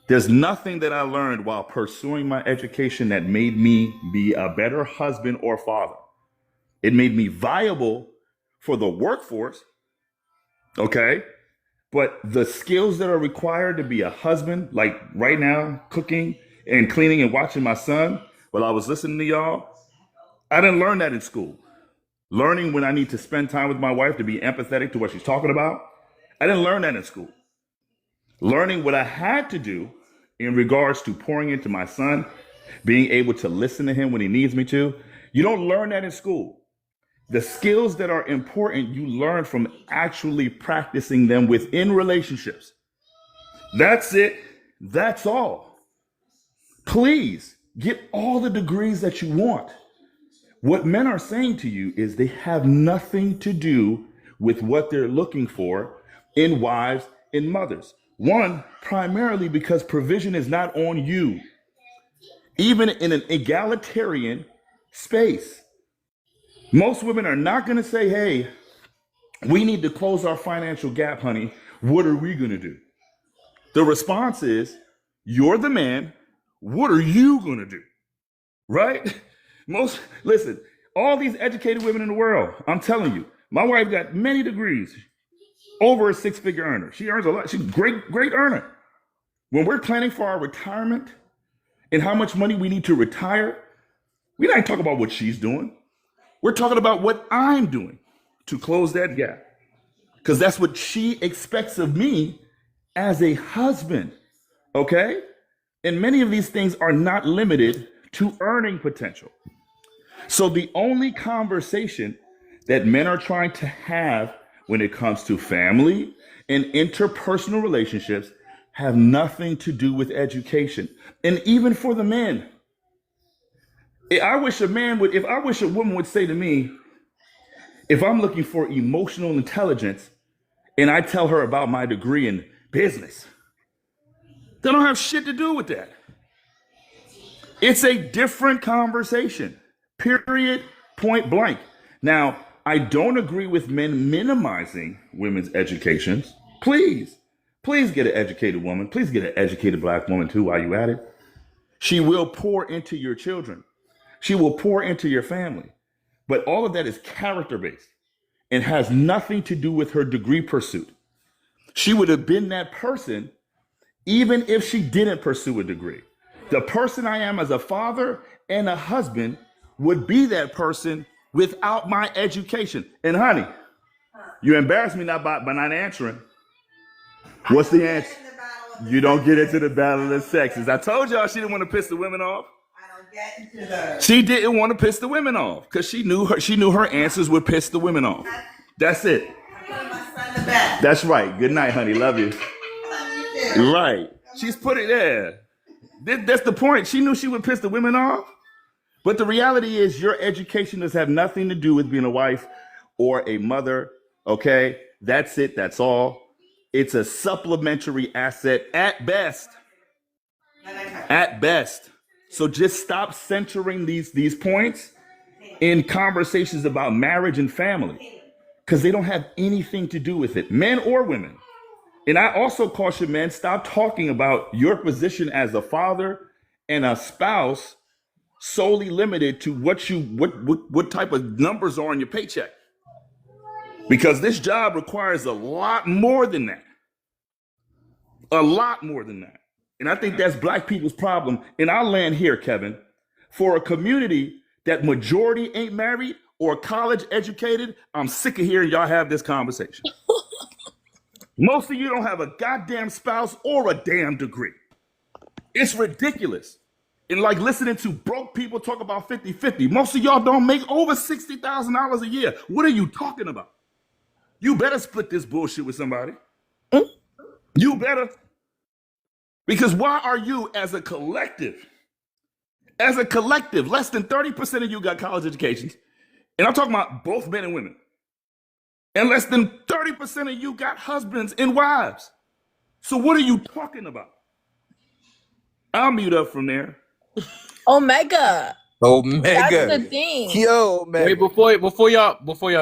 There's nothing that I learned while pursuing my education that made me be a better husband or father. It made me viable for the workforce, okay? But the skills that are required to be a husband, like right now, cooking and cleaning and watching my son while I was listening to y'all, I didn't learn that in school. Learning when I need to spend time with my wife to be empathetic to what she's talking about, I didn't learn that in school. Learning what I had to do in regards to pouring into my son, being able to listen to him when he needs me to, you don't learn that in school. The skills that are important, you learn from actually practicing them within relationships. That's it. That's all. Please get all the degrees that you want. What men are saying to you is they have nothing to do with what they're looking for in wives and mothers. One, primarily because provision is not on you. Even in an egalitarian space, most women are not going to say, hey, we need to close our financial gap, honey. What are we going to do? The response is, you're the man. What are you going to do? Right? Listen, all these educated women in the world, I'm telling you, my wife got many degrees, over a 6-figure earner. She earns a lot. She's a great earner. When we're planning for our retirement and how much money we need to retire, we're not talking about what she's doing. We're talking about what I'm doing to close that gap, because that's what she expects of me as a husband. Okay? And many of these things are not limited to earning potential. So the only conversation that men are trying to have when it comes to family and interpersonal relationships have nothing to do with education. And even for the men, if I wish a woman would say to me, if I'm looking for emotional intelligence and I tell her about my degree in business, they don't have shit to do with that. It's a different conversation, period, point blank. Now, I don't agree with men minimizing women's educations. Please get an educated woman. Please get an educated black woman too while you're at it. She will pour into your children. She will pour into your family. But all of that is character-based and has nothing to do with her degree pursuit. She would have been that person even if she didn't pursue a degree. The person I am as a father and a husband would be that person without my education. And honey, you embarrass me now by not answering. What's the answer? You don't get into the battle of the sexes. I told y'all she didn't want to piss the women off. She didn't want to piss the women off because she knew her answers would piss the women off. That's it. That's right. Good night, honey. Love you. Right. She's put it there. That's the point. She knew she would piss the women off. But the reality is your education does have nothing to do with being a wife or a mother. Okay? That's it. That's all. It's a supplementary asset at best. At best. So just stop centering these points in conversations about marriage and family because they don't have anything to do with it, men or women. And I also caution men, stop talking about your position as a father and a spouse solely limited to what type of numbers are on your paycheck. Because this job requires a lot more than that. A lot more than that. And I think that's black people's problem. And I'll land here, Kevin. For a community that majority ain't married or college educated, I'm sick of hearing y'all have this conversation. Most of you don't have a goddamn spouse or a damn degree. It's ridiculous. And like listening to broke people talk about 50-50. Most of y'all don't make over $60,000 a year. What are you talking about? You better split this bullshit with somebody. You better. Because why are you as a collective, less than 30% of you got college educations, and I'm talking about both men and women, and less than 30% of you got husbands and wives. So what are you talking about? I'll mute up from there. Omega. Omega. That's the thing. Yo, man. Wait, before y'all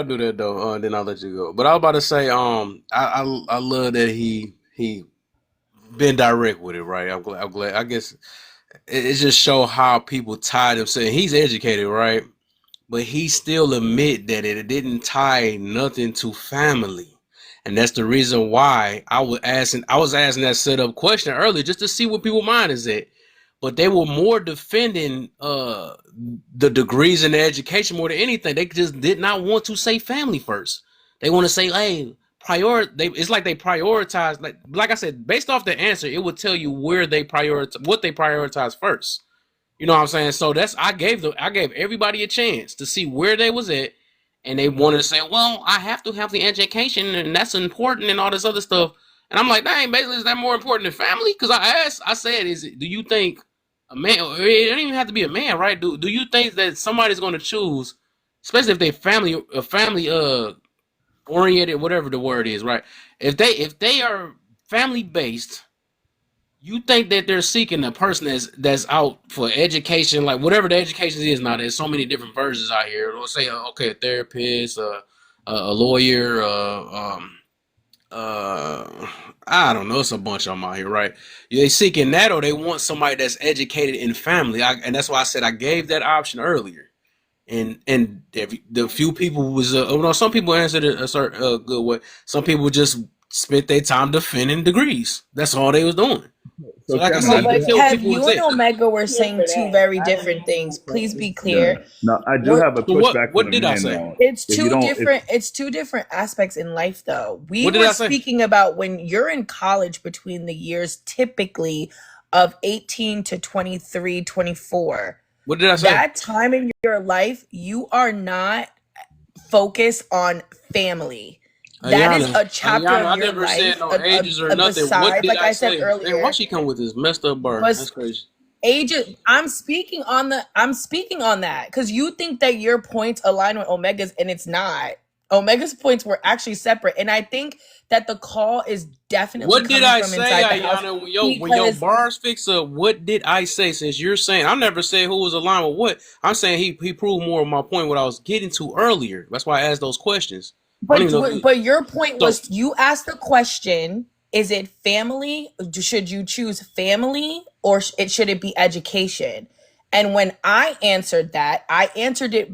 do that though, then I'll let you go. But I was about to say, I love that he been direct with it, right? I'm glad. I guess it just show how people tie themselves. He's educated, right? But he still admit that it didn't tie nothing to family. And that's the reason why I was asking that setup question earlier, just to see what people's mind is at. But they were more defending the degrees in the education more than anything. They just did not want to say family first. They want to say, hey, it's like they prioritize, like I said, based off the answer, it would tell you what they prioritize first. You know what I'm saying? So I gave everybody a chance to see where they was at, and they wanted to say, well, I have to have the education, and that's important, and all this other stuff. And I'm like, dang, basically, is that more important than family? Because I said, do you think a man? It don't even have to be a man, right? Do you think that somebody's going to choose, especially if they family oriented, whatever the word is, right? If they are family based, you think that they're seeking a person that's out for education, like whatever the education is now. There's so many different versions out here. Let's say, a therapist, a lawyer, I don't know, it's a bunch of them out here, right? They seeking that, or they want somebody that's educated in family. And that's why I said I gave that option earlier. And the few people was some people answered it a good way. Some people just spent their time defending degrees. That's all they was doing. So So like I Kevin, said, I you do can have tell what Kev, people you and think. Omega were saying two very different things. Please be clear. no, I do We're have a So pushback for what the did I men say? though. it's If you two don't, if different it's two different aspects in life though. We What did were I say? speaking about when you're in college between the years typically of 18 to 23, 24. What did I say? That time in your life, you are not focused on family. That is Ayana, a chapter Ayana, of I your never said life, no ages or nothing. What beside, did like I I said say? Man, why earlier, she come with this messed up bar? That's was crazy. ages. I'm speaking on that because you think that your points align with Omega's, and it's not. Omega's points were actually separate, and I think that the call is definitely What did coming I from say, inside the house Ayana? When your because bars fix up, what did I say? Since you're saying I never said who was aligned with what, I'm saying he proved more of my point. What I was getting to earlier. That's why I asked those questions. I don't But even know if you. but your point So was you asked the question: is it family? Should you choose family or should it be education? And when I answered that, I answered it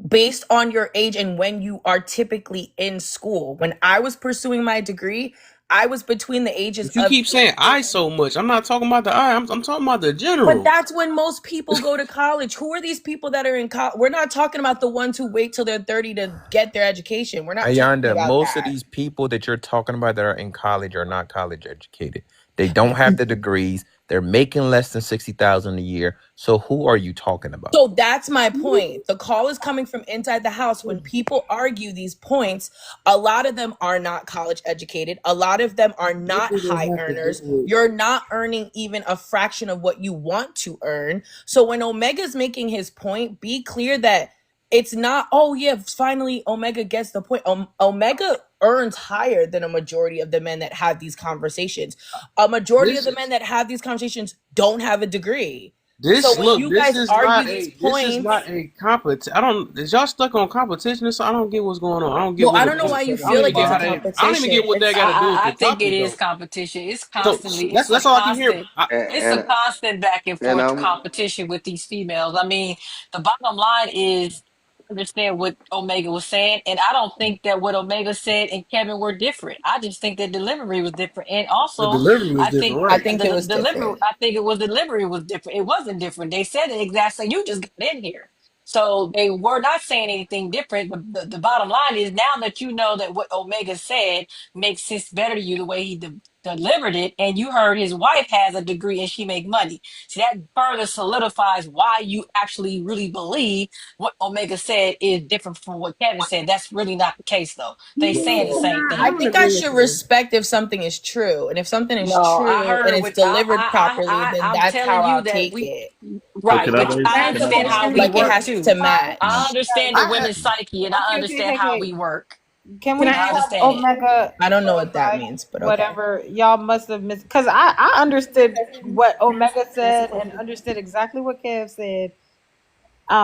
based on your age and when you are typically in school. When I was pursuing my degree, I was between the ages but you of keep saying I so much. I'm not talking about the I. I'm talking about the but general. that's when most people go to college. Who are these people that are in college? We're not talking about the ones who wait till they're 30 to get their education. We're not talking Ayanda, about most of that. these people that you're talking about that are in college are not college educated. They don't have the degrees. They're making less than 60,000 a year. So who are you talking about? So that's my point. The call is coming from inside the house. When people argue these points, a lot of them are not college educated. A lot of them are not high earners. You're not earning even a fraction of what you want to earn. So when Omega's making his point, be clear that it's not, oh yeah, finally Omega gets the point. Omega earns higher than a majority of the men that have these conversations. A majority of This the men that have these conversations don't have a degree. This So when look. you guys argue these This is points, not a competition. I don't. Is y'all stuck on competition? So I don't get what's going on. I don't get well, what I the don't know why point. you I don't feel even like get it's how a they. I don't even competition. get what that It's got to do with I the think it topic is though. competition. It's So constantly, it's that's a all I can hear. constant, it's a And constant back and and forth I'm competition with these females. I mean, the bottom line is understand what Omega was saying, and I don't think that what Omega said and Kevin were different. I just think that delivery was different, and The also delivery was I different, think I right? think it was delivery. different. I think it was delivery was different. It wasn't different. They said it exactly. You just got in here. So they were not saying anything different. The bottom line is now that you know that what Omega said makes sense better to you the way he delivered it, and you heard his wife has a degree and she make money. See, that further solidifies why you actually really believe what Omega said is different from what Kevin said. That's really not the case, though. They saying the same I thing. think I should respect if something is true. And if something is No, I true and heard it's what delivered properly, then I'm that's telling how you I'll that take we it. So right, but I understand how we Like it work has too. to match. I understand the I women's psyche and I okay, okay, understand okay, how okay. we work. Can Can we I just I ask? have understand it. Omega I don't know what that clarify means, but okay. whatever y'all must have missed? Because I understood what Omega said and understood exactly what Kev said.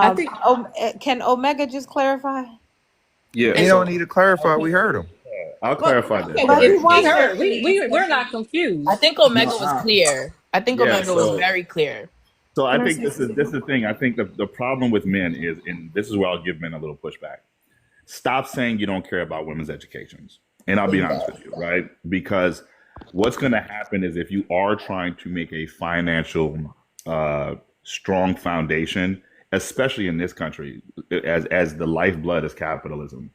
I think Can Omega just clarify? yeah, He And don't so need to clarify. We heard him. I'll well, clarify this, okay, well, But he right? we wants So heard. to. We're not I confused. think no, Omega was clear. I think yeah, Omega was so very clear. so I Can I think say this is something? the thing. I think the problem with men is, and this is where I'll give men a little pushback. Stop saying you don't care about women's educations. And I'll be honest with you, right? Because what's going to happen is if you are trying to make a financial strong foundation, especially in this country, as the lifeblood is capitalism,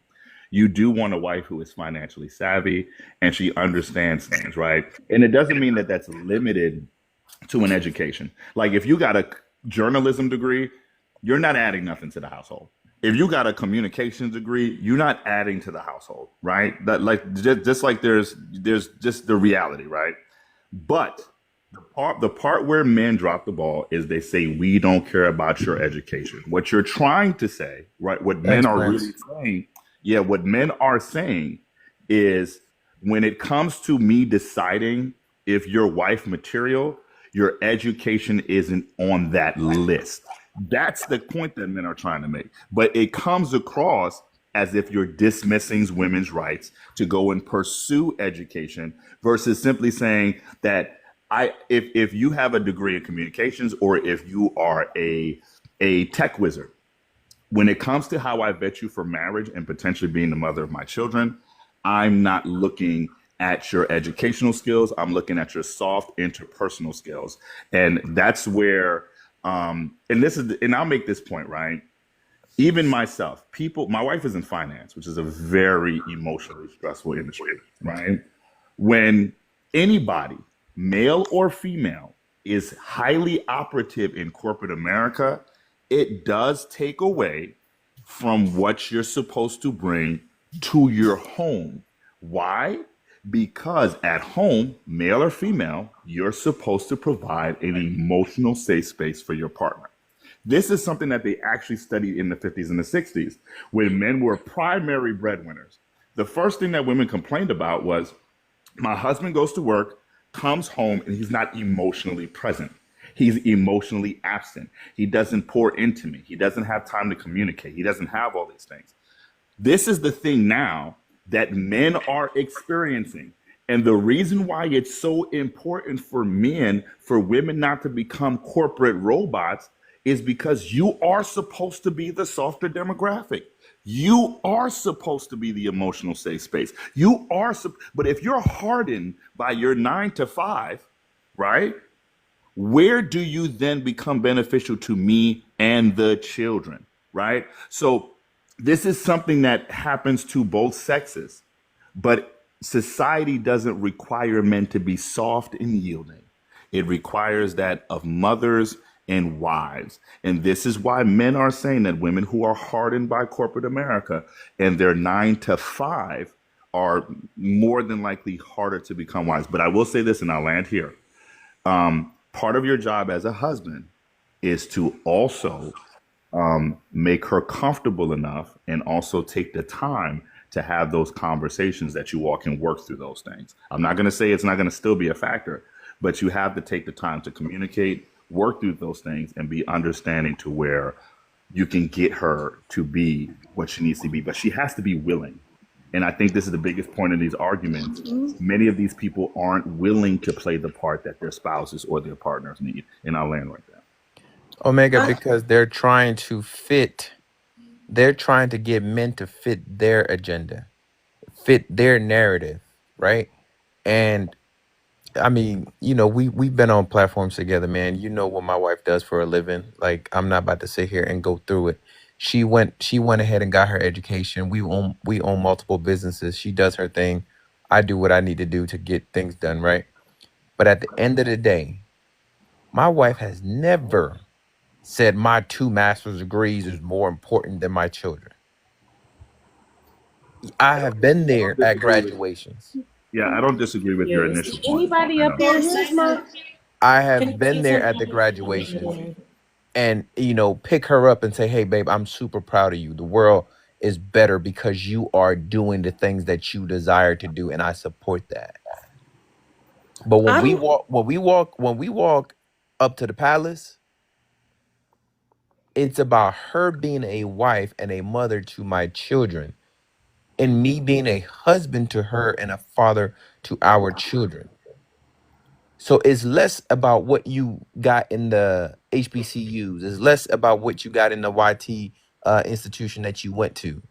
you do want a wife who is financially savvy and she understands things, right? And it doesn't mean that that's limited to an education. Like if you got a journalism degree, you're not adding nothing to the household. If you got a communications degree, you're not adding to the household, right? That like just like there's just the reality, right? But the part where men drop the ball is they say we don't care about your education. What you're trying to say, right? What men Thanks, are Prince. really saying, yeah, what men are saying is when it comes to me deciding if your wife material, your education isn't on that list. That's the point that men are trying to make. But it comes across as if you're dismissing women's rights to go and pursue education versus simply saying that if you have a degree in communications or if you are a tech wizard, when it comes to how I vet you for marriage and potentially being the mother of my children, I'm not looking at your educational skills. I'm looking at your soft interpersonal skills. And that's where, and I'll make this point, right? Even myself, my wife is in finance, which is a very emotionally stressful industry, right? When anybody, male or female, is highly operative in corporate America, it does take away from what you're supposed to bring to your home. Why? Because at home, male or female, you're supposed to provide an emotional safe space for your partner. This is something that they actually studied in the 50s and the 60s when men were primary breadwinners. The first thing that women complained about was, my husband goes to work, comes home, and he's not emotionally present. He's emotionally absent. He doesn't pour into me. He doesn't have time to communicate. He doesn't have all these things. This is the thing now that men are experiencing. And the reason why it's so important for men, for women not to become corporate robots, is because you are supposed to be the softer demographic. You are supposed to be the emotional safe space. But if you're hardened by your 9 to 5, right? Where do you then become beneficial to me and the children, right? So this is something that happens to both sexes, but society doesn't require men to be soft and yielding. It requires that of mothers and wives. And this is why men are saying that women who are hardened by corporate America and their 9 to 5 are more than likely harder to become wives. But I will say this, and I'll land here. Part of your job as a husband is to also make her comfortable enough and also take the time to have those conversations that you all can work through those things. I'm not going to say it's not going to still be a factor, but you have to take the time to communicate, work through those things, and be understanding to where you can get her to be what she needs to be. But she has to be willing. And I think this is the biggest point in these arguments. Many of these people aren't willing to play the part that their spouses or their partners need. And I'll land right there. Omega, because they're trying to get men to fit their agenda, fit their narrative, right? And I mean, we've been on platforms together, man. You know what my wife does for a living. Like, I'm not about to sit here and go through it. She went ahead and got her education. We own multiple businesses. She does her thing. I do what I need to do to get things done, right? But at the end of the day, my wife has never said my 2 master's degrees is more important than my children. I have been there at graduations. Yeah, I don't disagree with your Yes. initial point. Anybody up there say much? I Can have you been say there at the something? graduations and, pick her up and say, hey, babe, I'm super proud of you. The world is better because you are doing the things that you desire to do. And I support that. But when we walk up to the palace, it's about her being a wife and a mother to my children and me being a husband to her and a father to our children. So it's less about what you got in the HBCUs. It's less about what you got in the YT institution that you went to.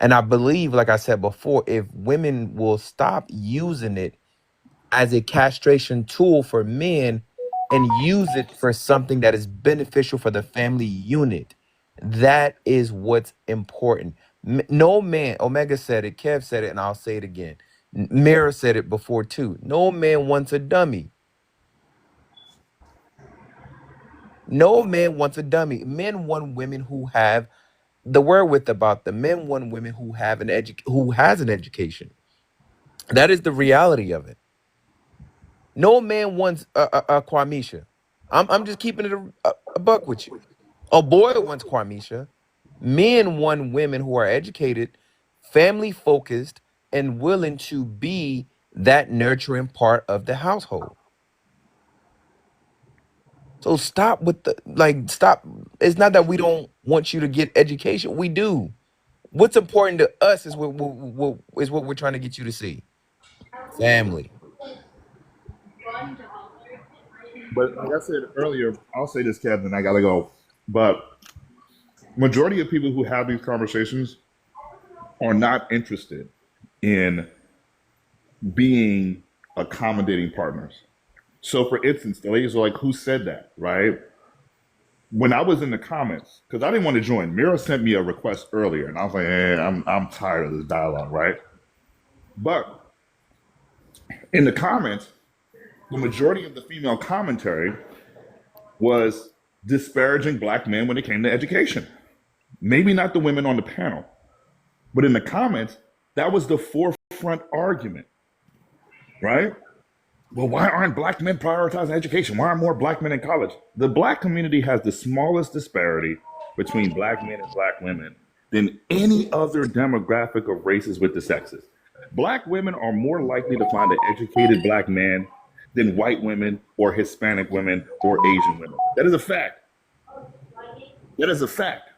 And I believe, like I said before, if women will stop using it as a castration tool for men and use it for something that is beneficial for the family unit, that is what's important. No man, Omega said it, Kev said it, and I'll say it again. Mira said it before too. No man wants a dummy. No man wants a dummy. Men want women who have the wherewithal about them. Men want women who have who has an education. That is the reality of it. No man wants a Kwamisha. I'm just keeping it a buck with you. A boy wants Kwamisha. Men want women who are educated, family focused, and willing to be that nurturing part of the household. So stop with stop. It's not that we don't want you to get education. We do. What's important to us is what we're trying to get you to see. Family. But like I said earlier, I'll say this, Kevin, I gotta go. But majority of people who have these conversations are not interested in being accommodating partners. So, for instance, the ladies are like, "Who said that?" Right? When I was in the comments, because I didn't want to join, Mira sent me a request earlier, and I was like, I'm tired of this dialogue, right? But in the comments, the majority of the female commentary was disparaging black men when it came to education. Maybe not the women on the panel, but in the comments, that was the forefront argument, right? Well, why aren't black men prioritizing education? Why aren't more black men in college? The black community has the smallest disparity between black men and black women than any other demographic of races with the sexes. Black women are more likely to find an educated black man than white women or Hispanic women or Asian women. That is a fact. That is a fact.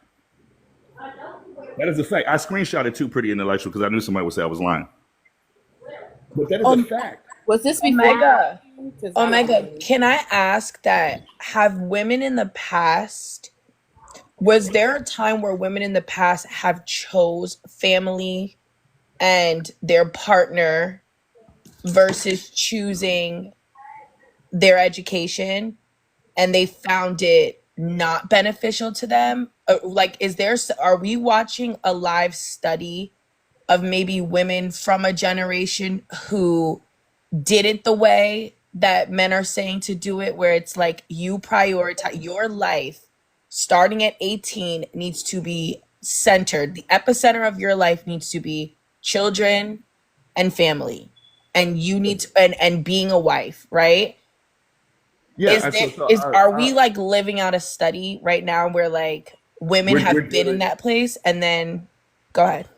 That is a fact. I screenshotted Too Pretty Intellectual because I knew somebody would say I was lying. But that is a fact. Was this before? Omega. Omega, can I ask that have women in the past, was there a time where women in the past have chose family and their partner versus choosing their education and they found it not beneficial to them? Like, are we watching a live study of maybe women from a generation who did it the way that men are saying to do it, where it's like you prioritize your life starting at 18 needs to be centered. The epicenter of your life needs to be children and family, and you need to, and being a wife, right? Yeah. Are we like living out a study right now where like women have been in that place? And then go ahead.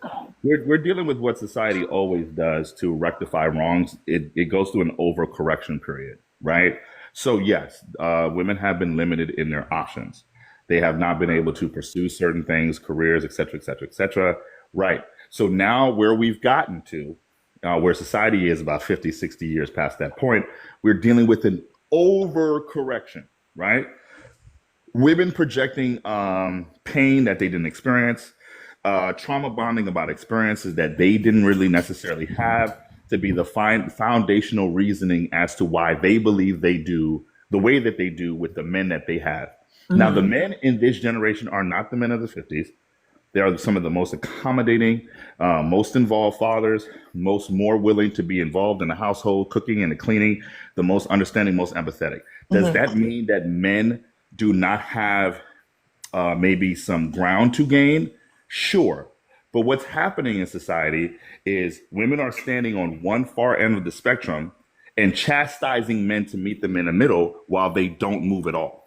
We're dealing with what society always does to rectify wrongs. It goes through an overcorrection period, right? So yes, women have been limited in their options. They have not been able to pursue certain things, careers, et cetera, et cetera, et cetera. Right. So now where we've gotten to, where society is about 50, 60 years past that point, we're dealing with an overcorrection, right? Women projecting pain that they didn't experience, trauma bonding about experiences that they didn't really necessarily have to be the foundational reasoning as to why they believe they do the way that they do with the men that they have. Now, the men in this generation are not the men of the 50s. They are some of the most accommodating, most involved fathers, more willing to be involved in the household, cooking and the cleaning, the most understanding, most empathetic. Does that mean that men do not have maybe some ground to gain? Sure. But what's happening in society is women are standing on one far end of the spectrum and chastising men to meet them in the middle while they don't move at all.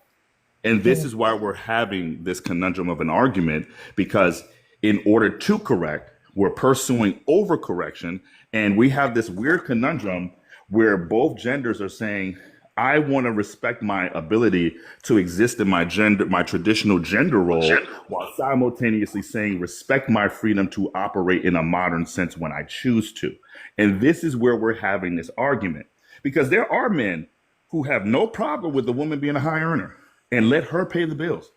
And this is why we're having this conundrum of an argument, because in order to correct, we're pursuing overcorrection. And we have this weird conundrum where both genders are saying, I want to respect my ability to exist in my traditional gender role, while simultaneously saying, respect my freedom to operate in a modern sense when I choose to. And this is where we're having this argument, because there are men who have no problem with the woman being a high earner and let her pay the bills.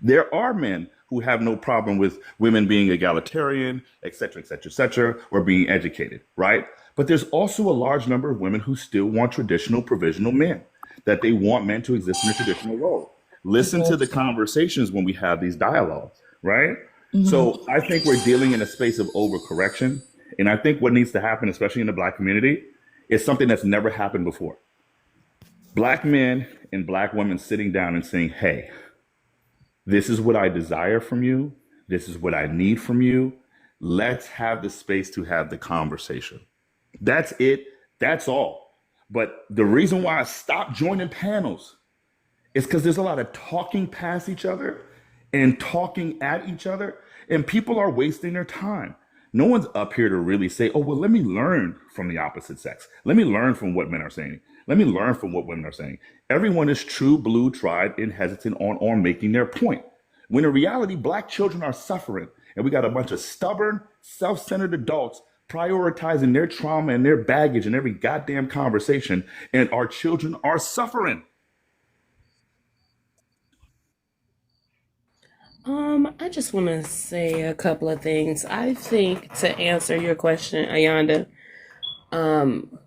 There are men who have no problem with women being egalitarian, et cetera, et cetera, or being educated, right? But there's also a large number of women who still want traditional provisional men, that they want men to exist in a traditional role. Listen to the conversations when we have these dialogues, right? So I think we're dealing in a space of overcorrection. And I think what needs to happen, especially in the Black community, is something that's never happened before. Black men and Black women sitting down and saying, hey, this is what I desire from you. This is what I need from you. Let's have the space to have the conversation. That's it. That's all. But the reason why I stopped joining panels is because there's a lot of talking past each other and talking at each other, and people are wasting their time. No one's up here to really say, oh, well, let me learn from the opposite sex. Let me learn from what men are saying. Let me learn from what women are saying. Everyone is true blue, tried, and hesitant on making their point. When in reality, Black children are suffering, and we got a bunch of stubborn, self-centered adults prioritizing their trauma and their baggage in every goddamn conversation, and our children are suffering. I just want to say a couple of things. I think, to answer your question, Ayanda, Um,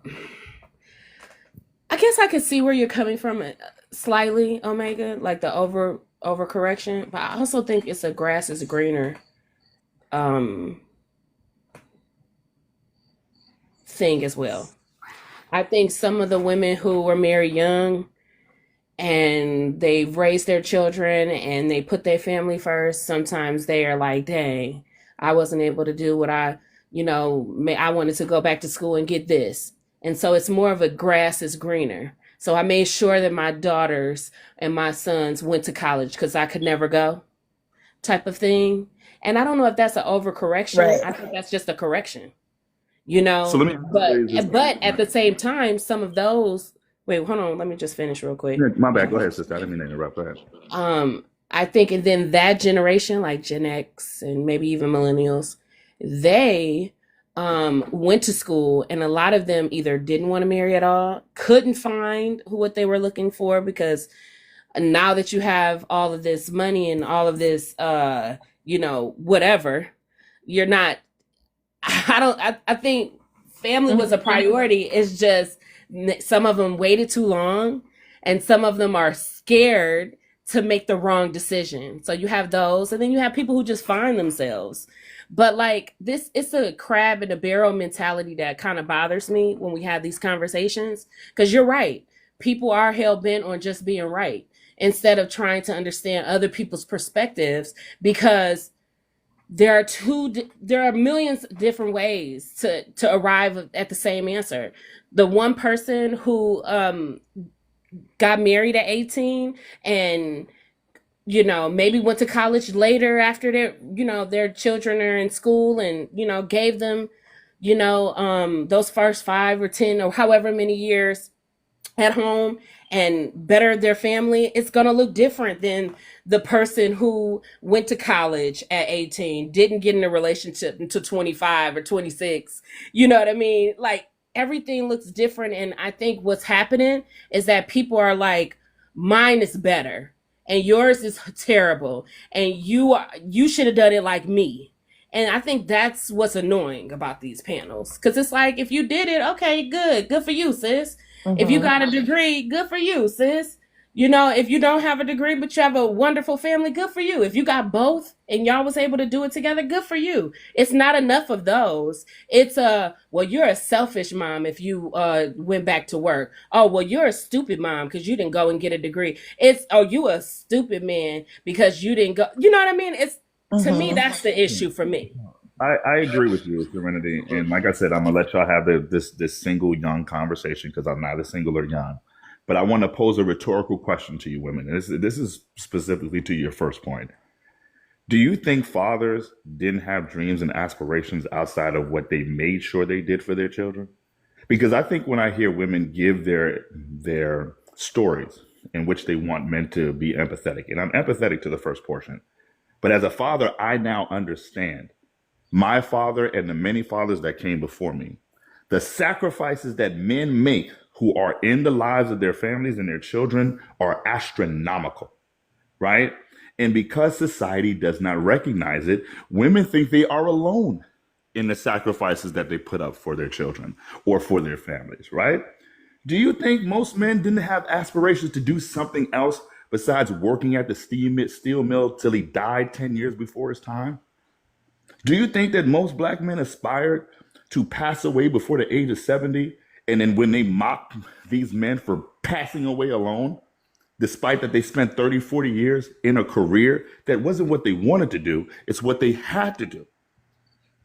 I guess I could see where you're coming from slightly, Omega, like the overcorrection, but I also think it's a grass is greener um thing as well. I think some of the women who were married young and they've raised their children and they put their family first, sometimes they are like, dang, I wasn't able to do what I wanted to go back to school and get this. And so it's more of a grass is greener. So I made sure that my daughters and my sons went to college because I could never go type of thing. And I don't know if that's an overcorrection. Right. I think that's just a correction, So let me but raise this. at the same time, some of those wait, hold on, let me just finish real quick. My bad. Go ahead, sister. I didn't mean to interrupt. Go ahead. I think and then that generation, like Gen X and maybe even millennials, they went to school and a lot of them either didn't want to marry at all, couldn't find what they were looking for because now that you have all of this money and all of this whatever, you're not I think family was a priority. It's just some of them waited too long and some of them are scared to make the wrong decision. So you have those, and then you have people who just find themselves. But like this, it's a crab in a barrel mentality that kind of bothers me when we have these conversations. Because you're right, people are hell bent on just being right instead of trying to understand other people's perspectives. Because there are millions of different ways to arrive at the same answer. The one person who got married at 18 and maybe went to college later after their children are in school and gave them those first 5 or 10 or however many years at home and better their family, it's going to look different than the person who went to college at 18, didn't get in a relationship until 25 or 26. You know what I mean? Like everything looks different. And I think what's happening is that people are like, mine is better and yours is terrible. And you should have done it like me. And I think that's what's annoying about these panels. Cause it's like, if you did it, okay, good for you, sis. If you got a degree, good for you, sis. If you don't have a degree, but you have a wonderful family, good for you. If you got both and y'all was able to do it together, good for you. It's not enough of those. It's well, you're a selfish mom if you went back to work. Oh, well, you're a stupid mom because you didn't go and get a degree. It's, oh, you a stupid man because you didn't go. You know what I mean? It's to me, that's the issue for me. I agree with you, Serenity, and like I said, I'm gonna let y'all have this single young conversation because I'm neither single or young. But I want to pose a rhetorical question to you, women. This is specifically to your first point. Do you think fathers didn't have dreams and aspirations outside of what they made sure they did for their children? Because I think when I hear women give their stories in which they want men to be empathetic, and I'm empathetic to the first portion, but as a father, I now understand my father and the many fathers that came before me, the sacrifices that men make who are in the lives of their families and their children are astronomical, right? And because society does not recognize it, women think they are alone in the sacrifices that they put up for their children or for their families, right? Do you think most men didn't have aspirations to do something else besides working at the steel mill till he died 10 years before his time? Do you think that most black men aspired to pass away before the age of 70? And then when they mock these men for passing away alone, despite that they spent 30, 40 years in a career that wasn't what they wanted to do, it's what they had to do,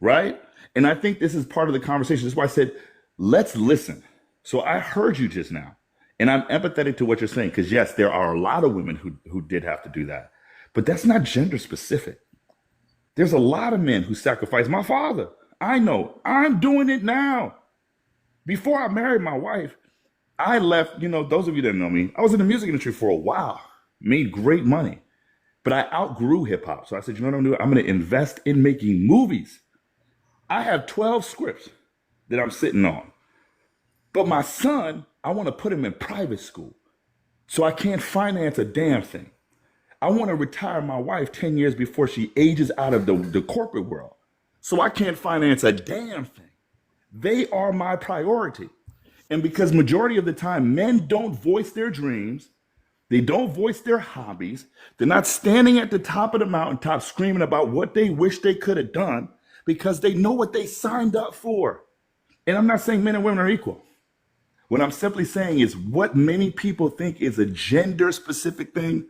right? And I think this is part of the conversation. That's why I said, let's listen. So I heard you just now, and I'm empathetic to what you're saying, because yes, there are a lot of women who did have to do that, but that's not gender specific. There's a lot of men who sacrifice. My father, I know, I'm doing it now. Before I married my wife, I left, those of you that know me, I was in the music industry for a while, made great money, but I outgrew hip hop. So I said, you know what I'm doing? I'm going to invest in making movies. I have 12 scripts that I'm sitting on, but my son, I want to put him in private school. So I can't finance a damn thing. I want to retire my wife 10 years before she ages out of the corporate world. So I can't finance a damn thing. They are my priority. And because majority of the time, men don't voice their dreams, they don't voice their hobbies, they're not standing at the top of the mountaintop screaming about what they wish they could have done because they know what they signed up for. And I'm not saying men and women are equal. What I'm simply saying is what many people think is a gender specific thing,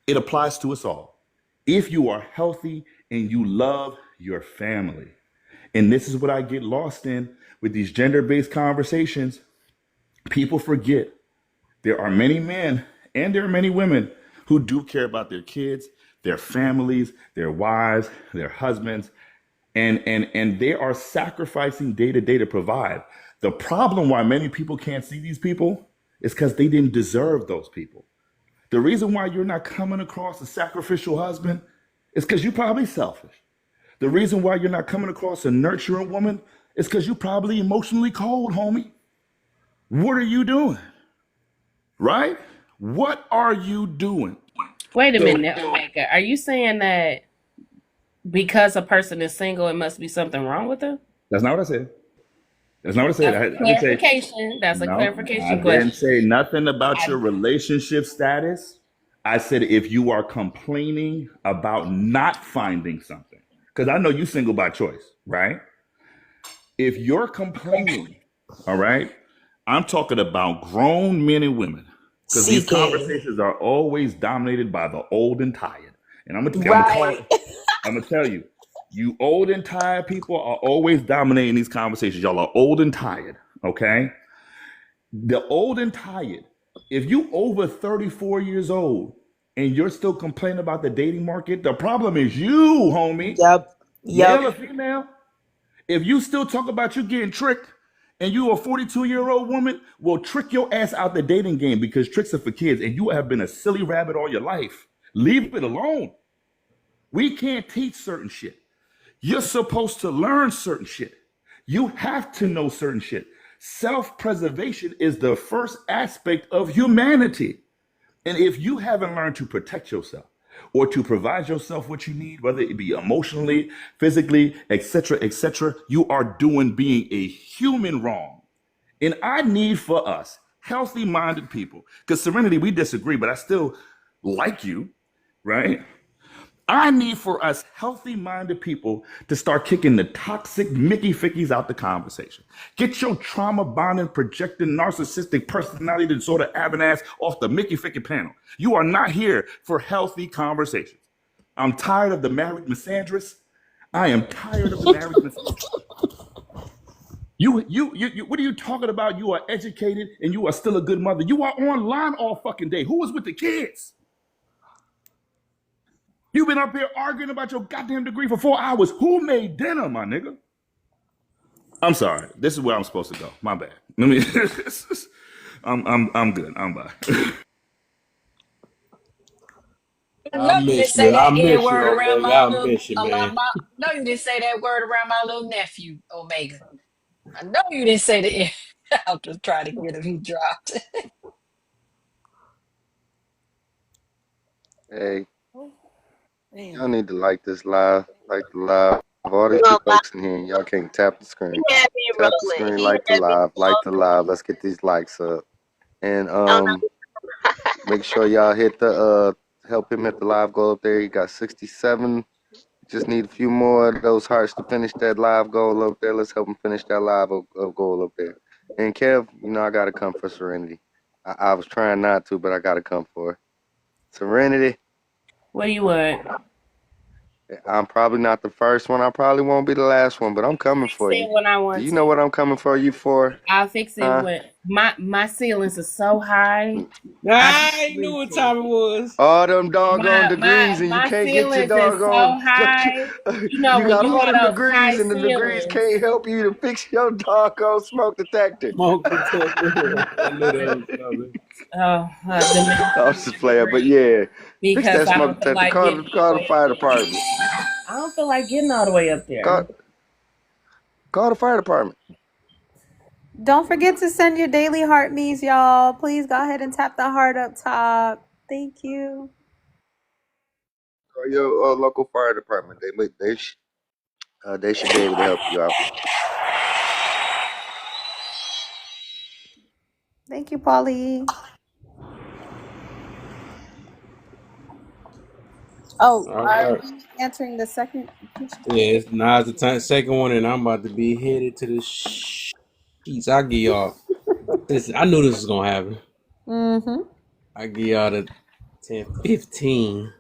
it applies to us all. If you are healthy and you love your family, and this is what I get lost in with these gender-based conversations, people forget there are many men and there are many women who do care about their kids, their families, their wives, their husbands, and they are sacrificing day to day to provide. The problem why many people can't see these people is because they didn't deserve those people. The reason why you're not coming across a sacrificial husband is because you're probably selfish. The reason why you're not coming across a nurturing woman is because you're probably emotionally cold, homie. What are you doing? Right? What are you doing? Wait a So, minute, Omega. Are you saying that because a person is single, it must be something wrong with them? that's not what I said. That's not what I said. That's a I didn't say, clarification. That's a no, I clarification didn't question. say nothing about I, your relationship status. I said if you are complaining about not finding something, because I know you single by choice, right? If you're complaining, all right, I'm talking about grown men and women, because these Seeking. conversations are always dominated by the old and tired. And I'm gonna Right. tell you, you old and tired people are always dominating these conversations. Y'all are old and tired, okay? The old and tired. If you over 34 years old and you're still complaining about the dating market, the problem is you, homie. Yep. Male or Yep. female. If you still talk about you getting tricked and you a 42-year-old woman, will trick your ass out the dating game because tricks are for kids and you have been a silly rabbit all your life. Leave it alone. We can't teach certain shit. You're supposed to learn certain shit. You have to know certain shit. Self-preservation is the first aspect of humanity. And if you haven't learned to protect yourself or to provide yourself what you need, whether it be emotionally, physically, etc., you are doing being a human wrong. And I need for us, healthy-minded people, because Serenity, we disagree, but I still like you, right? I need for us healthy-minded people to start kicking the toxic Mickey Fickies out the conversation. Get your trauma-bonding, projecting, narcissistic personality disorder ass off the Mickey Ficky panel. You are not here for healthy conversations. I'm tired of the married misandrist. I am tired of the married misandrist. You, what are you talking about? You are educated and you are still a good mother. You are online all fucking day. Who is with the kids? You've been up here arguing about your goddamn degree for 4 hours. Who made dinner, my nigga? I'm sorry. This is where I'm supposed to go. My bad. Let me. I'm good. I'm bye. I I know you didn't miss say you. I that N miss you, word around Omega. my I little. miss you, man. No, you didn't say that word around my little nephew, Omega. I know you didn't say the N. I'm just trying to get him. He dropped. Hey, Damn. y'all need to like this live, like the live. All these folks in here, y'all can't tap the screen. He had me Tap the rolling. screen, He like the had me live, like the rolling. live. Let's get these likes up. And Oh, no. make sure y'all hit the help him hit the live goal up there. He got 67. Just need a few more of those hearts to finish that live goal up there. Let's help him finish that live goal up there. And Kev, you know I gotta come for Serenity. I was trying not to, but I gotta come for her. Serenity. what do you want? I'm probably not the first one. I probably won't be the last one, but I'm coming for Say you. what I Do want you to. know what I'm coming for you for? I'll fix it Huh? when my ceilings are so high. I knew what time it was. All them doggone degrees, and you My can't get your ceilings is so doggone. high. You know You when got you all have them those high degrees, and the degrees ceilings. can't help you to fix your doggone smoke detector. Smoke detector. I knew that was coming. Oh, I was just playing, but yeah, fix because that I smoke don't feel detector. like Call getting the all the way fire up there. department. I don't feel like getting all the way up there. Call the fire department. Don't forget to send your daily heart me's, y'all. Please go ahead and tap the heart up top. Thank you. Call your local fire department. They should be able to help you out. Thank you, Polly. Oh, All are right. we answering the second question? Yeah, now it's the second one, and I'm about to be headed to the sheets. I give y'all. I knew this was gonna happen. Mm-hmm. I give y'all the 10:15.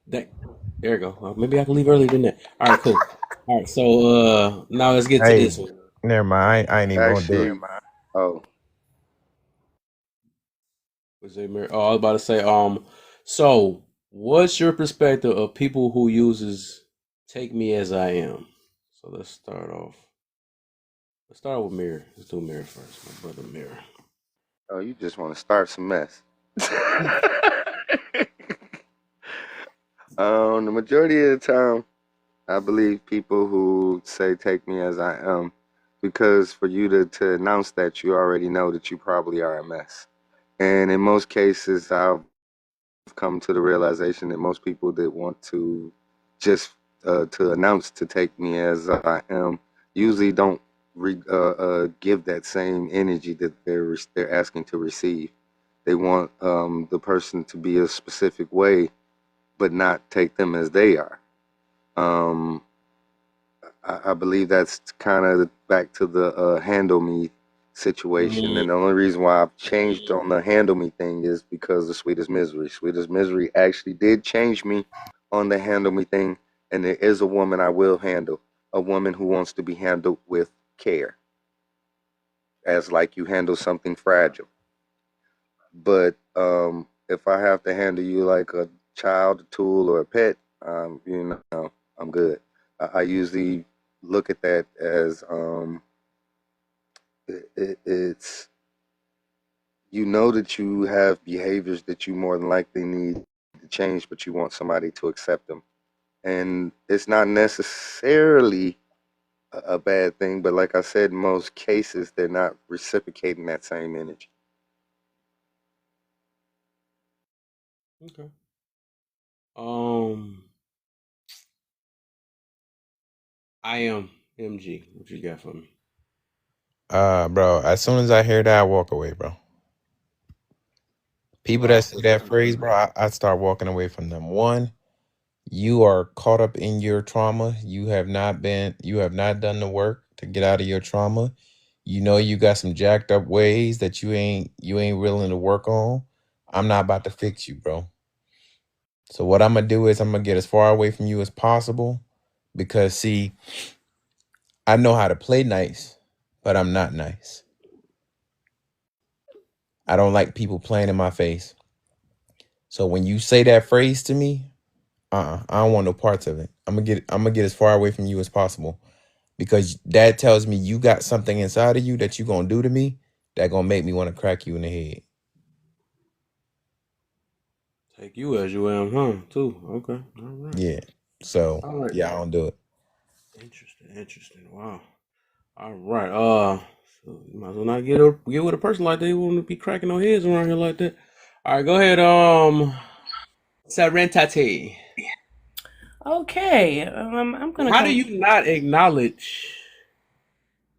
That there you go. Well, maybe I can leave earlier than that. All right, cool. All right, so now let's get to Hey, this one. never mind. I ain't even gonna do it. Actually, oh, Was it Oh, I was about to say, so what's your perspective of people who uses "Take Me as I Am"? So let's start off. Let's start with Mirror. Let's do Mirror first. My brother Mirror. oh, you just want to start some mess. The majority of the time, I believe people who say "Take me as I am," because for you to announce that, you already know that you probably are a mess. And in most cases, I've come to the realization that most people that want to just to announce to take me as I am usually don't give that same energy that they're asking to receive. They want the person to be a specific way, but not take them as they are. Um, I believe that's kind of back to the handle me situation. Mm, And the only reason why I've changed on the handle me thing is because of Sweetest Misery. Sweetest Misery actually did change me on the handle me thing. And there is a woman I will handle, a woman who wants to be handled with care, as like you handle something fragile. But if I have to handle you like a child, a tool, or a pet, I'm good. I usually look at that as it's you know that you have behaviors that you more than likely need to change, but you want somebody to accept them, and it's not necessarily a bad thing. But like I said, in most cases, they're not reciprocating that same energy. okay. Um, I am MG. What you got for me? Bro, as soon as I hear that, I walk away, bro. People Why? that say that phrase, bro, I start walking away from them. One, you are caught up in your trauma. You have not done the work to get out of your trauma. You know you got some jacked up ways that you ain't willing to work on. I'm not about to fix you, bro. So what I'm gonna do is I'm gonna get as far away from you as possible because see, I know how to play nice, but I'm not nice. I don't like people playing in my face. So when you say that phrase to me, I don't want no parts of it. I'm gonna get as far away from you as possible because that tells me you got something inside of you that you gonna do to me that gonna make me want to crack you in the head. Take you as you am, huh? Too. Okay. All right. Yeah. So All right. yeah, I don't do it. Interesting. Interesting. Wow. All right. So you might as well not get with a person like that. You won't be cracking no heads around here like that. All right. Go ahead. Serenity. Okay, I'm gonna How do come. you not acknowledge?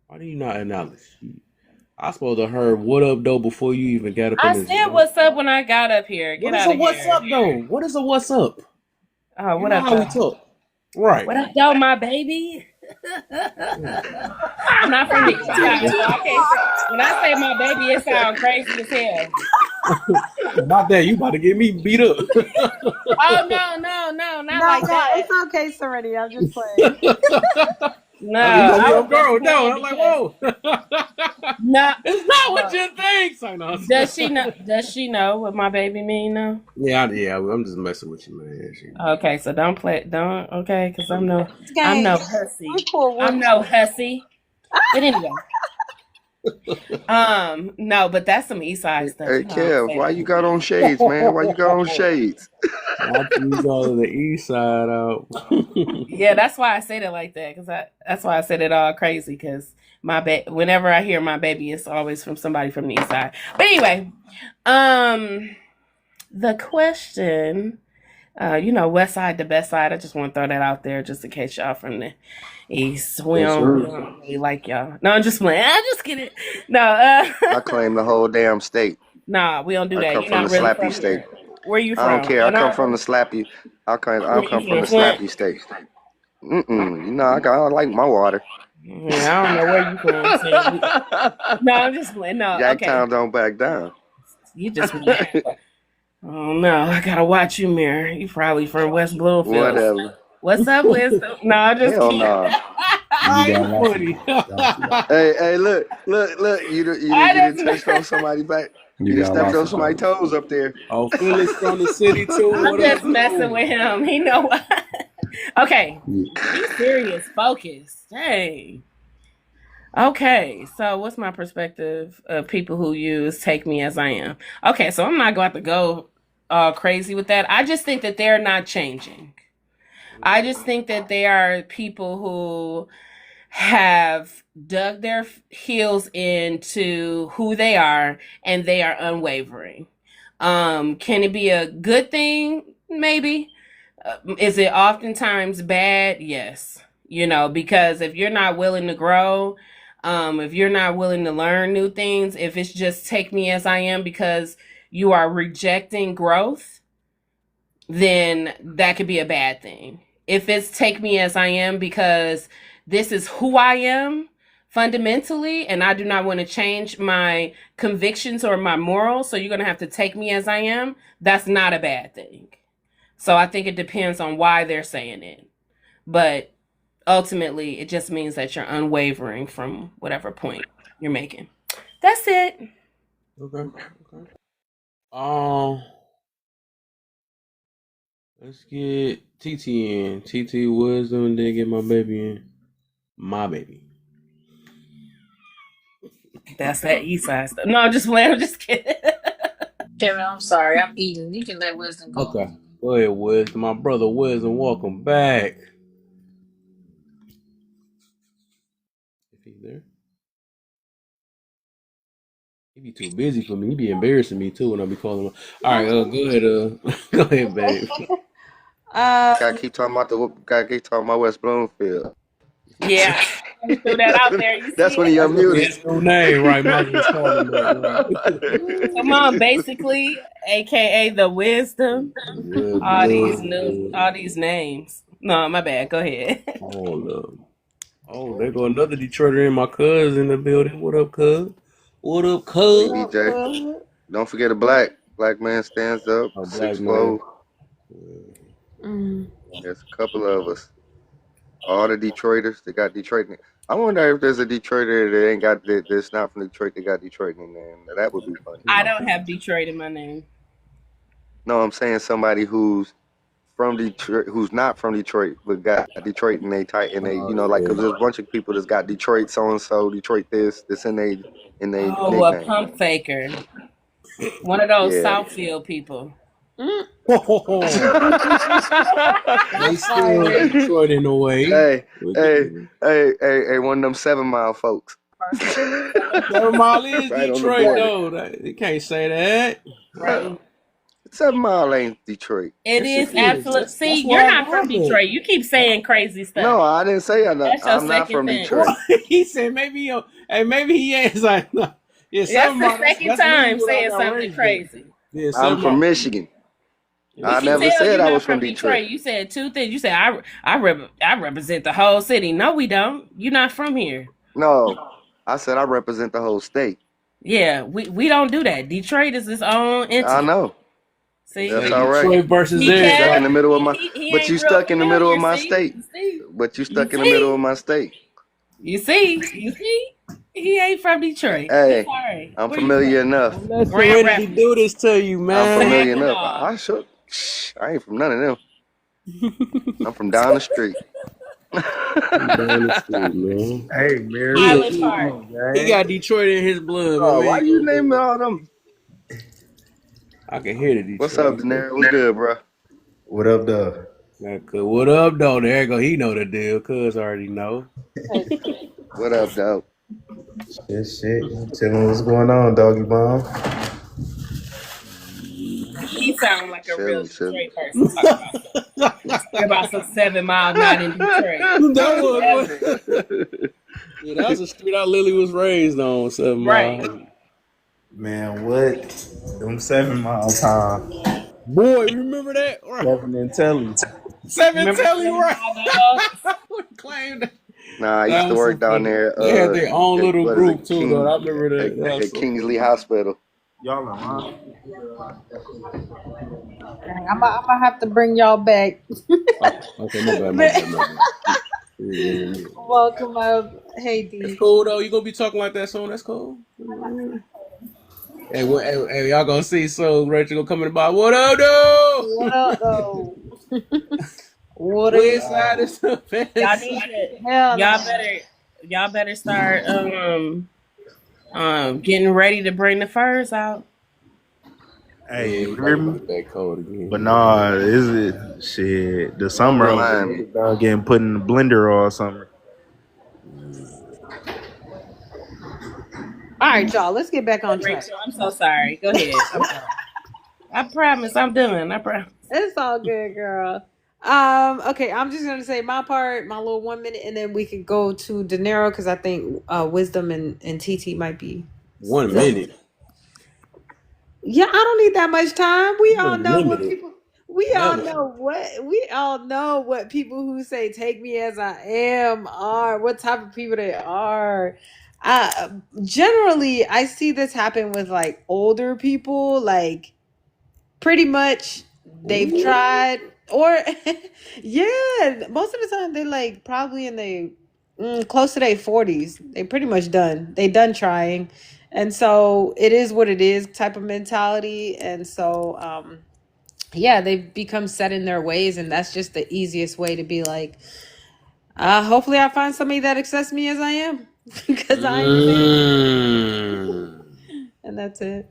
Why do you not acknowledge? I supposed to heard what up though before you even got up in I this. said what's up when I got up here. Get What is out a of what's here. up though? What is a what's up? Oh, You what know up, how we though? talk, right? What up, though, my baby? I'm not from the east side, so I can't say. When I say my baby, it sounds crazy as hell. About that, you about to get me beat up. Oh no, not No, like no, that. it's okay, Serenity. I'm just playing. No, I mean, you gonna I be was on just guard down. playing I'm like, because whoa, no. it's not what you think. So, no. Does she know? Does she know what my baby mean? No. Yeah. I'm just messing with you, man. Okay, so don't play. Don't. Okay, because I'm no Gang. hussy. We're cool. We're I'm no cool. hussy. But anyway, no, but that's some East Side stuff. Hey, You know, I don't Kev, say why you got on shades, man? Why you got on that. shades? I tease all of the east side out. Yeah, that's why I said it like that. That's why I said it all crazy. Because whenever I hear my baby, it's always from somebody from the East Side. But anyway, the question West Side, the best side. I just want to throw that out there just in case y'all from the East. We Yes, don't, we sir. don't really like y'all. No, I'm just playing. I'm just kidding. No, I claim the whole damn state. nah, we don't do I that. come You're from not the really slappy from state. here. Where you I don't from? care. I Ann come from Arbor? the slappy. I Where come you from the from? Flint? slappy state. I like my water. Yeah, I don't know where you from. No, I'm just playing. No, okay. Yanktown don't back down. You just oh no, I gotta watch you, Mirror. You probably from West Bloomfield. Whatever. What's up, Wisdom? No, I'm just Hell kidding. no. You got funny. Hey, look. You done touched on somebody back. You done stepped on somebody's toes up there. Oh, Phyllis from the city too. I'm just messing with him. He know what. Okay, be serious, focus. Dang. Okay, so what's my perspective of people who use "Take Me As I Am"? Okay, so I'm not going to go crazy with that. I just think that they're not changing. I just think that they are people who have dug their heels into who they are and they are unwavering. Can it be a good thing? Maybe. Is it oftentimes bad? Yes. Because if you're not willing to grow, if you're not willing to learn new things, if it's just take me as I am because you are rejecting growth, then that could be a bad thing. If it's take me as I am because this is who I am fundamentally, and I do not want to change my convictions or my morals, so you're going to have to take me as I am, that's not a bad thing. So I think it depends on why they're saying it. But ultimately, it just means that you're unwavering from whatever point you're making. That's it. Okay. Let's get TT in. TT Wisdom, and then get my baby in. My baby. That's that east side stuff. No, I'm just playing. I'm just kidding. Kevin, I'm sorry. I'm eating. You can let Wisdom go. Okay. Go ahead, Wisdom. My brother Wisdom, welcome back. If he's there. He be too busy for me. He be embarrassing me too when I be calling him. All right, go ahead. Go ahead, babe. Gotta keep talking about West Bloomfield. Yeah. You threw that out there. You That's see when it? he unmuted. His new name, right? Might as well call him that, Come on, basically, aka the wisdom. All these names. No, my bad. Go ahead. Oh, there go another Detroiter in my cuz in the building. What up, cuz? What up, cuz? DJ. Don't forget a black man stands up. 6'4". There's a couple of us. All the Detroiters, they got Detroit. I wonder if there's a Detroiter that ain't got that's not from Detroit. They got Detroit in there. Now, that would be funny. I don't have Detroit in my name. No, I'm saying somebody who's from Detroit, who's not from Detroit, but got Detroit and they tight and they, because there's a bunch of people that's got Detroit so and so, Detroit this in they nickname. A pump faker. One of those Southfield people. They still Detroit in a way. Hey, one of them 7 Mile folks. 7 Mile is Right Detroit though. You can't say that. Right. 7 Mile ain't Detroit. It is absolutely. See, you're not from Detroit. You keep saying crazy stuff. No, I didn't say I'm not from Detroit. He said maybe he is like no. Yeah, that's the second time saying something crazy. Yeah, I'm from Michigan. I never said I was from Detroit. You said two things. You said I represent the whole city. No, we don't. You're not from here. No, I said I represent the whole state. Yeah, we don't do that. Detroit is its own entity. I know. See, that's all right. Detroit versus stuck in the middle of my. But you stuck in the middle of my state. But you stuck in the middle of my state. You see, he ain't from Detroit. Hey, I'm familiar enough. Let's ready to do this to you, man. I'm familiar enough. I ain't from none of them. I'm from down the street. Man. Hey, Mary. He got Detroit in his blood. Oh, why you naming all them? I can hear the Detroit. What's up, Daenerys? What's good, bro? What up, though? What up, though? There you go. He know the deal. Cuz already know. What up, though? Shit. Tell me what's going on, Doggy Bomb. He sound like a real chilling. Detroit person talking about some 7 Mile not in Detroit. That was yeah, that was the street I Lily was raised on. 7 Mile. Right. Man, what? Them 7 Mile time. Boy, remember that? Seven and Telly. 7 Telly, right? Claimed that. Nah, I used That to was work so down funny. there. They had their own At, little what is group it, too, though. I remember that. That was at so Kingsley Hospital. Y'all are lying. Dang, I'm gonna have to bring y'all back. Okay, my bad. Yeah. Welcome up. Hey That's D. cool though. You gonna be talking like that soon? That's cool. Hey, hey, y'all gonna see soon. Rachel gonna come in the bar. What up, dude? What up though? What We up? inside this fence. Y'all need to Hell no. y'all better start getting ready to bring the furs out. Hey, Yeah, you hear me? that cold again. But nah, is it shit? The summer Remind me. getting put in the blender all summer. All right, y'all. Let's get back on track. Rachel, I'm so sorry. Go ahead. I promise I'm done. I promise. It's all good, girl. Okay, I'm just gonna say my part, my little 1 minute, and then we could go to De Niro because I think Wisdom and TT might be 1 minute. Yeah, I don't need that much time. We all know what Limited. people. We all know what people who say "take me as I am" are. What type of people they are. Generally, I see this happen with like older people. Like pretty much, they've tried, or yeah, most of the time they like probably in the close to their 40s. They pretty much done. They done trying. And so it is what it is type of mentality. And so, yeah, they've become set in their ways. And that's just the easiest way to be like, hopefully I find somebody that accepts me as I am. Because I am. And that's it.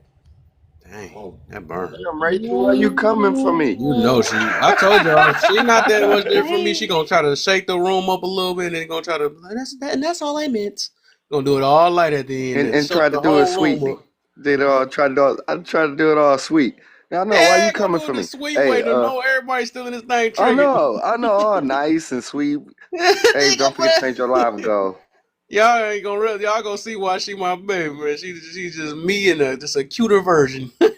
Dang, that burned. Damn, Rachel, where you coming for me? You know I told y'all, she not that much different from me. She gonna try to shake the room up a little bit and then gonna try to, and that's all I meant. Gonna do it all light at the end. And try to do it sweet. I try to do it all sweet. Now, no, why you coming for me? Sweet way to know everybody's still in this thing. I know, all nice and sweet. Hey, don't forget to change your live goal. Y'all ain't gonna really, y'all gonna see why she my baby, man. She's just me in just a cuter version. You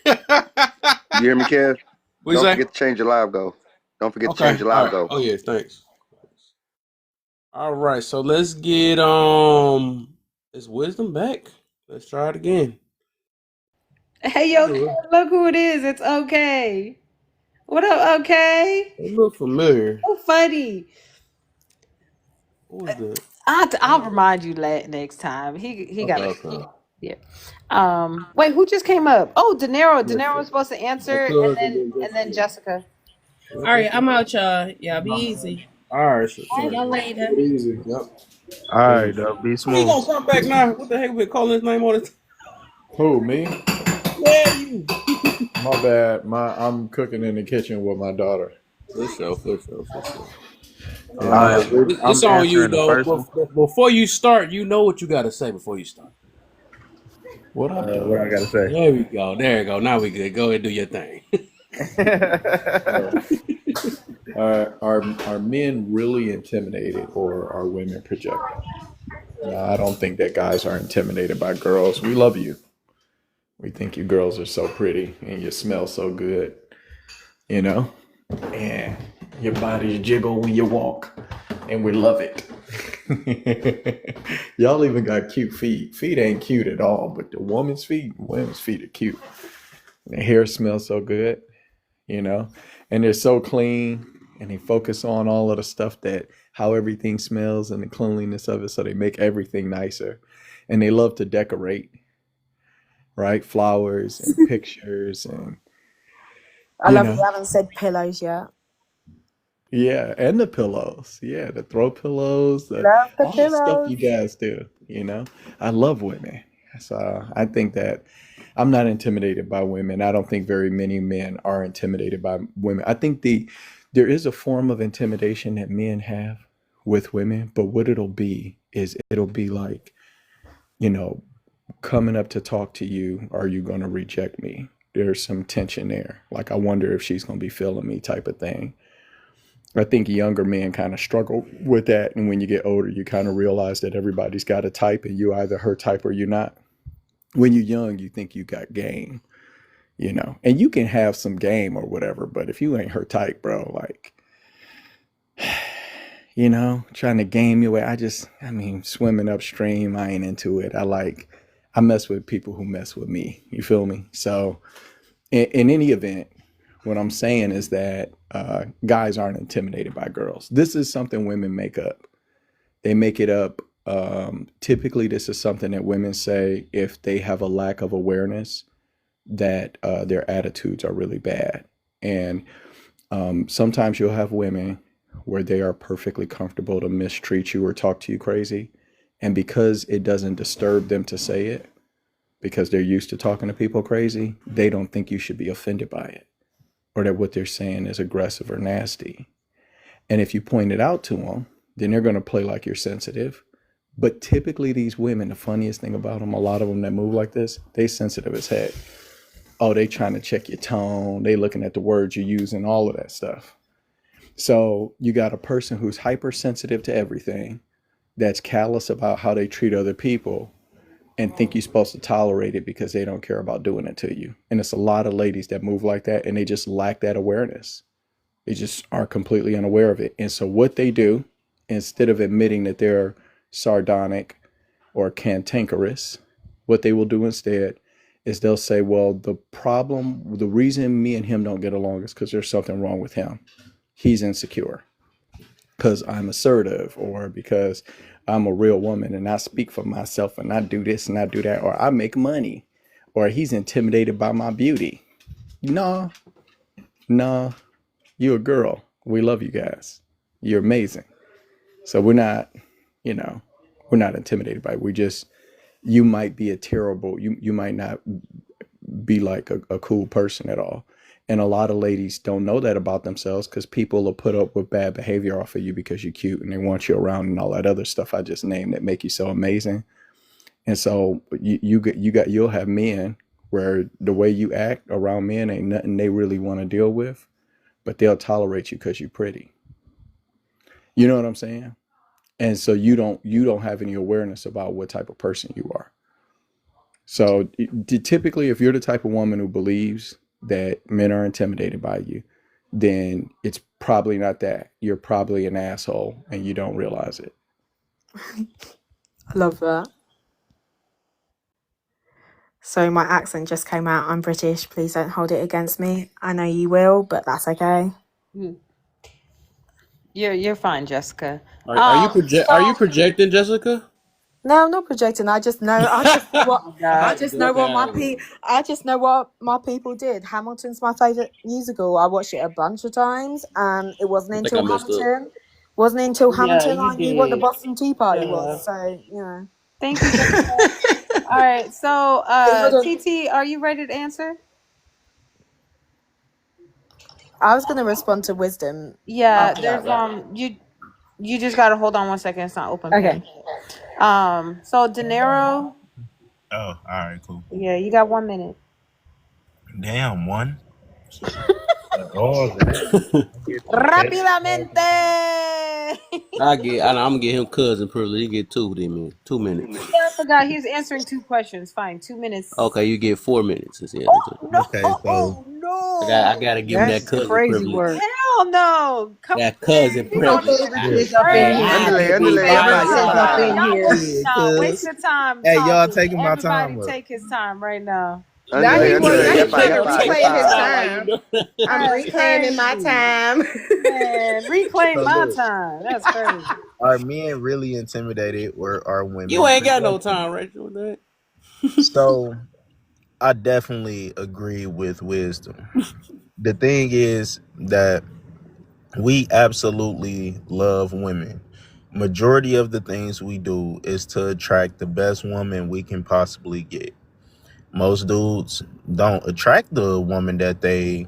hear me, Kev? What Don't you say? forget to change your live goal. Don't forget to change your live goal. Oh yeah, thanks. All right, so let's get is Wisdom back? Let's try it again. Hey, yo, look who it is. It's okay. What up, okay? It look familiar. So funny. What was that? I'll remind you next time. He got Okay. yeah. Wait, who just came up? Oh, De Niro. De Niro was supposed to answer, and then Jessica. All right, I'm out, y'all. Y'all be easy. All right, See y'all later. Easy. Yep. All right, though. Be He smooth. gonna come back now. What the heck we calling his name all the time? Who, me? Yeah, you. My bad. I'm cooking in the kitchen with my daughter. For sure. All right, It's on you though. Before you start, you know what you gotta say before you start. What up? What I gotta say? There we go. There you go. Now we good. Go ahead and do your thing. Are men really intimidated, or are women projecting? No, I don't think that guys are intimidated by girls. We love you. We think you girls are so pretty and you smell so good, and your bodies jiggle when you walk, and we love it. Y'all even got cute feet. Feet ain't cute at all, but the women's feet are cute. The hair smells so good, and they're so clean, and they focus on all of the stuff how everything smells and the cleanliness of it, so they make everything nicer. And they love to decorate, right? Flowers and pictures and I love you haven't said pillows yet. yeah, and the pillows. Yeah, the throw pillows, Love the all the stuff you pillows. guys do, I love women. So I think that I'm not intimidated by women. I don't think very many men are intimidated by women. I think there is a form of intimidation that men have with women, but what it'll be is it'll be like, coming up to talk to you, are you going to reject me? there's some tension there. Like, I wonder if she's going to be feeling me type of thing. I think younger men kind of struggle with that. And when you get older, you kind of realize that everybody's got a type and you either her type or you're not. When you're young, you think you got game, you know, and you can have some game or whatever. But if you ain't her type, bro, like, you know, trying to game your way. I mean, swimming upstream, I ain't into it. I mess with people who mess with me. You feel me? So in any event, what I'm saying is that guys aren't intimidated by girls. This is something women make up. They make it up. Typically, this is something that women say if they have a lack of awareness that their attitudes are really bad. And sometimes you'll have women where they are perfectly comfortable to mistreat you or talk to you crazy. And because it doesn't disturb them to say it, because they're used to talking to people crazy, they don't think you should be offended by it, or that what they're saying is aggressive or nasty. And if you point it out to them, then they're going to play like you're sensitive. But typically these women, the funniest thing about them, a lot of them that move like this, they sensitive as heck. Oh, they trying to check your tone. They looking at the words you use and all of that stuff. So you got a person who's hypersensitive to everything, that's callous about how they treat other people, and think you're supposed to tolerate it because they don't care about doing it to you. And it's a lot of ladies that move like that, and they just lack that awareness. They just are completely unaware of it. And so what they do, instead of admitting that they're sardonic or cantankerous, what they will do instead is they'll say, well, the reason me and him don't get along is because there's something wrong with him. He's insecure because I'm assertive, or because I'm a real woman and I speak for myself and I do this and I do that, or I make money, or he's intimidated by my beauty. No, you're a girl. We love you guys. You're amazing. So we're not intimidated by it. You might be you might not be like a cool person at all. And a lot of ladies don't know that about themselves because people will put up with bad behavior off of you because you're cute and they want you around and all that other stuff I just named that make you so amazing. And so you'll have men where the way you act around men ain't nothing they really want to deal with, but they'll tolerate you because you're pretty. You know what I'm saying? And so you don't have any awareness about what type of person you are. So typically, if you're the type of woman who believes that men are intimidated by you, then it's probably not that. You're probably an asshole and you don't realize it. I love that. So my accent just came out. I'm British. Please don't hold it against me. I know you will, but that's okay. You're fine, Jessica. Are you So projecting, Jessica? No, I'm not projecting. I just know. I just know what. I God. just know what my I just know what my people did. Hamilton's my favorite musical. I watched it a bunch of times, and it wasn't I think I until messed up. Yeah, Hamilton you I knew what the did. Boston Tea Party Yeah. was. So you know. Thank you, Jessica. All right. So TT, are you ready to answer? I was gonna respond to wisdom Yeah, after there's that. you just gotta hold on 1 second. It's not open Okay. pen. So De Niro, Oh, all right, cool. yeah, you got 1 minute. Damn, one. Oh, Rápidamente. I'm gonna get him cousin privilege. He get 2 minutes. 2 minutes. Yeah, I forgot he was answering 2 questions. Fine, 2 minutes. Okay, you get 4 minutes. Yeah, okay, so I gotta give him that That's cousin crazy privilege. work. Hell no. Come That cousin on, man. privilege. No, waste your time. Hey, y'all talking. taking my Everybody time up. take his time right now. Now he want Andale, to yepa, reclaim his yepa. time. I'm That's reclaiming my crazy. time. Man, reclaim So my look, time. That's crazy. are men really intimidated, or are women You ain't got no projecting? time, Rachel, with that. So I definitely agree with wisdom. The thing is that we absolutely love women. Majority of the things we do is to attract the best woman we can possibly get. Most dudes don't attract the woman that they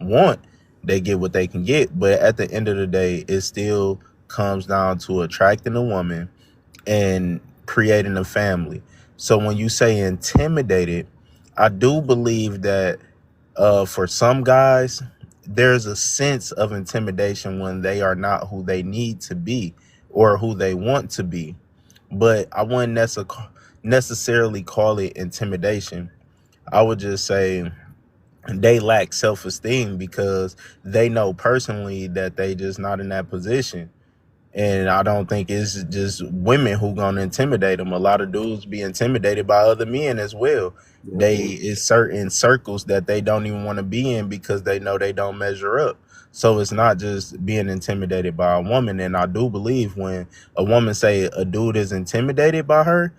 want. They get what they can get, but at the end of the day, it still comes down to attracting a woman and creating a family. So when you say intimidated, I do believe that for some guys, there's a sense of intimidation when they are not who they need to be or who they want to be. But I wouldn't necessarily call it intimidation. I would just say they lack self-esteem because they know personally that they just not in that position. And I don't think it's just women who gonna intimidate them. A lot of dudes be intimidated by other men as well. They it's certain circles that they don't even want to be in because they know they don't measure up. So it's not just being intimidated by a woman. And I do believe when a woman say a dude is intimidated by her,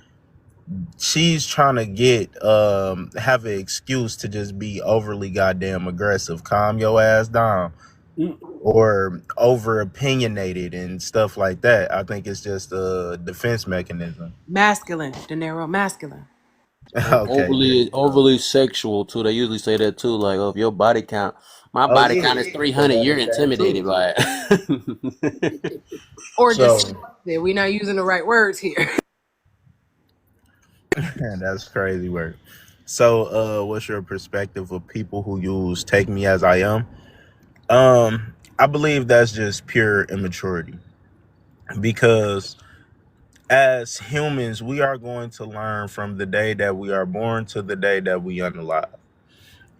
she's trying to get have an excuse to just be overly goddamn aggressive. Calm your ass down, or over opinionated and stuff like that. I think it's just a defense mechanism. Masculine, De Niro, masculine. Okay, there you go. Overly sexual too. They usually say that too. Like, oh, if your body count, my Oh body yeah, count is they say 300. that You're in bad intimidated too. by it. Or So disgusted. We're not using the right words here. that's crazy work. So what's your perspective of people who use "take me as I am"? I believe that's just pure immaturity, because as humans, we are going to learn from the day that we are born to the day that we unalive.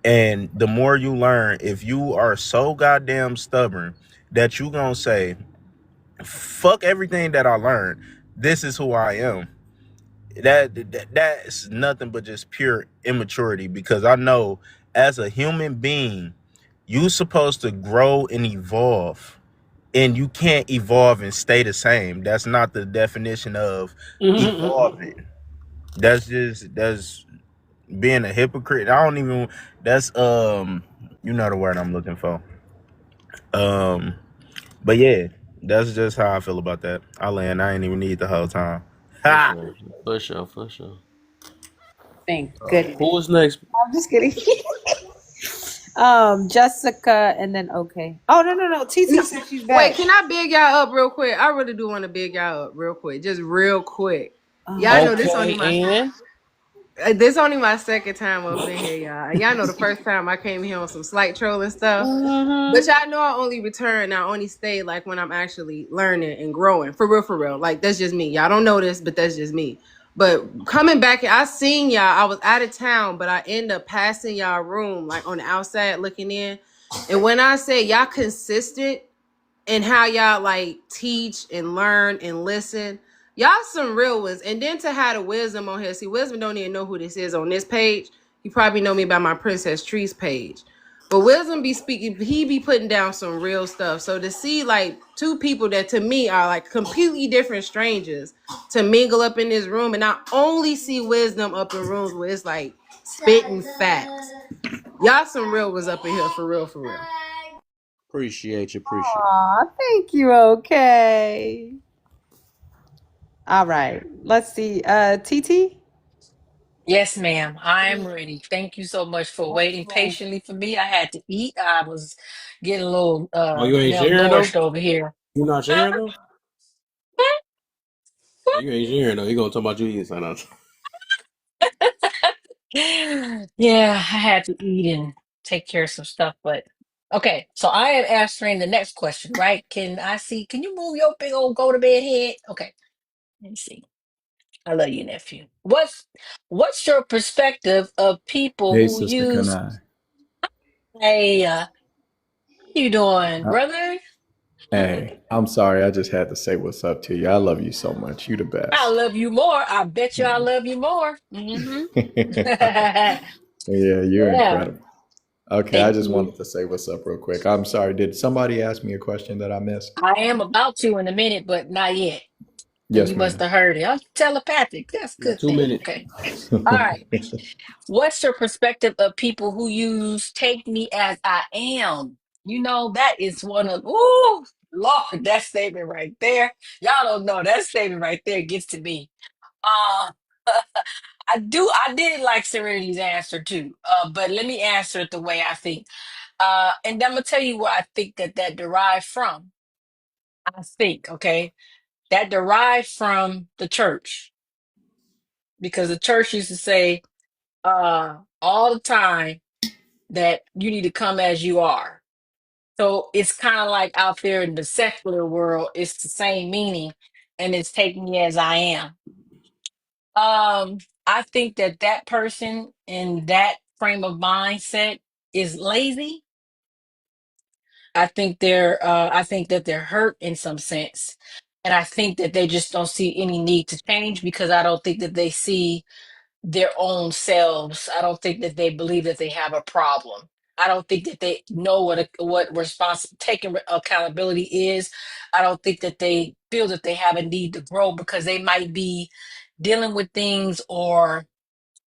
And the more you learn, if you are so goddamn stubborn that you gonna say, fuck everything that I learned, this is who I am. That's nothing but just pure immaturity, because I know as a human being, you supposed to grow and evolve, and you can't evolve and stay the same. That's not the definition of evolving. That's being a hypocrite. I don't even, that's you know the word I'm looking for. Um but yeah, that's just how I feel about that. I ain't even need the whole time. For Ha! sure, for sure, for sure. Thank goodness. Who was next? I'm just kidding. Jessica, and then okay. Oh no. TT said she's Wait, back. can I big y'all up real quick? I really do want to big y'all up real quick, just real quick. Y'all know this only Okay, and this only my second time up in here, y'all. And y'all know the first time I came here on some slight trolling stuff. But y'all know I only return, I only stay like when I'm actually learning and growing. For real, for real. Like that's just me. Y'all don't know this, but that's just me. But coming back, I seen y'all. I was out of town, but I end up passing y'all room, like on the outside looking in. And when I say y'all consistent and how y'all like teach and learn and listen. Y'all some real ones. And then to have the wisdom on here. See, wisdom don't even know who this is on this page. You probably know me by my Princess Trees page. But wisdom be speaking, he be putting down some real stuff. So to see like two people that to me are like completely different strangers to mingle up in this room, and I only see wisdom up in rooms where it's like spitting facts. Y'all some real ones up in here for real, for real. appreciate you. Aw, thank you. Okay. All right. Let's see. TT. Yes, ma'am. I'm ready. Thank you so much for waiting patiently for me. I had to eat. I was getting a little Oh, you ain't sharing though? malnourished over here. You not sharing though? Oh, you ain't sharing though. You gonna talk about you eating something else. Yeah, I had to eat and take care of some stuff, but okay. So I am answering the next question, right? Can you move your big old go to bed head? Okay, let me see. I love you, nephew. What's your perspective of people Hey, who Sister use Kanai. how you doing, Uh, brother? Hey, I'm sorry. I just had to say what's up to you. I love you so much. You the I best. love you more. I bet you I love you more. Mm-hmm. Yeah, you're Yeah. incredible. Okay, I Thank just you. wanted to say what's up real quick. I'm sorry. Did somebody ask me a question that I missed? I am about to in a minute, but not yet. And Yes, you must ma'am. have heard it. I'm telepathic. That's a You got good 2 thing. minutes. Okay. All right. What's your perspective of people who use take me as I am? You know, that is one of, ooh, Lord, that statement right there. Y'all don't know. That statement right there gets to me. Uh, I did like Serenity's answer too. But let me answer it the way I think. And I'm gonna tell you where I think that derived from. I think, okay, that derived from the church because the church used to say, all the time that you need to come as you are. So it's kind of like out there in the secular world, it's the same meaning, and it's take me as I am. I think that that person in that frame of mindset is lazy. I think that they're hurt in some sense. And I think that they just don't see any need to change because I don't think that they see their own selves. I don't think that they believe that they have a problem. I don't think that they know taking accountability is. I don't think that they feel that they have a need to grow because they might be dealing with things or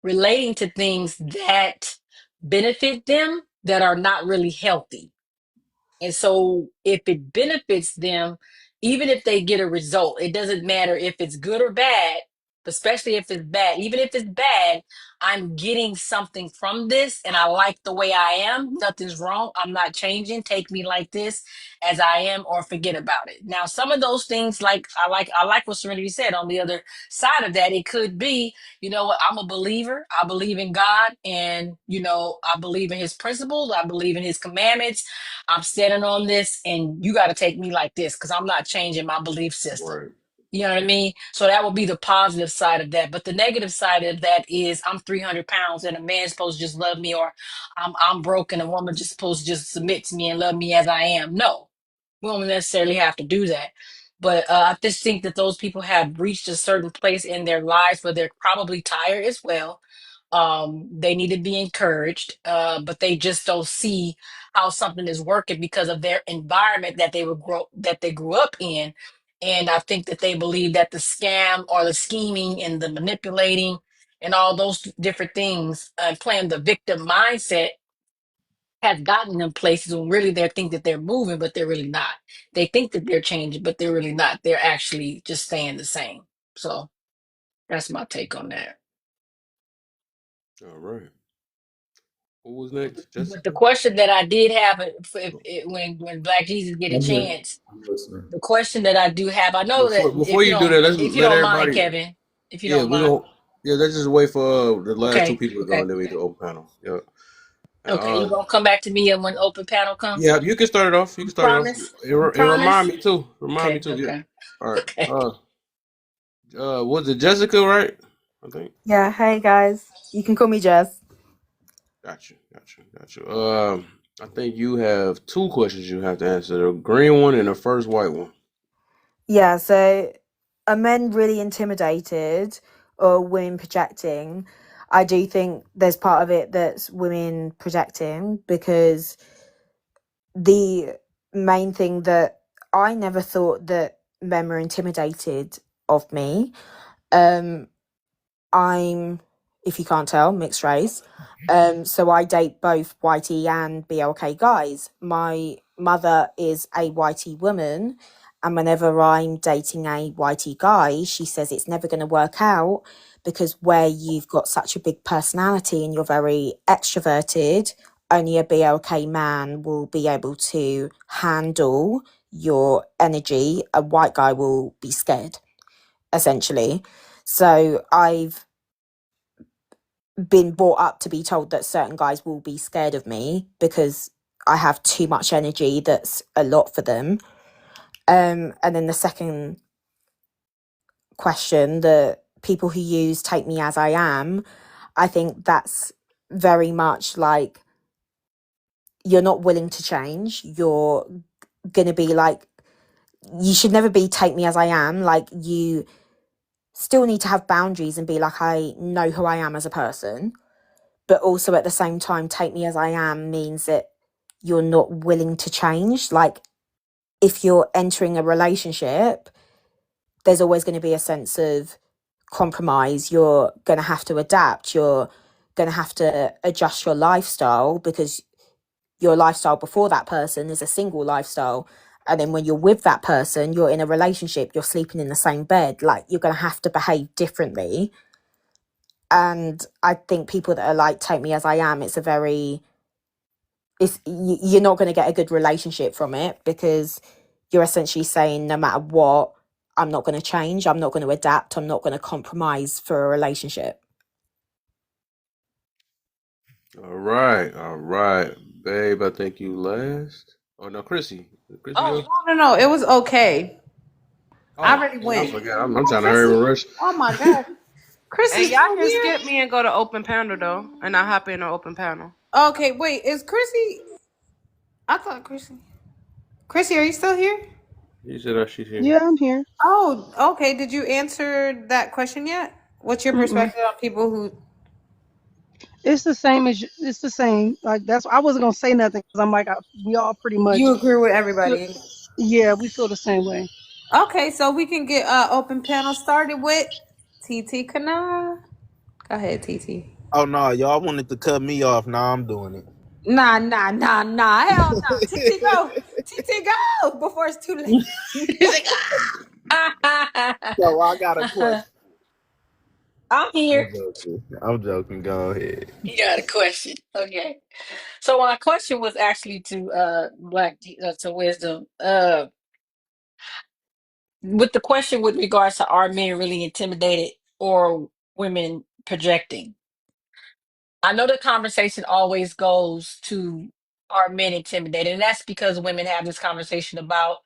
relating to things that benefit them that are not really healthy. And so if it benefits them, even if they get a result, it doesn't matter if it's good or bad, especially if it's bad. Even if it's bad, I'm getting something from this and I like the way I am. Nothing's wrong. I'm not changing. Take me like this as I am or forget about it. Now, some of those things I like what Serenity said. On the other side of that, it could be, you know what, I'm a believer. I believe in God and I believe in his principles. I believe in his commandments. I'm standing on this and you got to take me like this because I'm not changing my belief system. Right. You know what I mean? So that would be the positive side of that. But the negative side of that is I'm 300 pounds and a man's supposed to just love me, or I'm broken. A woman just supposed to just submit to me and love me as I am. No, we don't necessarily have to do that. But I just think that those people have reached a certain place in their lives where they're probably tired as well. They need to be encouraged, but they just don't see how something is working because of their environment that they grew up in. And I think that they believe that the scam or the scheming and the manipulating and all those different things, playing the victim mindset, has gotten them places when really they think that they're moving, but they're really not. They think that they're changing, but they're really not. They're actually just staying the same. So that's my take on that. All right. Who was next? But the Jessica? question that I did have, when Black Jesus get a I'm here. chance, I'm listening. the question that I do have, I know that Before you do that, let's if you let don't mind, everybody. Kevin, if you Yeah, don't we mind, go. Yeah, let's just wait for the last two okay, people to go, okay, and then we okay, do open panel. Yeah. okay. Uh, You gonna come back to me and when open panel come? yeah, you can start it off. You can You start it off. promise? You And remind promise? me too. Remind me Okay, too. Yeah. okay, All right. okay. Was it Jessica? Right. I think. Yeah, hey guys. You can call me Jess. Got you. I think you have two questions you have to answer: the green one and the first white one. Yeah, so are men really intimidated or women projecting? I do think there's part of it that's women projecting because the main thing that I never thought that men were intimidated of me. I'm, if you can't tell, mixed race. So I date both whitey and BLK guys. My mother is a whitey woman, and whenever I'm dating a whitey guy, she says it's never going to work out because where you've got such a big personality and you're very extroverted, only a BLK man will be able to handle your energy. A white guy will be scared, essentially. So I've been brought up to be told that certain guys will be scared of me because I have too much energy that's a lot for them. And then the second question, the people who use take me as I am, I think that's very much like you're not willing to change. You're going to be like, you should never be take me as I am. Like, you still need to have boundaries and be like, I know who I am as a person. But also at the same time, take me as I am means that you're not willing to change. Like, if you're entering a relationship, there's always going to be a sense of compromise. You're going to have to adapt. You're going to have to adjust your lifestyle because your lifestyle before that person is a single lifestyle. And then when you're with that person, you're in a relationship, you're sleeping in the same bed. Like, you're going to have to behave differently. And I think people that are like, take me as I am, you're not going to get a good relationship from it because you're essentially saying no matter what, I'm not going to change, I'm not going to adapt, I'm not going to compromise for a relationship. All right, babe. I think you last. Oh no, Chrissy. Did Chrissy Oh, go? no. It was okay. I Oh, already man, I went. forgot. I'm Oh, trying to hurry Chrissy. and rush. Oh my God. And Chrissy's y'all still can here? skip me and go to open panel though, and I hop in on open panel. Okay, wait. Is Chrissy? I thought Chrissy. Chrissy, are you still here? You said that she's here. Yeah, I'm here. Oh, okay. Did you answer that question yet? What's your Mm-mm. perspective on people who? It's the same as it's the same. Like that's I wasn't gonna say nothing because I'm like we all pretty much You agree with feel, everybody? yeah, we feel the same way. Okay, so we can get open panel started with TT Kana. Go ahead, TT. Oh no, y'all wanted to cut me off. Now I'm doing it. Nah. Hell no. TT go. TT go before it's too late. He's like, So I got a question. I'm here. I'm joking. Go ahead. You got a question. Okay. So my question was actually to to Wisdom. With the question with regards to are men really intimidated or women projecting? I know the conversation always goes to are men intimidated, and that's because women have this conversation about,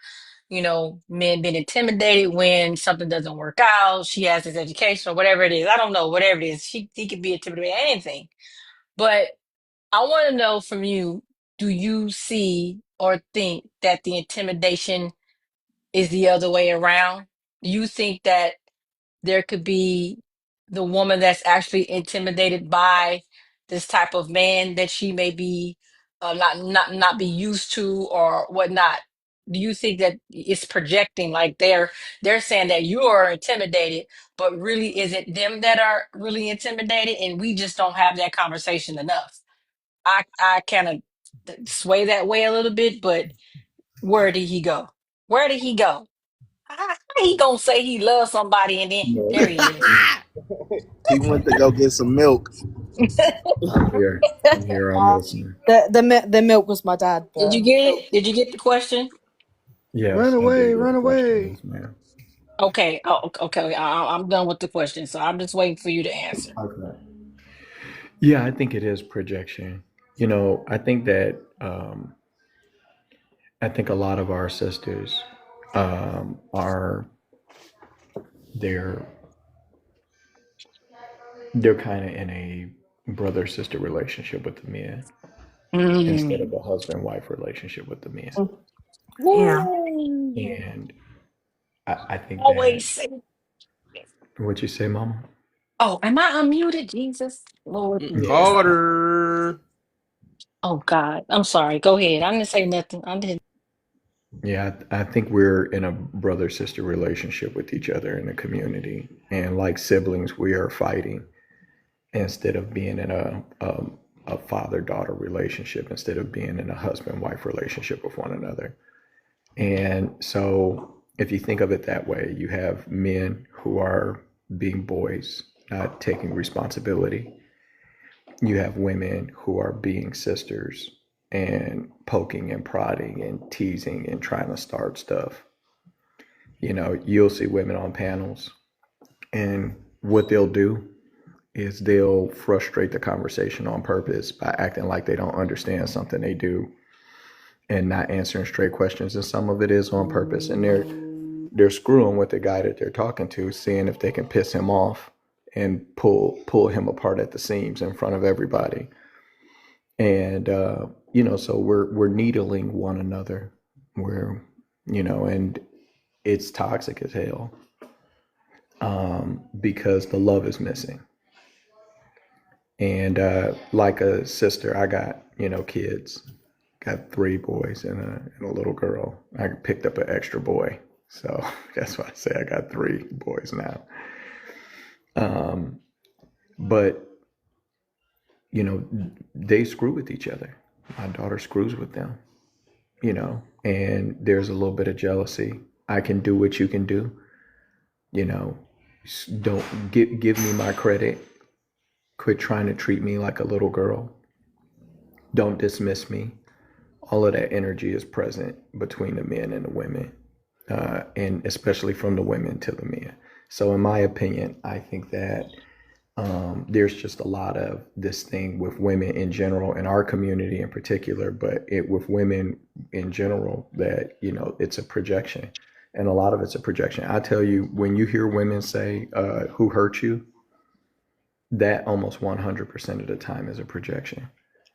men being intimidated when something doesn't work out. She has this education or whatever it is. I don't know, whatever it is. He could be intimidated by anything. But I want to know from you, do you see or think that the intimidation is the other way around? Do you think that there could be the woman that's actually intimidated by this type of man that she may be not be used to or whatnot? Do you think that it's projecting, like they're saying that you are intimidated, but really is it them that are really intimidated, and we just don't have that conversation enough? I kind of sway that way a little bit, but where did he go? Where did he go? How he gonna say he loves somebody and then No. there he is? He went to go get some milk. I'm here. I'm here. I'm listening. The milk was my dad. Did you get it? Did you get the question? Yes, Run I did away, get run the question. away. Yes, ma'am. Okay. Oh, okay. I'm done with the question, so I'm just waiting for you to answer. Okay. Yeah, I think it is projection. I think that I think a lot of our sisters are they're they're kind of in a brother sister relationship with the men instead of Mm. a husband wife relationship with the men. Yeah. Woo. And I think that Always say. what you say, Mama? Oh, am I unmuted? Jesus, Lord Yeah. Jesus. Carter. Oh God, I'm sorry. Go ahead. I didn't say nothing. I didn't. Yeah, I think we're in a brother sister relationship with each other in the community, and like siblings, we are fighting instead of being in a father daughter relationship, instead of being in a husband wife relationship with one another. And so, if you think of it that way, you have men who are being boys, not taking responsibility. You have women who are being sisters and poking and prodding and teasing and trying to start stuff. You'll see women on panels, and what they'll do is they'll frustrate the conversation on purpose by acting like they don't understand something they do and not answering straight questions. And some of it is on purpose, and they're screwing with the guy that they're talking to, seeing if they can piss him off and pull him apart at the seams in front of everybody. And so we're needling one another. We're and it's toxic as hell, because the love is missing. And like a sister, I got kids. Got 3 boys and a little girl. I picked up an extra boy, so that's why I say I got 3 boys now. But they screw with each other. My daughter screws with them, and there's a little bit of jealousy. I can do what you can do. Don't give me my credit. Quit trying to treat me like a little girl. Don't dismiss me. All of that energy is present between the men and the women, and especially from the women to the men. So in my opinion, I think that There's just a lot of this thing with women in general, in our community in particular, but with women in general, that, it's a projection. And a lot of it's a projection. I tell you, when you hear women say, who hurt you, that almost 100% of the time is a projection.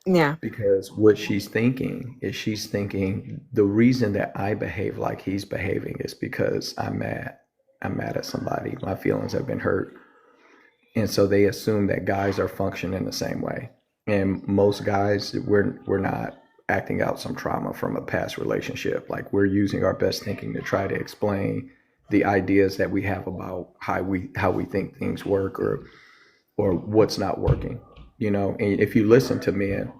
Yeah. Because what she's thinking the reason that I behave like he's behaving is because I'm mad. I'm mad at somebody. My feelings have been hurt. And so they assume that guys are functioning the same way. And most guys, we're not acting out some trauma from a past relationship. Like, we're using our best thinking to try to explain the ideas that we have about how we think things work, or what's not working. And if you listen to men,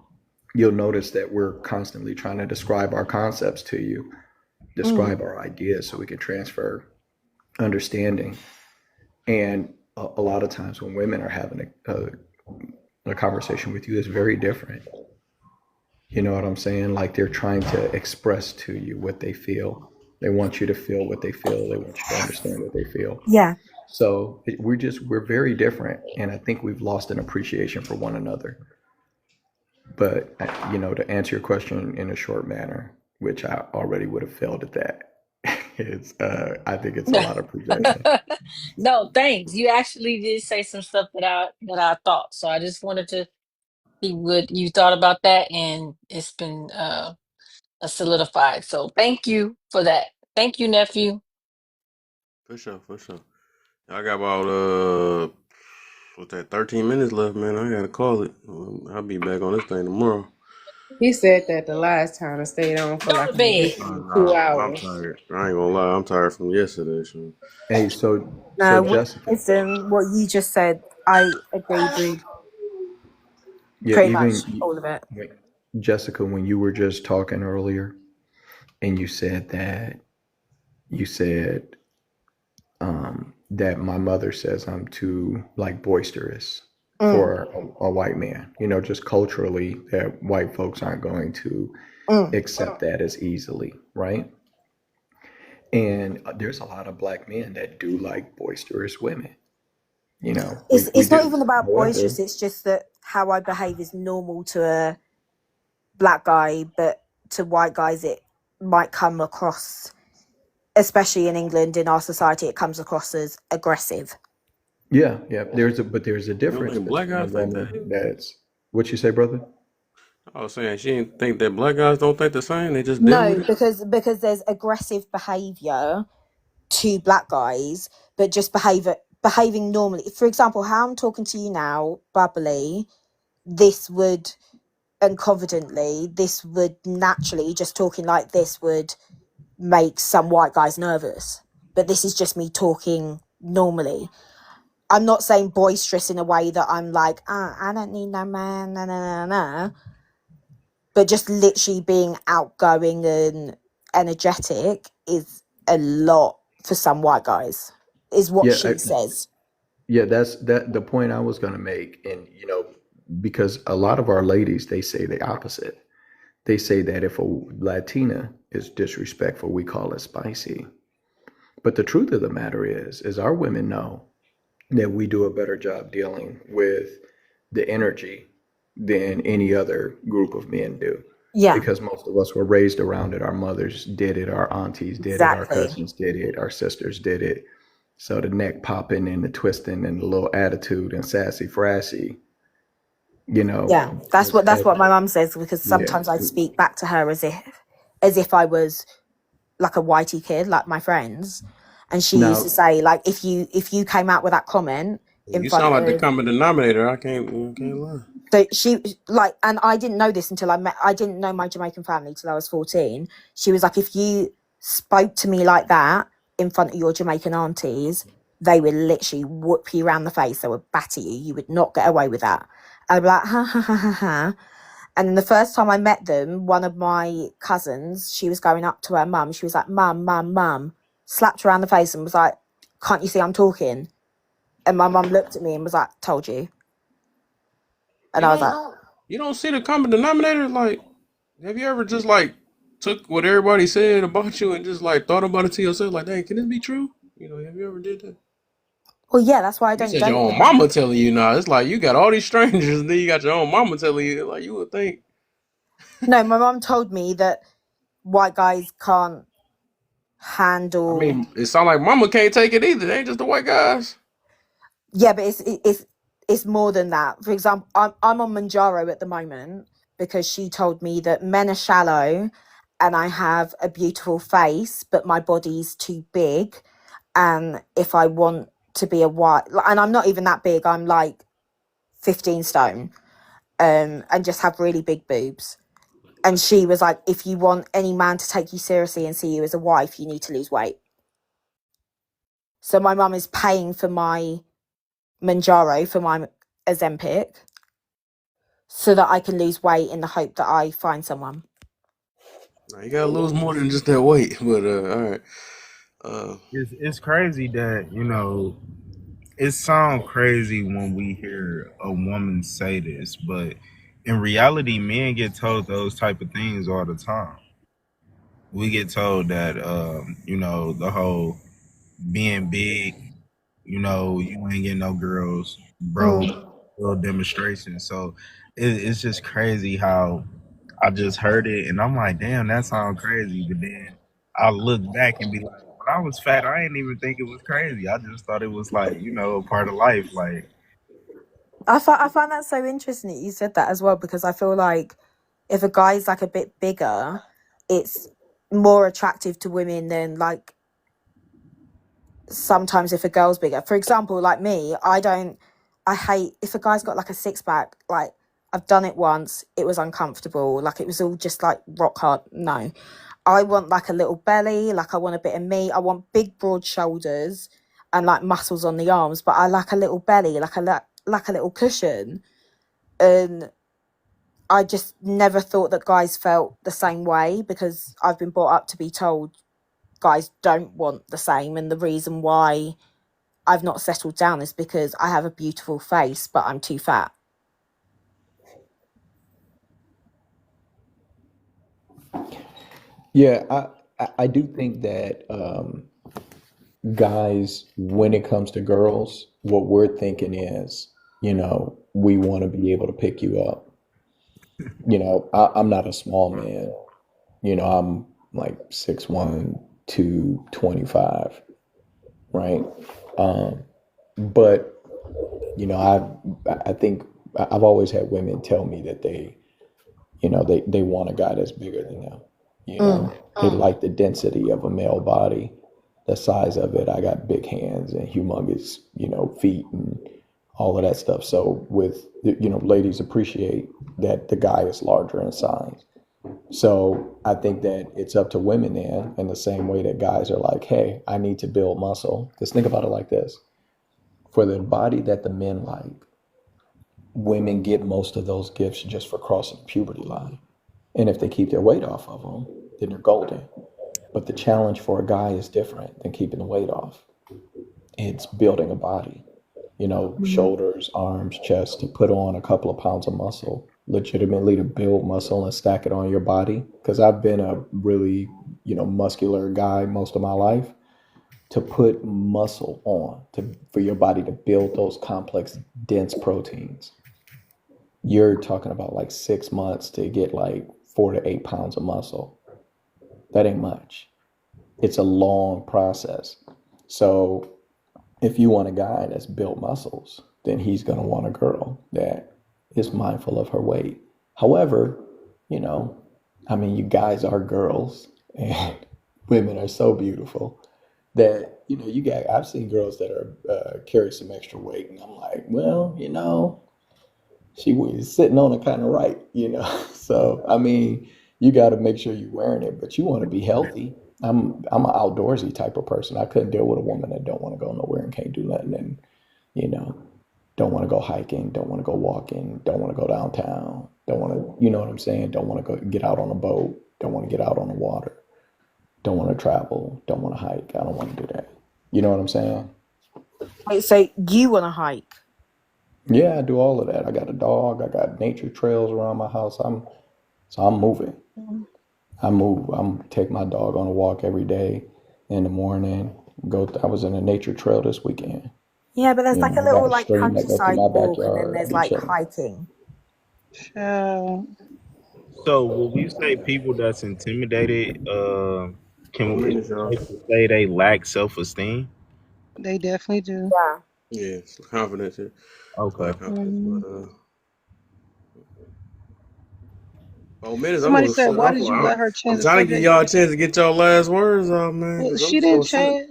you'll notice that we're constantly trying to describe our concepts to you, describe our ideas, so we can transfer understanding. And a lot of times when women are having a conversation with you, it's very different. You know what I'm saying? Like, they're trying to express to you what they feel. They want you to feel what they feel. They want you to understand what they feel. Yeah. So we're very different. And I think we've lost an appreciation for one another. But, to answer your question in a short manner, which I already would have failed at that, I think it's a lot of projection. No, thanks. You actually did say some stuff that I thought. So I just wanted to see what you thought about that, and it's been solidified. So thank you for that. Thank you, nephew. For sure. I got about 13 minutes left, man. I gotta call it. I'll be back on this thing tomorrow. He said that the last time I stayed on for Go like to an bed. additional 2 Nah, I'm hours. tired. I ain't gonna lie, I'm tired from yesterday. So. Hey, so No, Jessica, listen, what you just said, I agreed with yeah, pretty much even all of it. Jessica, when you were just talking earlier, and you said that that my mother says I'm too, like, boisterous for a white man, just culturally, that white folks aren't going to accept that as easily, right? And there's a lot of black men that do like boisterous women. It's not even about However, boisterous, it's just that how I behave is normal to a black guy, but to white guys it might come across, especially in England, in our society, it comes across as aggressive. yeah, there's a difference think black between a guys think woman that? that's, what you say, brother? I was saying she didn't think that black guys don't think the same. They just deal No, with it. because there's aggressive behavior to black guys, but just behaving normally. For example, how I'm talking to you now, bubbly, and confidently, this would naturally, just talking like this would make some white guys nervous. But this is just me talking normally. I'm not saying boisterous in a way that I'm like, I don't need no man, no. But just literally being outgoing and energetic is a lot for some white guys, is what she says. Yeah, that's the point I was going to make. And, because a lot of our ladies, they say the opposite. They say that if a Latina is disrespectful, we call it spicy. But the truth of the matter is our women know that we do a better job dealing with the energy than any other group of men do. Yeah. Because most of us were raised around it. Our mothers did it, our aunties did it, our cousins did it, our sisters did it. So the neck popping and the twisting and the little attitude and sassy frassy, Yeah, that's what my mum says, because sometimes I speak back to her as if I was like a whitey kid, like my friends. And she used to say, like, if you came out with that comment in You front sound like of, the common denominator. I can't lie. so she, like, and I didn't know this until I didn't know my Jamaican family till I was 14. She was like, if you spoke to me like that in front of your Jamaican aunties, they would literally whoop you around the face. They would batter you. You would not get away with that. I'd be like, ha, ha, ha, ha, ha. And the first time I met them, one of my cousins, she was going up to her mum. She was like, mum, slapped her around the face and was like, can't you see I'm talking? And my mum looked at me and was like, told you. And I was like, You don't see the common denominator? Like, have you ever just, like, took what everybody said about you and just, like, thought about it to yourself? Like, dang, can this be true? Have you ever did that? Well, yeah, that's why I You don't said your date own women. mama telling you now. It's like you got all these strangers, and then you got your own mama telling you. Like you would think. No, my mom told me that white guys can't I handle. mean, it sounds like mama can't take it either. They ain't just the white guys. Yeah, but it's more than that. For example, I'm on Manjaro at the moment because she told me that men are shallow, and I have a beautiful face, but my body's too big. And if I want to be a white, and I'm not even that big, I'm like 15 stone, and just have really big boobs. And she was like, if you want any man to take you seriously and see you as a wife, you need to lose weight. So my mum is paying for my Manjaro, for my Ozempic, so that I can lose weight in the hope that I find someone. Now, you gotta lose more than just that weight. But all right. It's crazy that, you know, it sounds crazy when we hear a woman say this, but in reality, men get told those type of things all the time. We get told that, you know, the whole being big, you know, you ain't getting no girls, bro, little demonstration. So it's just crazy how I just heard it and I'm like, damn, that sounds crazy. But then I look back and be like, when I was fat, I didn't even think it was crazy. I just thought it was like, you know, a part of life. Like, I find that so interesting that you said that as well, because I feel like if a guy's like a bit bigger, it's more attractive to women than like sometimes if a girl's bigger. For example, like me, I hate if a guy's got like a six pack. Like, I've done it once, it was uncomfortable, like it was all just like rock hard. No, I want like a little belly, like I want a bit of meat, I want big broad shoulders and like muscles on the arms, but I like a little belly, like a little cushion. And I just never thought that guys felt the same way, because I've been brought up to be told guys don't want the same. And the reason why I've not settled down is because I have a beautiful face, but I'm too fat. Yeah, I do think that guys, when it comes to girls, what we're thinking is, you know, we want to be able to pick you up. You know, I'm not a small man. You know, I'm like 6'1", 225, right? But you know, I think I've always had women tell me that you know, they want a guy that's bigger than them. You know, they like the density of a male body, the size of it. I got big hands and humongous, you know, feet and all of that stuff. So you know, ladies appreciate that the guy is larger in size. So I think that it's up to women then, in the same way that guys are like, hey, I need to build muscle. Because think about it like this. For the body that the men like, women get most of those gifts just for crossing the puberty line. And if they keep their weight off of them, then they're golden. But the challenge for a guy is different than keeping the weight off. It's building a body, you know, shoulders, arms, chest, to put on a couple of pounds of muscle, legitimately to build muscle and stack it on your body. Because I've been a really, you know, muscular guy most of my life. To put muscle on, for your body to build those complex, dense proteins, you're talking about like 6 months to get like 4 to 8 pounds of muscle. That ain't much. It's a long process. So if you want a guy that's built muscles, then he's going to want a girl that is mindful of her weight. However, you know, I mean, you guys are girls and women are so beautiful that, you know, I've seen girls that are carry some extra weight, and I'm like, well, you know, she was sitting on it kind of right, you know. So I mean, you got to make sure you're wearing it, but you want to be healthy. I'm an outdoorsy type of person. I couldn't deal with a woman that don't want to go nowhere and can't do nothing, and you know, don't want to go hiking, don't want to go walking, don't want to go downtown, don't want to, you know what I'm saying? Don't want to go get out on a boat, don't want to get out on the water. Don't want to travel, don't want to hike. I don't want to do that. You know what I'm saying? Wait, so you want to hike? Yeah, I do all of that. I got a dog. I got nature trails around my house. I'm moving. I move. I'm take my dog on a walk every day in the morning. I was in a nature trail this weekend. Yeah, but there's You like a know, I got little a like stream that go through countryside my walk, and then backyard. I there's be like chilling. hiking. So will we say people that's intimidated, can we Minutes, y'all. say they lack self-esteem? They definitely do. Yeah. Yeah, it's confidence. Okay. Like confidence, Mhm. but minutes. Somebody said, "Why did you let her I'm change the trying to give subject?" y'all a chance to get y'all last words off, man. Well, 'Cause she I'm didn't so sick. change.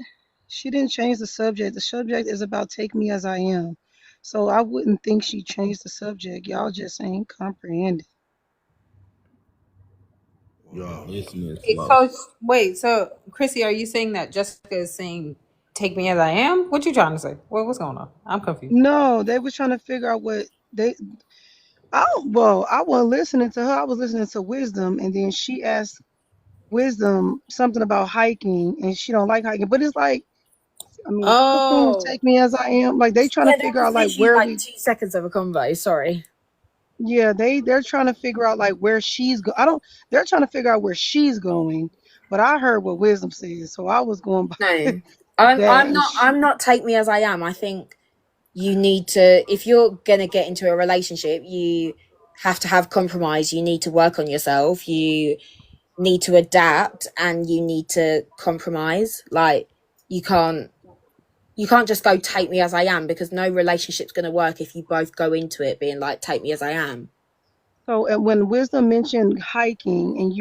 She didn't change the subject. The subject is about take me as I am. So I wouldn't think she changed the subject. Y'all just ain't comprehending. Y'all listening Wait, slow. so Chrissy, are you saying that Jessica is saying take me as I am? What you trying to say? What's going on? I'm confused. No, they was trying to figure out what they. I wasn't listening to her. I was listening to Wisdom, and then she asked Wisdom something about hiking, and she don't like hiking. But it's like, I mean, Cthulhu, Oh, take me as I am. Like they trying Yeah, to that figure was out like literally where like we. 2 seconds of a convo. Sorry. Yeah, they're trying to figure out like where she's go. I don't. They're trying to figure out where she's going. But I heard what Wisdom said, so I was going by No, that. And I'm not take me as I am. I think you need to, if you're gonna get into a relationship, you have to have compromise. You need to work on yourself. You need to adapt, and you need to compromise. Like you can't just go take me as I am, because no relationship's gonna work if you both go into it being like take me as I am. so, and when Wisdom mentioned hiking, and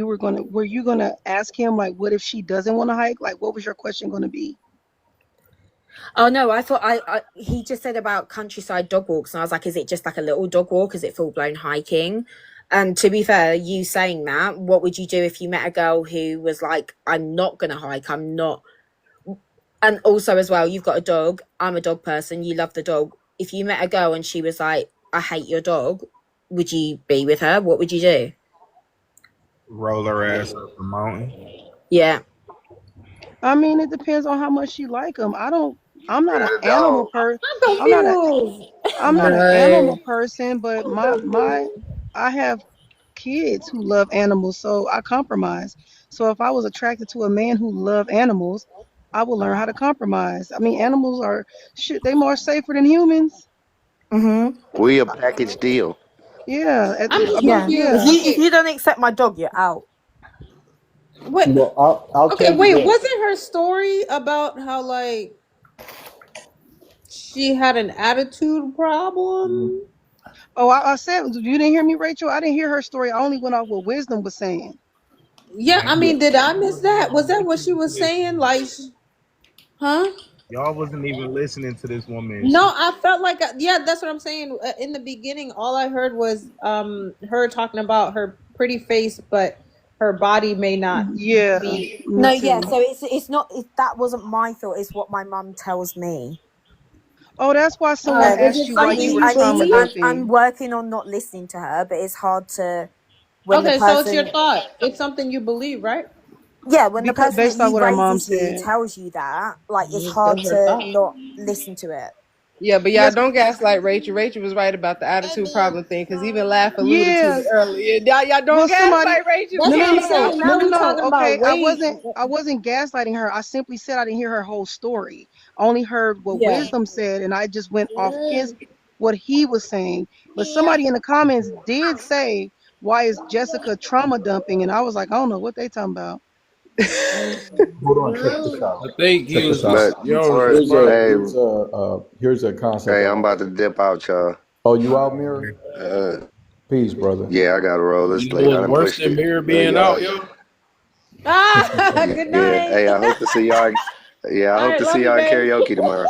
were you gonna ask him like, what if she doesn't want to hike? Like, what was your question gonna be? Oh no, I thought he just said about countryside dog walks, and I was like, is it just like a little dog walk? Is it full blown hiking? And to be fair, you saying that, what would you do if you met a girl who was like, I'm not gonna hike, I'm not. And also as well, you've got a dog, I'm a dog person, you love the dog. If you met a girl and she was like, I hate your dog, would you be with her? What would you do? Roll her ass up the mountain. Yeah. I mean, it depends on how much she like him. I'm not an The animal dog. person. I'm I'm not a confused. I'm not an No. animal person, but I have kids who love animals, so I compromise. So if I was attracted to a man who loved animals, I would learn how to compromise. I mean, animals are they more safer than humans. Mm-hmm. We a package deal. Yeah, I'm I mean, Yeah. confused. yeah. If you don't accept my dog, you're out. What? Well, I'll Okay, tell you wait. this. Wasn't her story about how like she had an attitude problem? Oh, I said you didn't hear me, Rachel. I didn't hear her story. I only went off what Wisdom was saying. Yeah, I Yeah. mean, did I miss that? Was that what she was saying? Like, huh? Y'all wasn't even listening to this woman. No, I felt like yeah, that's what I'm saying. In the beginning, all I heard was her talking about her pretty face, but her body may not Yeah, be. me No, yeah. too. So it's not. That wasn't my thought. It's what my mum tells me. Oh, that's why someone Is asked it you why you were something you trauma believe? I'm dumping. working on not listening to her, but it's hard to when the Okay, so it's your person. thought. It's something you believe, right? Yeah, when the Because person that based on you what our mom raises you said. tells you that, like it's That's hard her to thought. not listen to it. Yeah, but y'all Yes, don't gaslight Rachel. Rachel was right about the attitude problem thing, because even Laugh alluded to yeah. it earlier. Y'all don't Well, somebody. gaslight Rachel, That's No, what no, I'm please. no, saying. no, Now no, we no. talking Okay, about weight. I wasn't gaslighting her. I simply said I didn't hear her whole story. I only heard what Yeah. Wisdom said, and I just went off what he was saying. But somebody in the comments did say, "Why is Jessica trauma dumping?" And I was like, I don't know what they talking about. Hold on, check this out. I think he Check this was out. But y'all was before, responding. Here's a concept hey, that I'm about to dip out, y'all. Oh, you out, Mirror? Peace, brother. Yeah, I gotta roll. It's You know late. I what's done worse pushed than it. Mirror Love being y'all. out, yo? Ah, Yeah, good yeah. night. Hey, I hope to see y'all. Yeah, I All hope right, to love see you, y'all at babe. karaoke tomorrow.